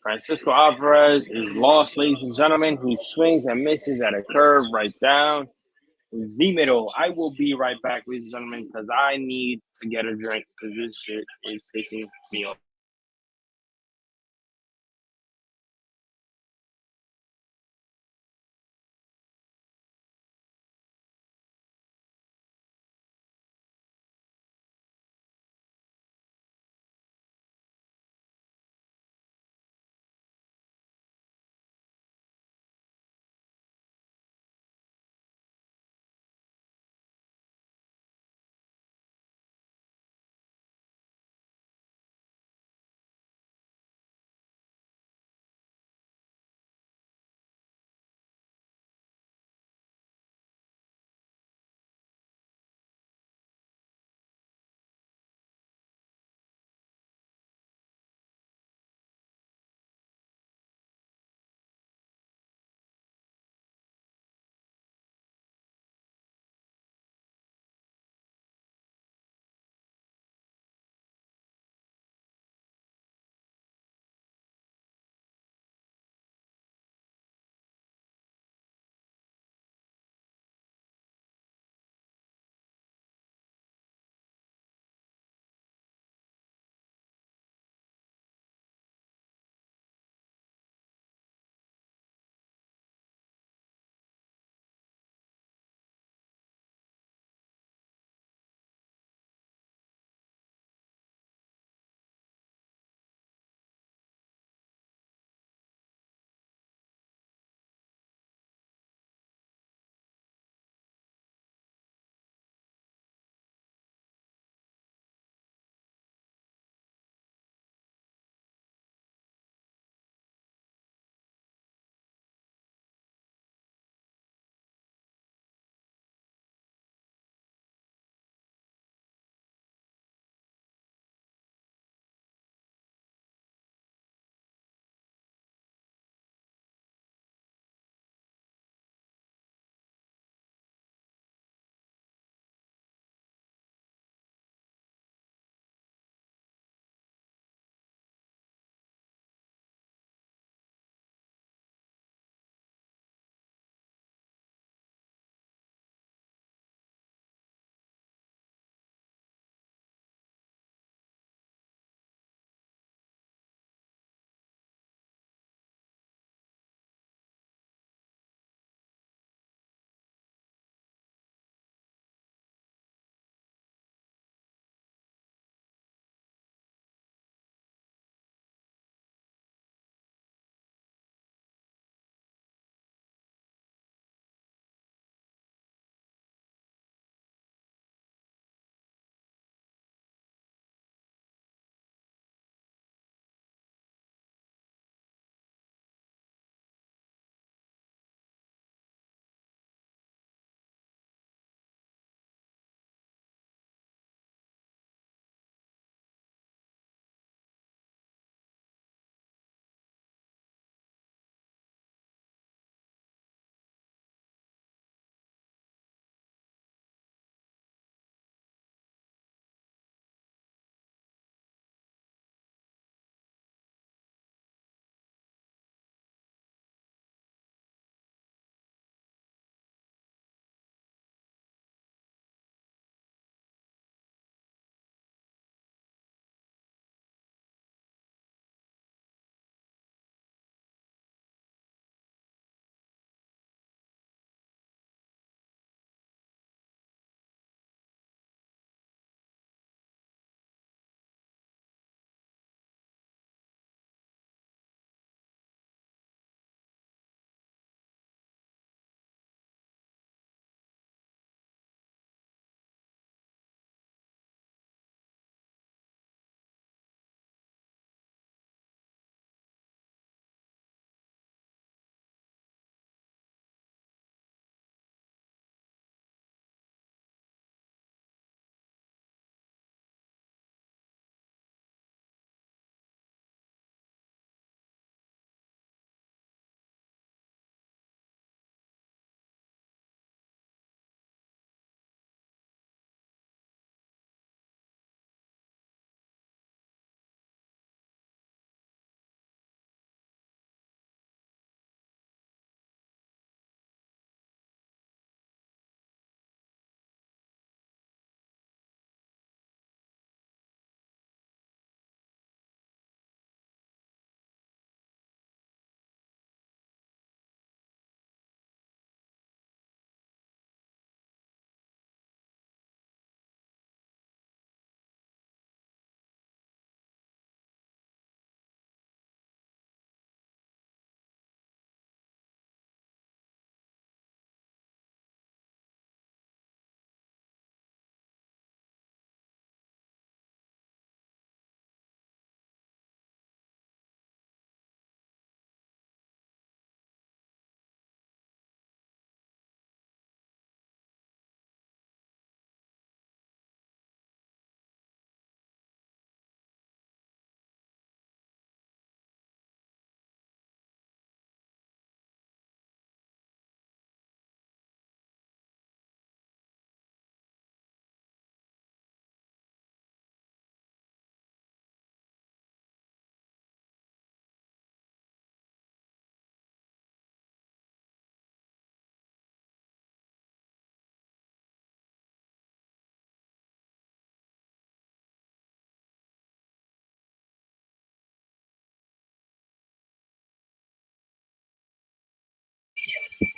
Speaker 1: Francisco Alvarez is lost, ladies and gentlemen. He swings and misses at a curve right down the middle. I will be right back, ladies and gentlemen, because I need to get a drink because this shit is pissing me off.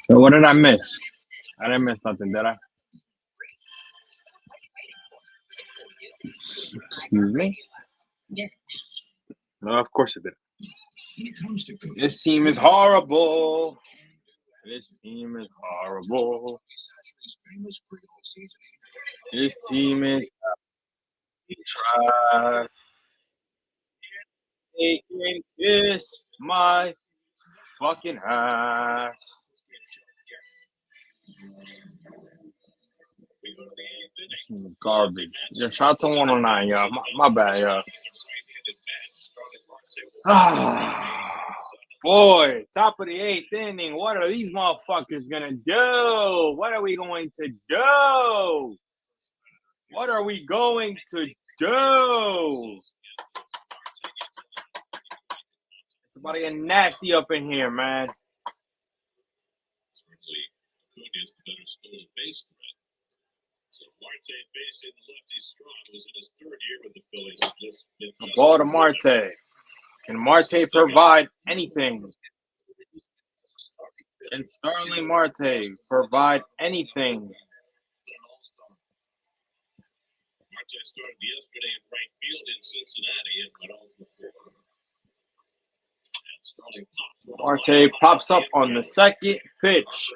Speaker 1: So what did I miss? I didn't miss nothing, did I? Excuse me? No, of course it did. This team is horrible. This team is horrible. This team is trash. They can kiss my fucking ass. This team is garbage. Yeah, shout out to 109, y'all. My bad, y'all. Boy, top of the 8th inning. What are these motherfuckers gonna do? What are we going to do? What are we going to do? It's about to get nasty up in here, man.
Speaker 2: Certainly, Acuña is the better stolen base threat. So Marte facing the lefty strong was in his 3rd year with the Phillies. Just
Speaker 1: The ball to Marte. Can Marte provide anything? Can Starling Marte provide anything?
Speaker 2: Marte started yesterday in right field in Cincinnati and went off the 4. And Starling
Speaker 1: Marte pops up on the 2nd pitch.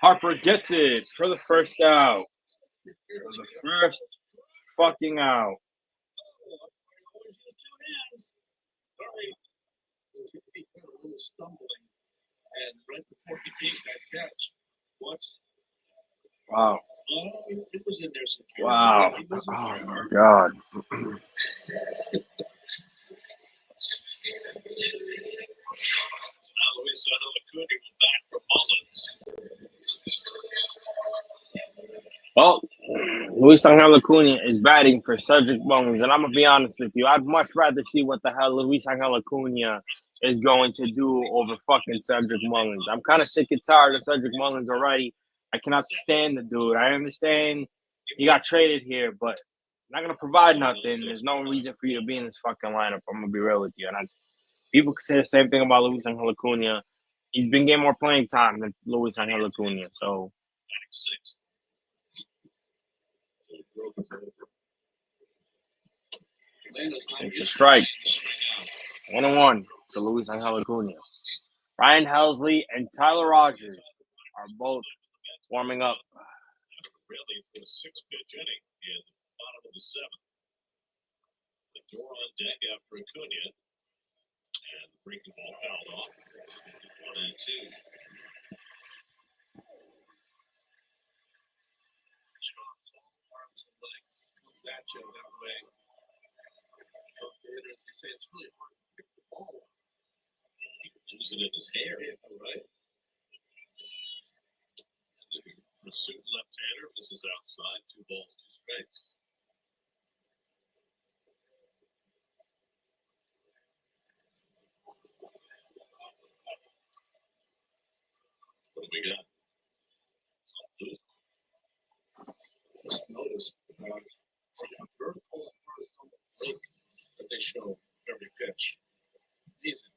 Speaker 1: Harper gets it for the 1st out. For the 1st fucking out.
Speaker 5: Stumbling, and right before he made that catch,
Speaker 1: Wow.
Speaker 5: It was in there secure.
Speaker 1: Wow. Oh my God.
Speaker 2: Now Luis Acuña back for Mullins.
Speaker 1: Well, Luis Angel Acuña is batting for Cedric Mullins, and I'm gonna be honest with you. I'd much rather see what the hell Luis Angel Acuña is going to do over fucking Cedric Mullins. I'm kind of sick and tired of Cedric Mullins already. I cannot stand the dude. I understand he got traded here, but not gonna provide nothing. There's no reason for you to be in this fucking lineup. I'm gonna be real with you. And people could say the same thing about Luis Angel Acuña. He's been getting more playing time than Luis Angel Acuña, so. It's a strike. 1-1 to Luis Angel Acuña. Ryan Helsley and Tyler Rogers are both warming up.
Speaker 2: Really for a 6-pitch inning in the bottom of the 7th. The door on deck after Acuña. And the breaking ball fouled off. 1-2.
Speaker 5: Arms and legs comes at you that way. They say it's really hard to pick the ball.
Speaker 2: Lose it in his hair,
Speaker 5: right?
Speaker 2: Pursuit left-hander. This is outside. 2 balls, 2 strikes. What do we got?
Speaker 5: Just noticed vertical and horizontal break that they show every pitch. Amazing.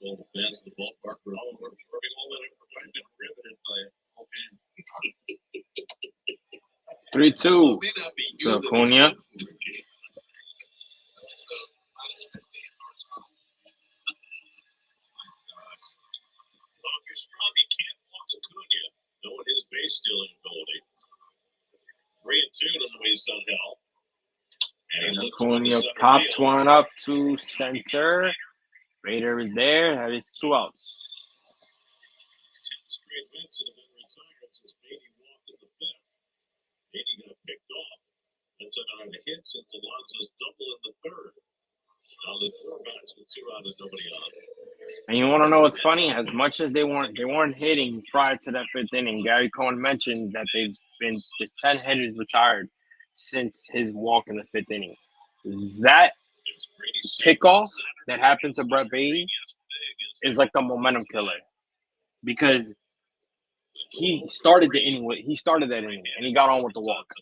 Speaker 2: All the fans at the ballpark were all absorbing all that information and riveted by it all game.
Speaker 1: 3-2 to Acuña.
Speaker 2: Well, if you're strong, you can't walk Acuña, knowing his base stealing ability. 3-2 to Luis Angel.
Speaker 1: And Acuña pops one up to center. Raider is there. That is 2 outs.
Speaker 2: It's 10 straight hits and have been retired since Beatty walked in the 5th. Beatty got picked off. That's another hit since Alonso's double in the 3rd. Now the 4 bats with 2 out and nobody on.
Speaker 1: And you want to know what's funny? As much as they weren't hitting prior to that 5th inning, Gary Cohen mentions that there's 10 hitters retired since his walk in the 5th inning. That pickoff that happened to Brett Beatty is like the momentum killer, because he started that inning and he got on with the walk.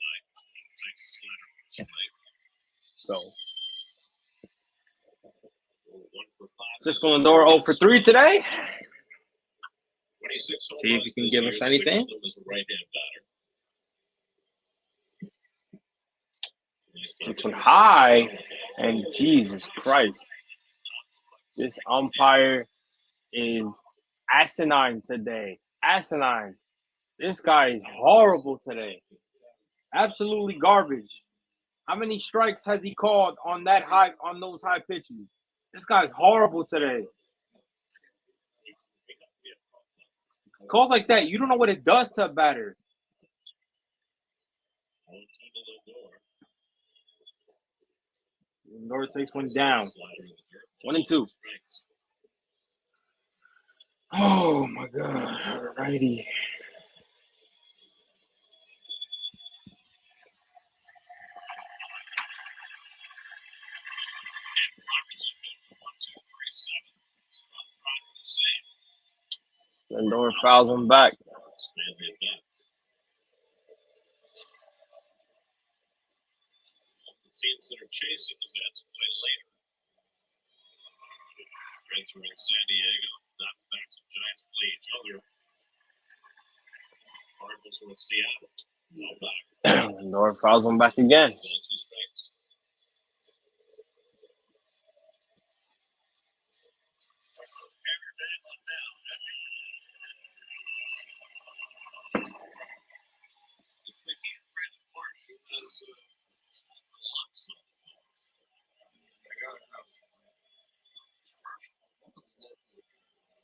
Speaker 1: So
Speaker 2: 1 for
Speaker 1: Cisco Lindor 0 for 3 today.
Speaker 2: 26 home
Speaker 1: See if
Speaker 2: runs
Speaker 1: you can
Speaker 2: this
Speaker 1: give
Speaker 2: year,
Speaker 1: us
Speaker 2: 6
Speaker 1: anything.
Speaker 2: of them as a right-hand batter.
Speaker 1: This one high, and Jesus Christ, this umpire is asinine today. Asinine. This guy is horrible today. Absolutely garbage. How many strikes has he called on those high pitches? This guy's horrible today. Calls like that, you don't know what it does to a batter. Lindor takes one down. 1-2. Oh my God. Alrighty. Lindor fouls him back.
Speaker 2: Teams that are chasing the Mets play later. Reds are in San Diego. Diamondbacks and Giants play each other. Cardinals are in Seattle. No back.
Speaker 1: Lindor fouls him back again.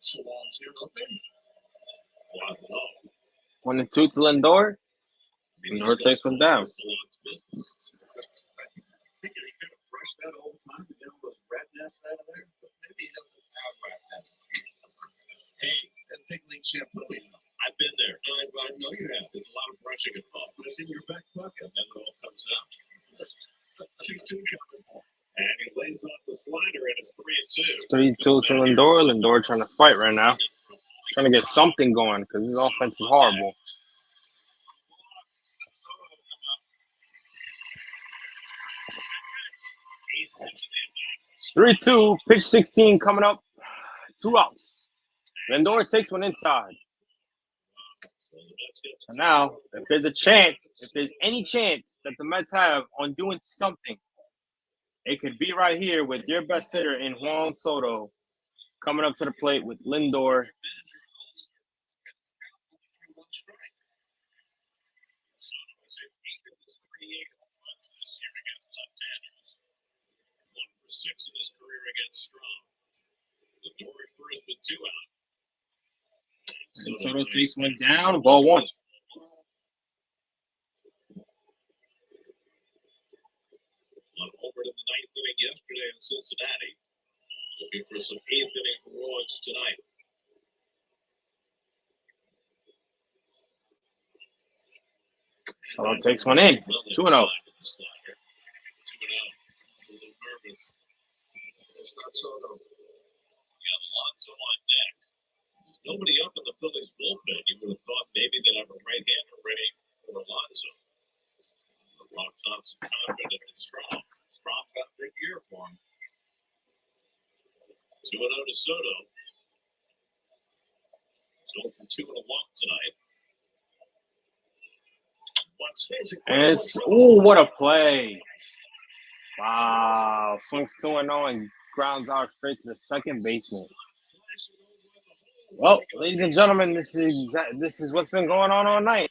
Speaker 5: Salons here, don't they?
Speaker 1: 1-2 to Lindor. Lindor takes one down.
Speaker 5: Thinking he could have brushed that all the time to get all those rat nests out of there, but maybe he doesn't have rat nests. Hey, that tickling shampoo,
Speaker 2: I've been there. I know you have. There's a lot of brushing involved. But it's in your back pocket, and then it all comes out. 2-2 coming. And he lays off the slider, and it's 3-2.
Speaker 1: 3-2 to Lindor. Lindor trying to fight right now. Trying to get something going because his offense is horrible. 3-2, pitch 16 coming up. 2 outs. Lindor takes one inside. So now, if there's any chance that the Mets have on doing something, it could be right here with your best hitter in Juan Soto coming up to the plate with Lindor.
Speaker 2: Six in his career against Strong. Lindor first with 2 out.
Speaker 1: Soto takes one down. Ball 1.
Speaker 2: On over to the 9th inning yesterday in Cincinnati. Looking for some 8th inning heroics tonight.
Speaker 1: Soto takes one in. 2-0.
Speaker 2: 2-0. A little nervous. It's not Soto. Got Alonso on deck. There's nobody up in the Phillies bullpen. You would have thought maybe they'd have a right-hander ready for Alonso. Rob Thompson confident and strong. Strong got a big year for him. 2-0 to Soto. So for 2 and a walk tonight.
Speaker 1: And it's, what a play. Wow. Swings 2-0 and grounds out straight to the second baseman. Well, ladies and gentlemen, this is what's been going on all night.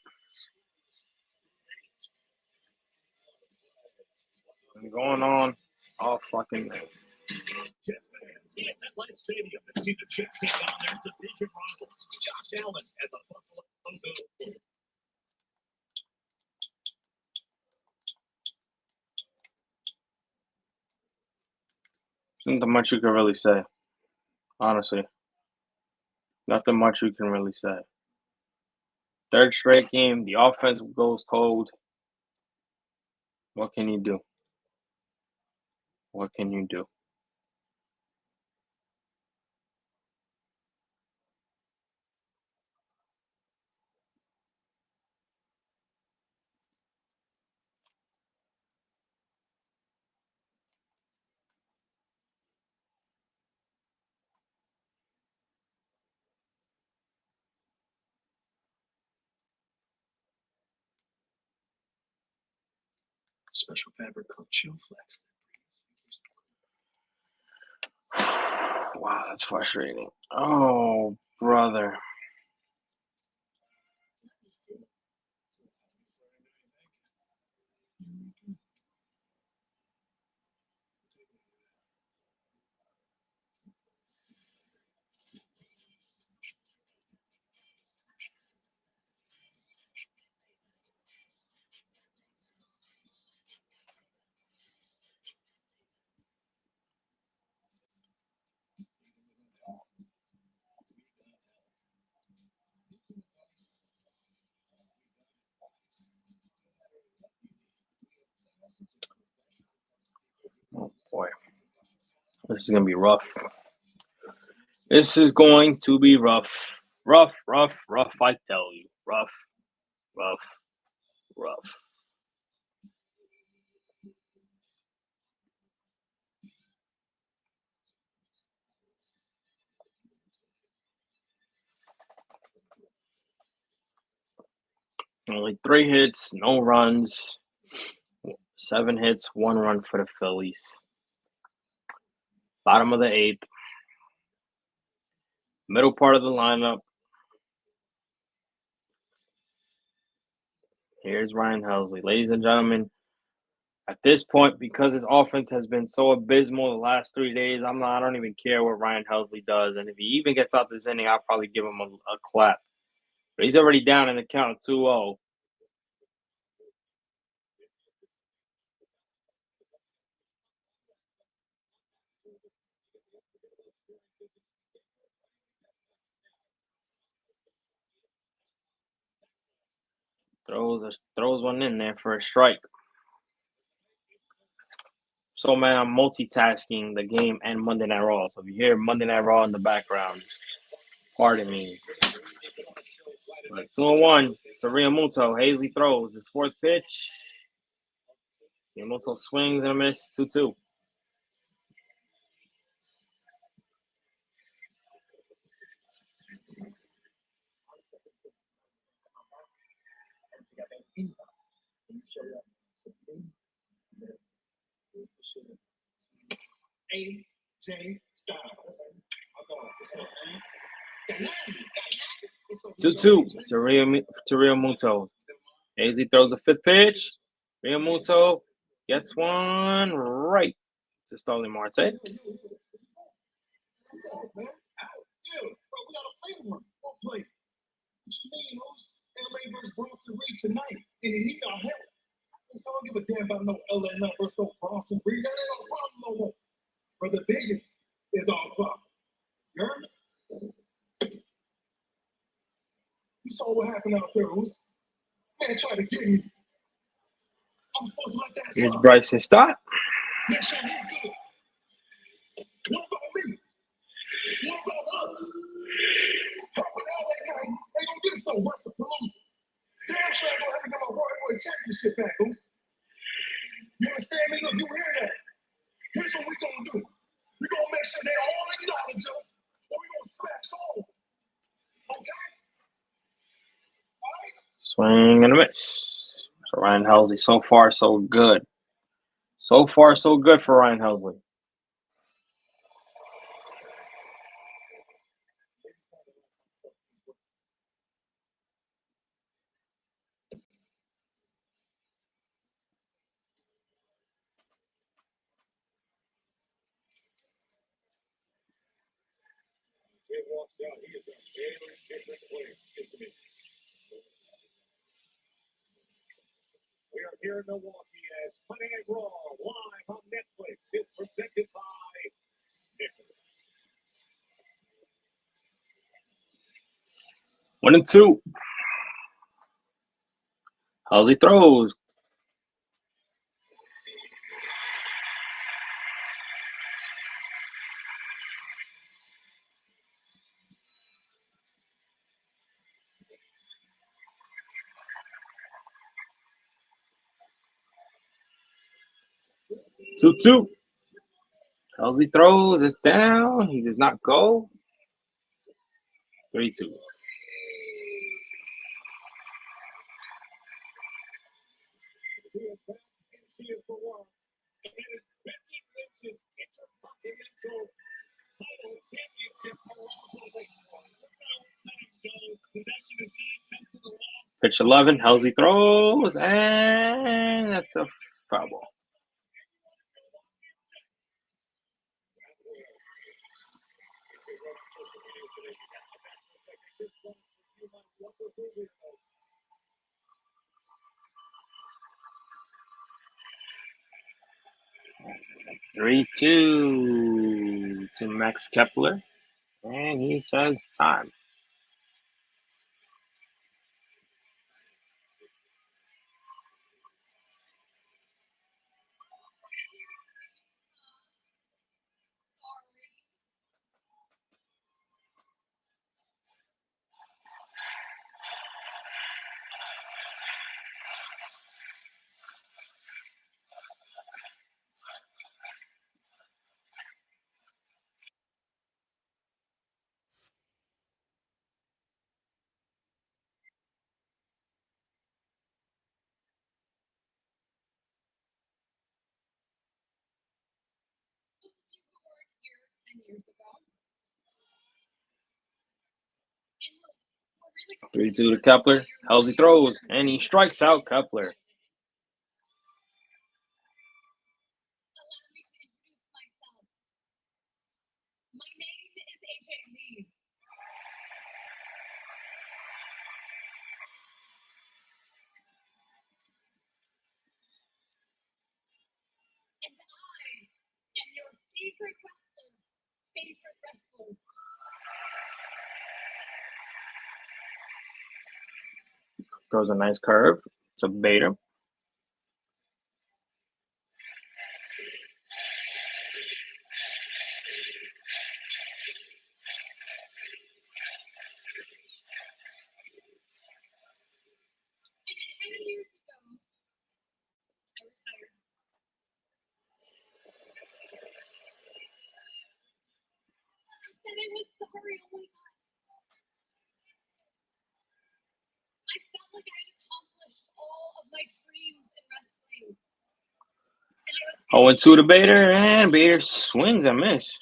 Speaker 1: Been going on all fucking night.
Speaker 2: Stadium and see the Jets take on their division rivals, Josh Allen and the Buffalo Bills.
Speaker 1: Nothing much you can really say. Honestly. Nothing much you can really say. Third straight game, the offense goes cold. What can you do? What can you do?
Speaker 3: special fabric called Chill Flex.
Speaker 1: Wow, that's frustrating. Oh, brother. Oh, boy. This is going to be rough. This is going to be rough. Rough, I tell you. Rough. Only 3 hits, no runs. 7 hits, 1 run for the Phillies. Bottom of the 8th. Middle part of the lineup. Here's Ryan Helsley. Ladies and gentlemen, at this point, because his offense has been so abysmal the last 3 days, I don't even care what Ryan Helsley does. And if he even gets out this inning, I'll probably give him a clap. But he's already down in the count 2-0. Throws one in there for a strike. So, man, I'm multitasking the game and Monday Night Raw. So if you hear Monday Night Raw in the background, pardon me. 2-1 to Realmuto. Hazley throws his 4th pitch. Realmuto swings and a miss. 2-2.
Speaker 4: AJ Styles.
Speaker 1: 2-2 to Realmuto. Hazley throws the 5th pitch. Realmuto gets one right to Starling Marte.
Speaker 4: What you mean, host? LA versus Bronson Reed tonight, and he need our help. So I don't give a damn about no LA versus no Bronson Reed. That ain't no problem no more. But the vision is our problem. You heard me? You saw what happened out there, host. Man tried to get me. I'm supposed to let that
Speaker 1: Here's
Speaker 4: slide.
Speaker 1: Bryson Stott.
Speaker 4: Make sure he's good. What about me? What about us? Helping LA guy ain't gonna get us no Western Palooza. Damn sure I'm gonna have to get my World Championship back, host. You understand me? Look, you hear that? Here's what we're gonna do. We're gonna make sure they all acknowledge us, or we're gonna smash all. Okay? All right?
Speaker 1: Swing and a miss. So Ryan Helsley, so far, so good. So far, so good for Ryan Helsley.
Speaker 4: Jay walks out. He is a very different place, isn't he? We are here in Milwaukee as Monday Night Raw live on Netflix. It's presented by Nicholas.
Speaker 1: 1-2. Helsley throws. Two. Helsley throws. It's down. He does not go. 3-2.
Speaker 2: she is the one. And it is Becky Lynch's Intercontinental title championship around. Possession is 9-10 to the law.
Speaker 1: Pitch 11, Halsey throws, and that's a foul ball. Three-two to Max Kepler, and he says time. Three-two to Kepler. Halsey throws, and he strikes out Kepler. Throws a nice curve to Bader. Oh, and 2 to Bader, and Bader swings and miss.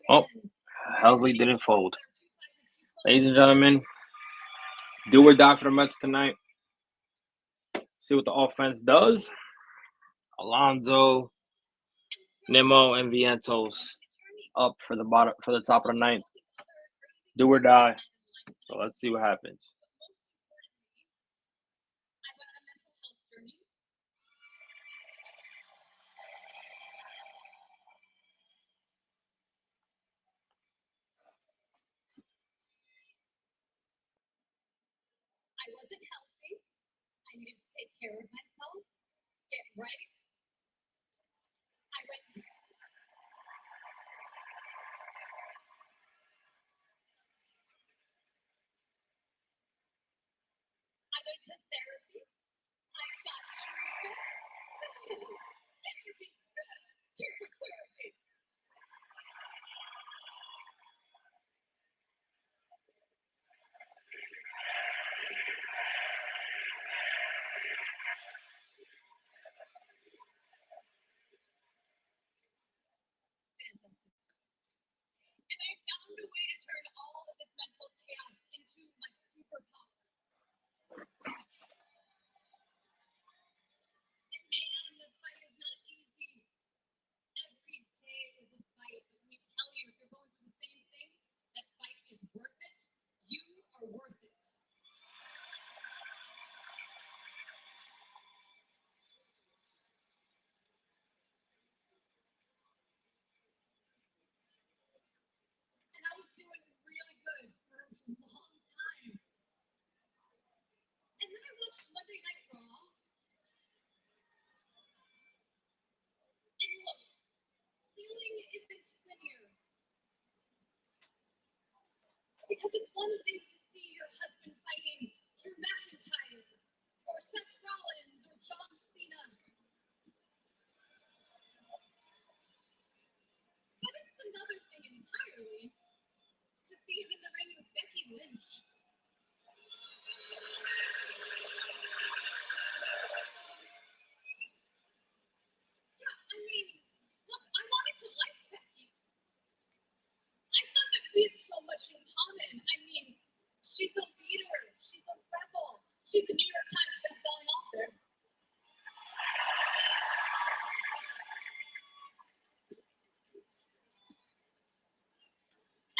Speaker 1: Oh, Halsey didn't fold. Ladies and gentlemen, do or die for the Mets tonight. See what the offense does. Alonso, Nimmo, and Vientos up for the top of the ninth. Do or die. So let's see what happens.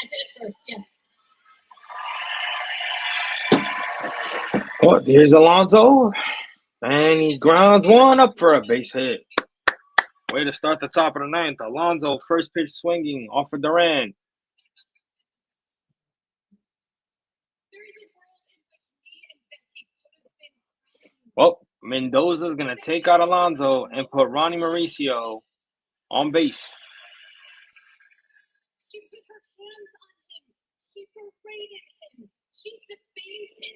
Speaker 8: did it first, yes.
Speaker 1: Oh, here's Alonso. And he grounds one up for a base hit. Way to start the top of the ninth. Alonso, first pitch swinging off of Duran. Well, Mendoza's going to take out Alonso and put Ronnie Mauricio on base.
Speaker 8: She put her hands on him. She berated him. She defamed him.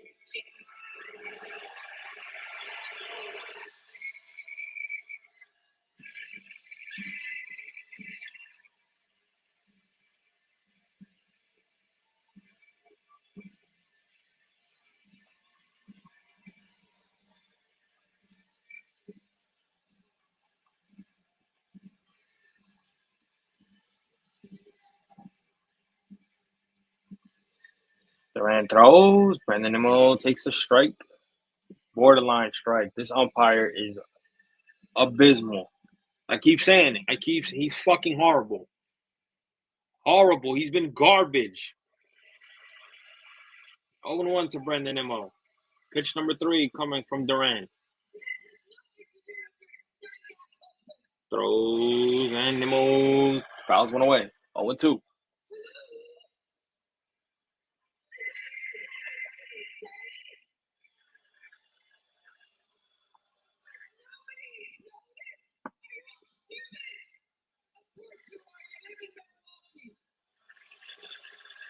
Speaker 1: Duran throws. Brandon Nimmo takes a strike. Borderline strike. This umpire is abysmal. I keep saying it. He's fucking horrible. Horrible. He's been garbage. 0-1 to Brandon Nimmo. Pitch number 3 coming from Duran. Throws and Nimmo fouls one away. 0-2.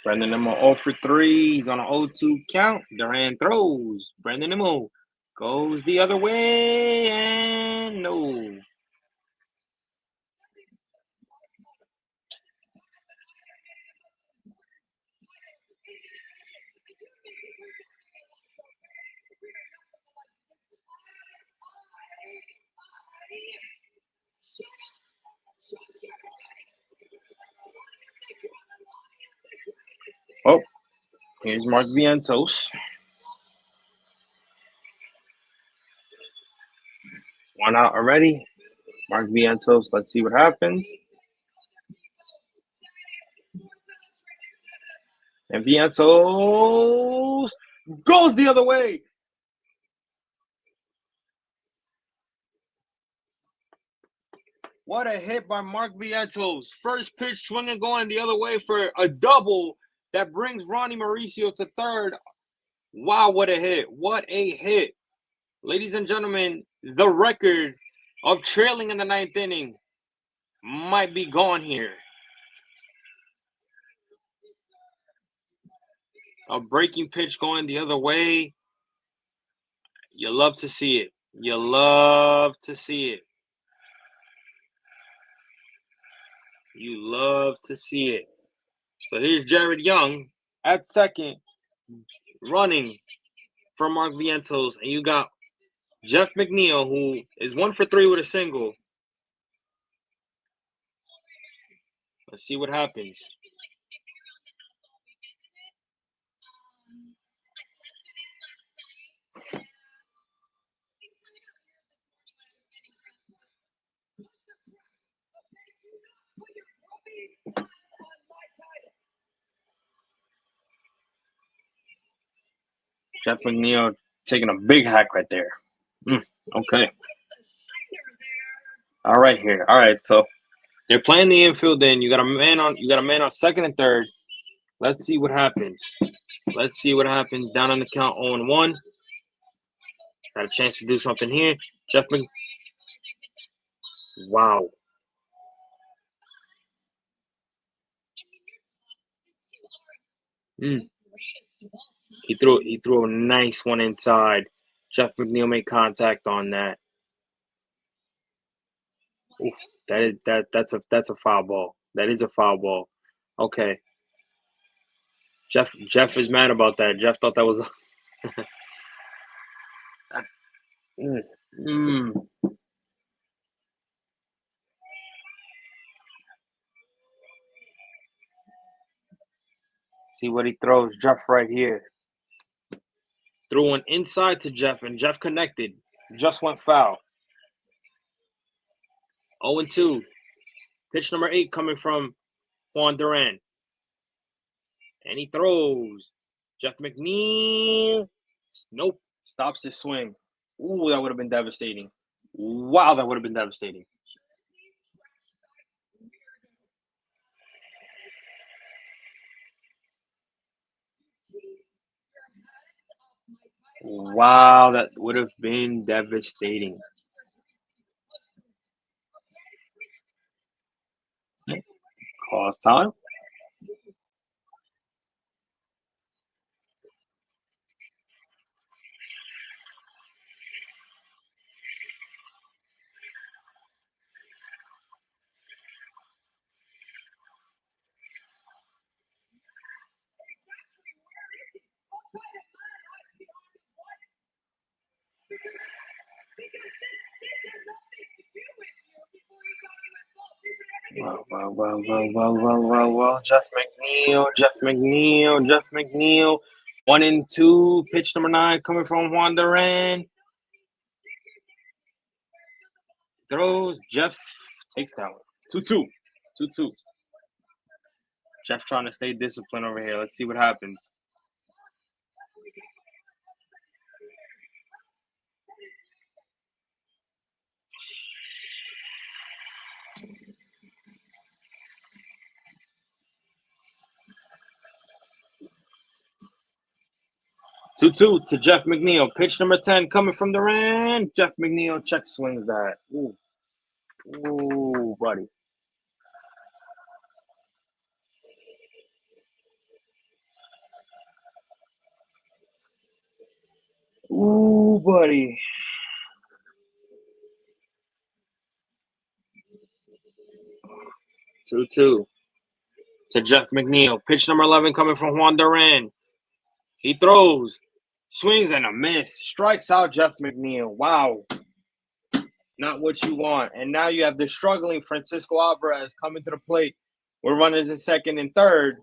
Speaker 1: Brandon Nimmo 0 for 3. He's on an 0-2 count. Duran throws. Brandon Nimmo goes the other way and no. Oh, here's Mark Vientos. One out already. Mark Vientos, let's see what happens. And Vientos goes the other way. What a hit by Mark Vientos. First pitch swinging going the other way for a double that brings Ronnie Mauricio to third. Wow, what a hit. What a hit. Ladies and gentlemen, the record of trailing in the 9th inning might be gone here. A breaking pitch going the other way. You love to see it. You love to see it. You love to see it. So here's Jared Young at second, running for Mark Vientos. And you got Jeff McNeil, who is 1 for 3 with a single. Let's see what happens. Jeff McNeil taking a big hack right there. Okay. All right here. All right, so they're playing the infield. Then you got a man on second and third. Let's see what happens. Let's see what happens. Down on the count, 0-1. Got a chance to do something here. Jeff McNeil. Wow. He threw a nice one inside. Jeff McNeil made contact on that. Oof, that's a foul ball. That is a foul ball. Okay. Jeff is mad about that. Jeff thought that was See what he throws. Jeff right here. Threw one inside to Jeff, and Jeff connected. Just went foul. 0-2. Pitch number 8 coming from Juan Duran. And he throws. Jeff McNeil. Nope. Stops his swing. Ooh, that would have been devastating. Wow, that would have been devastating. Wow, that would have been devastating. Pause time. Well. Jeff McNeil. 1-2. Pitch number 9 coming from Juan Duran. Throws. Jeff takes down. 2-2. 2-2. Jeff trying to stay disciplined over here. Let's see what happens. Two to Jeff McNeil. Pitch number 10 coming from Duran. Jeff McNeil check swings that. Ooh, buddy. Ooh, buddy. Two to Jeff McNeil. Pitch number 11 coming from Juan Duran. He throws, swings, and a miss. Strikes out Jeff McNeil. Wow. Not what you want. And now you have the struggling Francisco Alvarez coming to the plate with runners in second and third.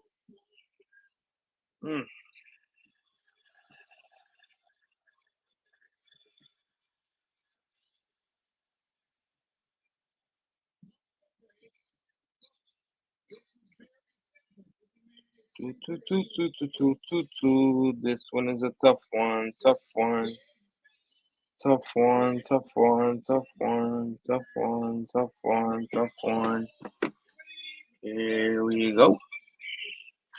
Speaker 1: 2. This one is a tough one. Here we go.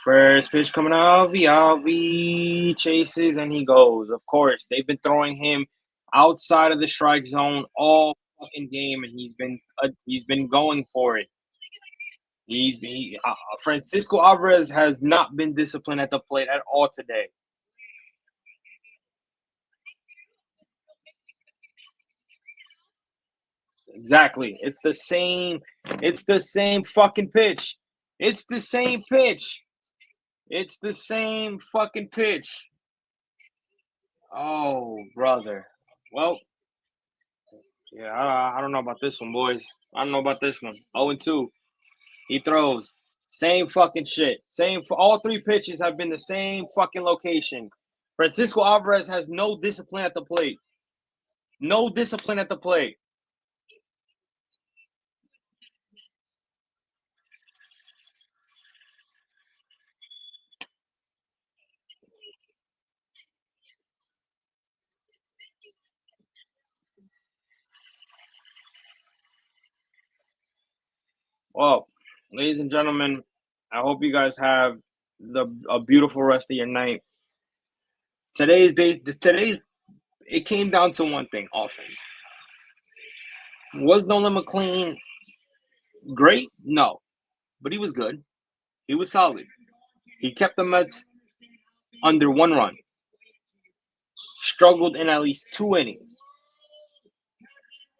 Speaker 1: First pitch coming out. Alvi chases and he goes. Of course, they've been throwing him outside of the strike zone all fucking game, and he's been going for it. Francisco Alvarez has not been disciplined at the plate at all today. Exactly. It's the same fucking pitch. It's the same fucking pitch. Oh, brother. Well, yeah, I don't know about this one, boys. I don't know about this one. 0-2. He throws. Same fucking shit. All 3 pitches have been the same fucking location. Francisco Alvarez has no discipline at the plate. No discipline at the plate. Well, ladies and gentlemen, I hope you guys have a beautiful rest of your night. Today's it came down to one thing: offense. Was Nolan McLean great? No, but he was good. He was solid. He kept the Mets under 1 run. Struggled in at least 2 innings,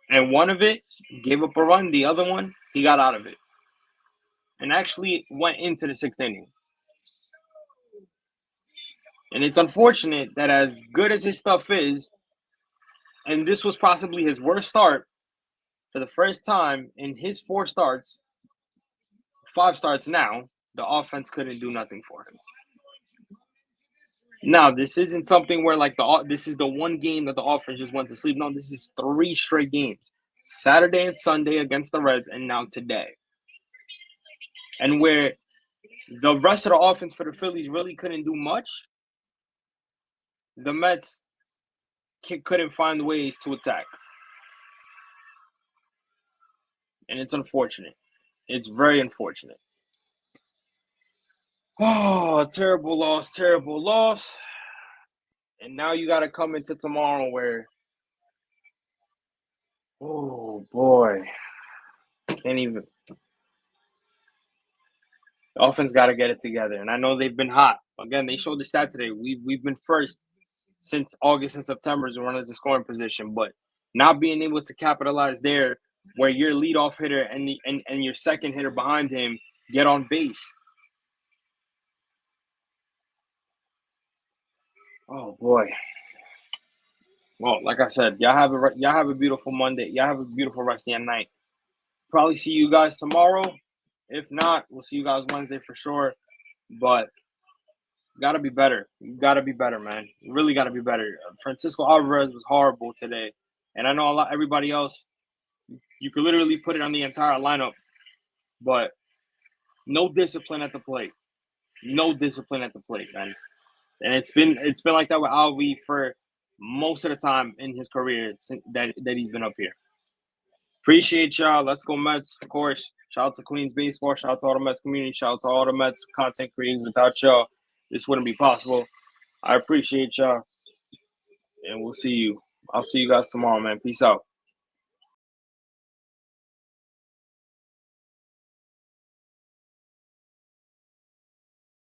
Speaker 1: and one of it gave up a run. The other one, he got out of it, and actually went into the 6th inning. And it's unfortunate that as good as his stuff is, and this was possibly his worst start for the first time in his 5 starts now, the offense couldn't do nothing for him. Now, this isn't something where this is the one game that the offense just went to sleep. No, this is 3 straight games. Saturday and Sunday against the Reds, and now today. And where the rest of the offense for the Phillies really couldn't do much. The Mets couldn't find ways to attack. And it's unfortunate. It's very unfortunate. Oh, terrible loss, terrible loss. And now you got to come into tomorrow where, oh, boy. Can't even. The offense got to get it together. And I know they've been hot. Again, they showed the stat today. We've been first since August and September as runners in scoring position. But not being able to capitalize there where your leadoff hitter and your second hitter behind him get on base. Oh, boy. Well, like I said, y'all have a beautiful Monday. Y'all have a beautiful rest of your night. Probably see you guys tomorrow. If not, we'll see you guys Wednesday for sure. But gotta be better. You gotta be better, man. You really gotta be better. Francisco Alvarez was horrible today, and I know everybody else. You could literally put it on the entire lineup, but no discipline at the plate. No discipline at the plate, man. And it's been like that with Alvi for most of the time in his career that he's been up here. Appreciate y'all. Let's go Mets, of course. Shout out to Queens Baseball. Shout out to all the Mets community. Shout out to all the Mets content creators. Without y'all, this wouldn't be possible. I appreciate y'all. And we'll see you. I'll see you guys tomorrow, man. Peace out.